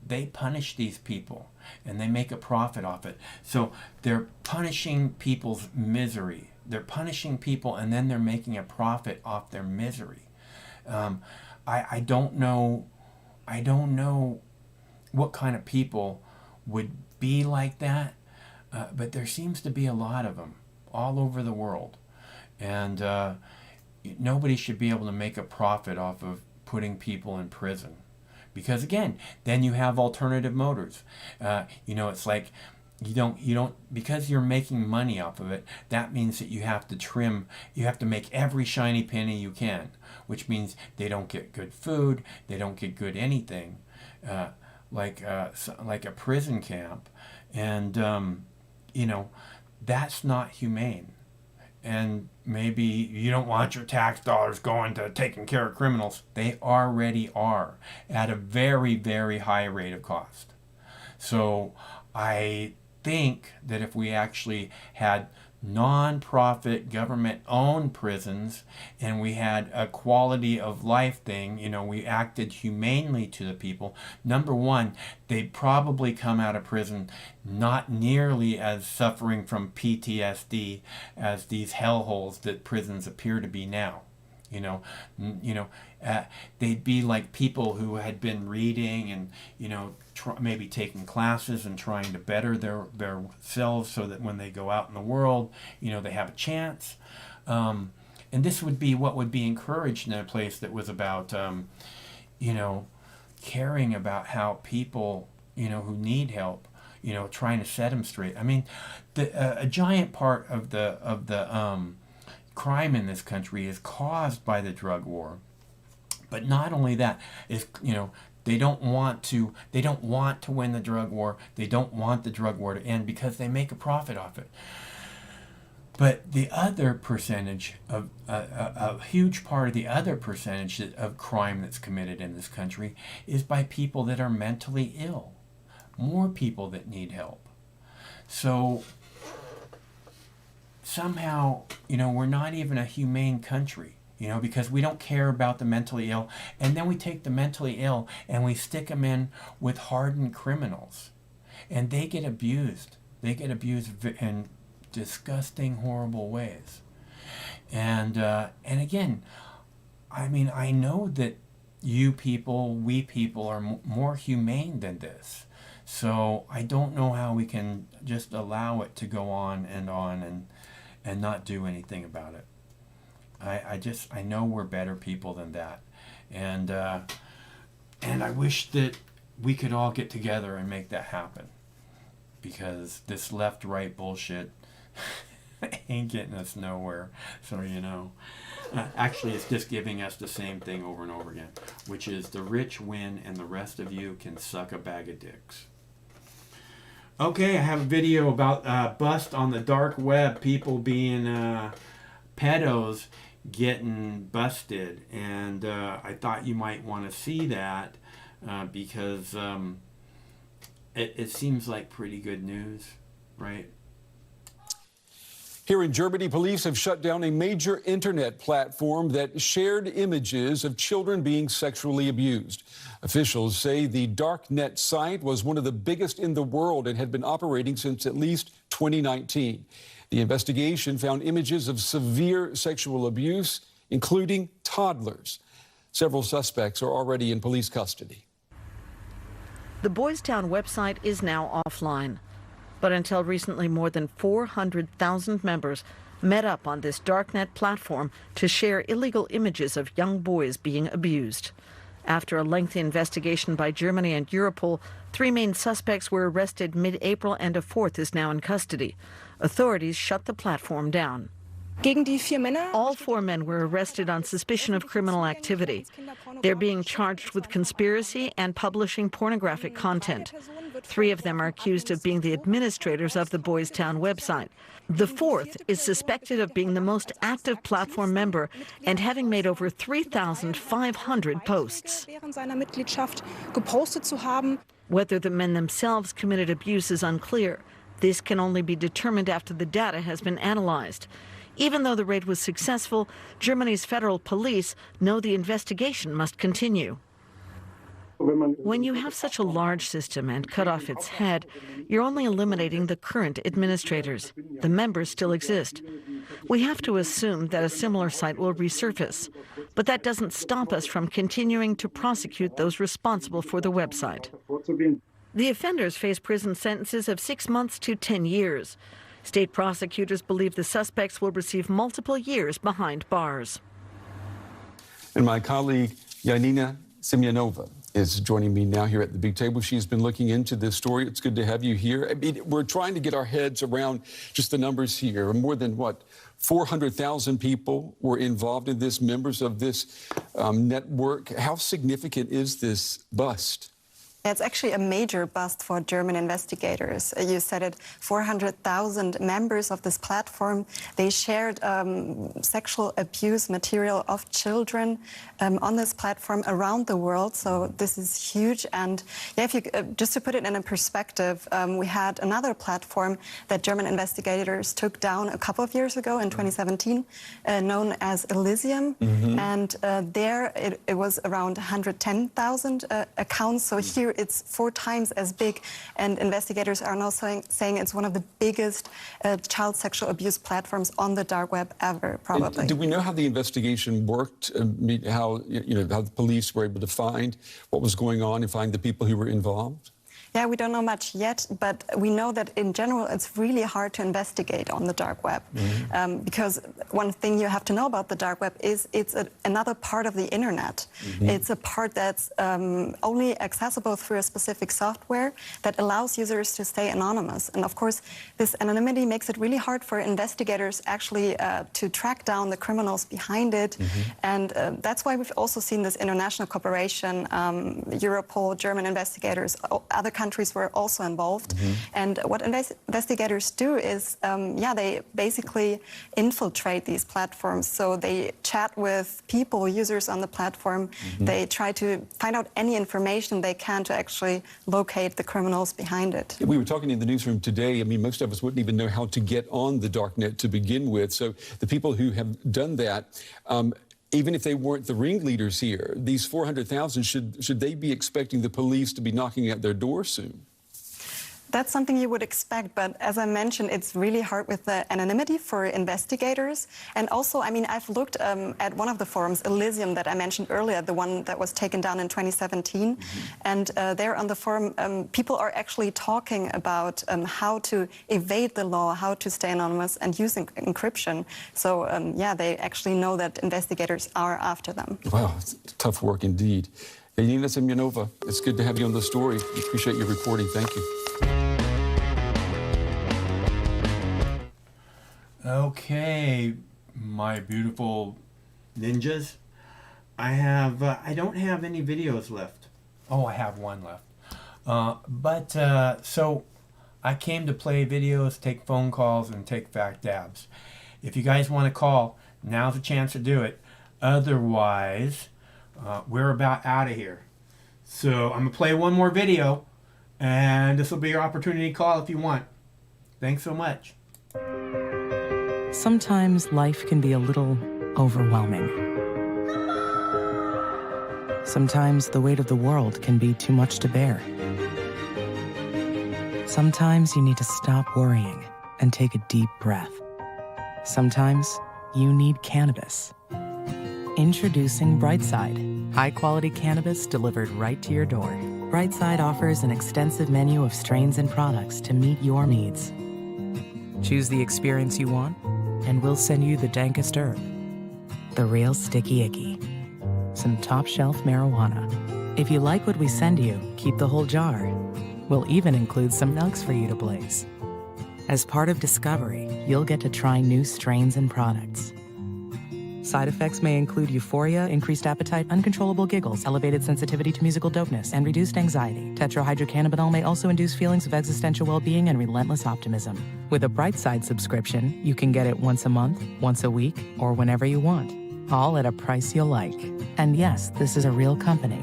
They punish these people and they make a profit off it. So they're punishing people's misery. They're punishing people and then they're making a profit off their misery. I don't know what kind of people would be like that. But there seems to be a lot of them all over the world. And nobody should be able to make a profit off of putting people in prison. Because again, then you have alternative motives. You know, it's like you don't, because you're making money off of it, that means that you have to trim, you have to make every shiny penny you can, which means they don't get good food, they don't get good anything, like a prison camp. And, you know, that's not humane. And maybe you don't want your tax dollars going to taking care of criminals. They already are at a very, very high rate of cost. So I think that if we actually had non-profit government-owned prisons and we had a quality of life thing, you know, we acted humanely to the people, number one, they'd probably come out of prison not nearly as suffering from PTSD as these hellholes that prisons appear to be now. They'd be like people who had been reading and, you know, maybe taking classes and trying to better their selves so that when they go out in the world, you know, they have a chance. And this would be what would be encouraged in a place that was about, you know, caring about how people, you know, who need help, you know, trying to set them straight. I mean, a giant part of the crime in this country is caused by the drug war. But not only that, is, you know, they don't want to win the drug war. They don't want the drug war to end because they make a profit off it. But the other percentage of a huge part of the other percentage of crime that's committed in this country is by people that are mentally ill. More people that need help. So somehow, you know, we're not even a humane country. You know, because we don't care about the mentally ill. And then we take the mentally ill and we stick them in with hardened criminals. And they get abused. They get abused in disgusting, horrible ways. And again, I mean, I know that we people are more humane than this. So I don't know how we can just allow it to go on and not do anything about it. I know we're better people than that, and I wish that we could all get together and make that happen, because this left-right bullshit ain't getting us nowhere. So actually, it's just giving us the same thing over and over again, which is the rich win and the rest of you can suck a bag of dicks. Okay, I have a video about bust on the dark web, people being pedos getting busted, and I thought you might want to see that because it seems like pretty good news, right? Here in Germany, police have shut down a major internet platform that shared images of children being sexually abused. Officials say the darknet site was one of the biggest in the world and had been operating since at least 2019. The investigation found images of severe sexual abuse, including toddlers. Several suspects are already in police custody. The Boys Town website is now offline. But until recently, more than 400,000 members met up on this darknet platform to share illegal images of young boys being abused. After a lengthy investigation by Germany and Europol, 3 main suspects were arrested mid-April and a 4th is now in custody. Authorities shut the platform down. All 4 men were arrested on suspicion of criminal activity. They're being charged with conspiracy and publishing pornographic content. 3 of them are accused of being the administrators of the Boys Town website. The 4th is suspected of being the most active platform member and having made over 3,500 posts. Whether the men themselves committed abuse is unclear. This can only be determined after the data has been analyzed. Even though the raid was successful, Germany's federal police know the investigation must continue. When you have such a large system and cut off its head, you're only eliminating the current administrators. The members still exist. We have to assume that a similar site will resurface, but that doesn't stop us from continuing to prosecute those responsible for the website. The offenders face prison sentences of 6 months to 10 years. State prosecutors believe the suspects will receive multiple years behind bars. And my colleague, Yanina Semyonova, is joining me now here at the big table. She's been looking into this story. It's good to have you here. I mean, we're trying to get our heads around just the numbers here. More than, 400,000 people were involved in this, members of this network. How significant is this bust? It's actually a major bust for German investigators. You said it, 400,000 members of this platform. They shared sexual abuse material of children on this platform around the world. So this is huge. And yeah, if you, just to put it in a perspective, we had another platform that German investigators took down a couple of years ago in 2017, known as Elysium. And there it was around 110,000 accounts. So here it's 4 times as big, and investigators are now saying it's one of the biggest child sexual abuse platforms on the dark web ever, probably. Do we know how the investigation worked? How the police were able to find what was going on and find the people who were involved? Yeah, we don't know much yet, but we know that in general it's really hard to investigate on the dark web. Because one thing you have to know about the dark web is it's another part of the internet. It's a part that's only accessible through a specific software that allows users to stay anonymous. And of course, this anonymity makes it really hard for investigators actually to track down the criminals behind it. And that's why we've also seen this international cooperation. Europol, German investigators, other countries were also involved. And what investigators do is, they basically infiltrate these platforms. So they chat with people, users on the platform. They try to find out any information they can to actually locate the criminals behind it. We were talking in the newsroom today. I mean, most of us wouldn't even know how to get on the darknet to begin with. So the people who have done that, even if they weren't the ringleaders here, these 400,000, should they be expecting the police to be knocking at their door soon? That's something you would expect, but as I mentioned, it's really hard with the anonymity for investigators. And also, I mean, I've looked at one of the forums, Elysium, that I mentioned earlier, the one that was taken down in 2017. And there on the forum, people are actually talking about how to evade the law, how to stay anonymous and use encryption. So, yeah, they actually know that investigators are after them. Wow, it's tough work indeed. Janina Semyonova, it's good to have you on the story. We appreciate your reporting. Thank you. Okay, my beautiful ninjas. I don't have any videos left. Oh, I have one left. So I came to play videos, take phone calls, and take fact dabs. If you guys want to call, now's the chance to do it. Otherwise, we're about out of here. So I'm going to play one more video, and this will be your opportunity to call if you want. Thanks so much. Sometimes life can be a little overwhelming. Sometimes the weight of the world can be too much to bear. Sometimes you need to stop worrying and take a deep breath. Sometimes you need cannabis. Introducing Brightside, high-quality cannabis delivered right to your door. Brightside offers an extensive menu of strains and products to meet your needs. Choose the experience you want, and we'll send you the dankest herb, the real sticky icky, some top-shelf marijuana. If you like what we send you, keep the whole jar. We'll even include some nugs for you to blaze. As part of Discovery, you'll get to try new strains and products. Side effects may include euphoria, increased appetite, uncontrollable giggles, elevated sensitivity to musical dopeness, and reduced anxiety. Tetrahydrocannabinol may also induce feelings of existential well-being and relentless optimism. With a Brightside subscription, you can get it once a month, once a week, or whenever you want, all at a price you'll like. And yes, this is a real company.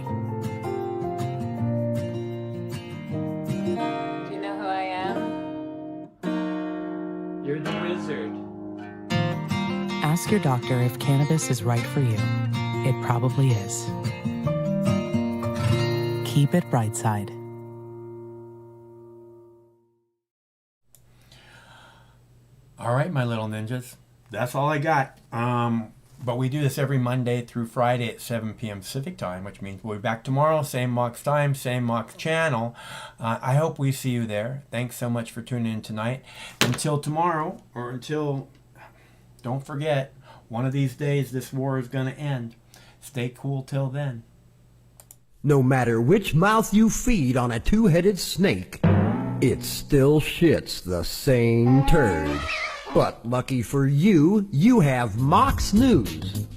Do you know who I am? You're the wizard. Ask your doctor if cannabis is right for you. It probably is. Keep it Brightside. All right, my little ninjas. That's all I got. But we do this every Monday through Friday at 7 p.m. Pacific time, which means we'll be back tomorrow, same Mox time, same Mox channel. I hope we see you there. Thanks so much for tuning in tonight. Until tomorrow, or until... Don't forget, one of these days this war is going to end. Stay cool till then. No matter which mouth you feed on a two-headed snake, it still shits the same turd. But lucky for you, you have Mox News.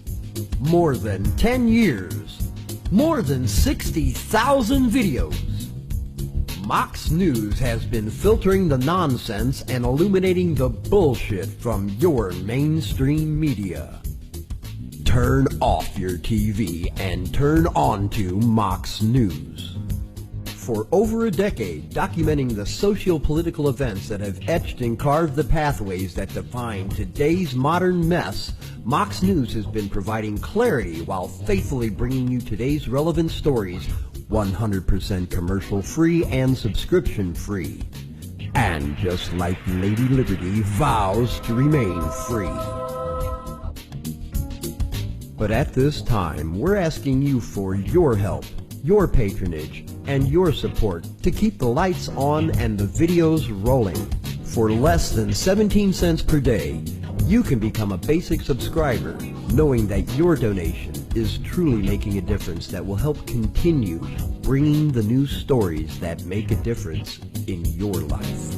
More than 10 years. More than 60,000 videos. Mox News has been filtering the nonsense and illuminating the bullshit from your mainstream media. Turn off your TV and turn on to Mox News. For over a decade, documenting the socio-political events that have etched and carved the pathways that define today's modern mess, Mox News has been providing clarity while faithfully bringing you today's relevant stories 100% commercial-free and subscription-free. And just like Lady Liberty vows to remain free. But at this time, we're asking you for your help, your patronage, and your support to keep the lights on and the videos rolling. For less than 17 cents per day, you can become a basic subscriber, knowing that your donation is truly making a difference that will help continue bringing the news stories that make a difference in your life.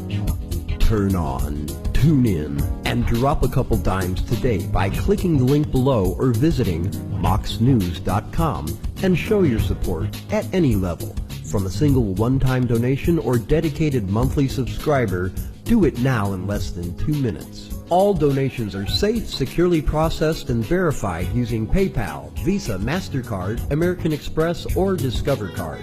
Turn on, tune in, and drop a couple dimes today by clicking the link below or visiting moxnews.com and show your support at any level. From a single one-time donation or dedicated monthly subscriber, do it now in less than 2 minutes. All donations are safe, securely processed, and verified using PayPal, Visa, MasterCard, American Express, or Discover Card.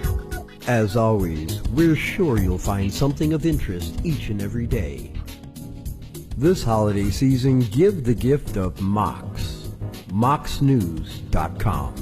As always, we're sure you'll find something of interest each and every day. This holiday season, give the gift of Mox. moxnews.com.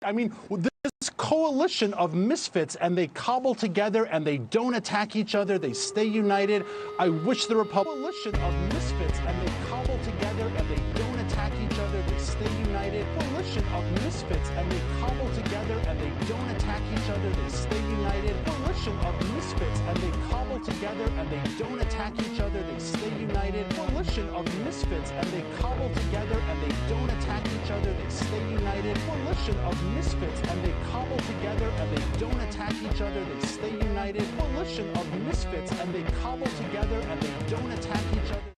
I mean, this coalition of misfits, and they cobble together and they don't attack each other. They stay united. I wish the coalition of misfits, and they cobble together and they don't attack each other. They stay united. Coalition of misfits, and they cobble together and they don't attack each other. They stay united. Coalition of misfits, and they cobble together and they don't attack each other. They stay united. Coalition of misfits, and they cobble together and they don't attack each other. They stay united. Coalition of misfits, and they cobble together and they don't attack each other. They stay united. Coalition of misfits, and they cobble together and they don't attack each other.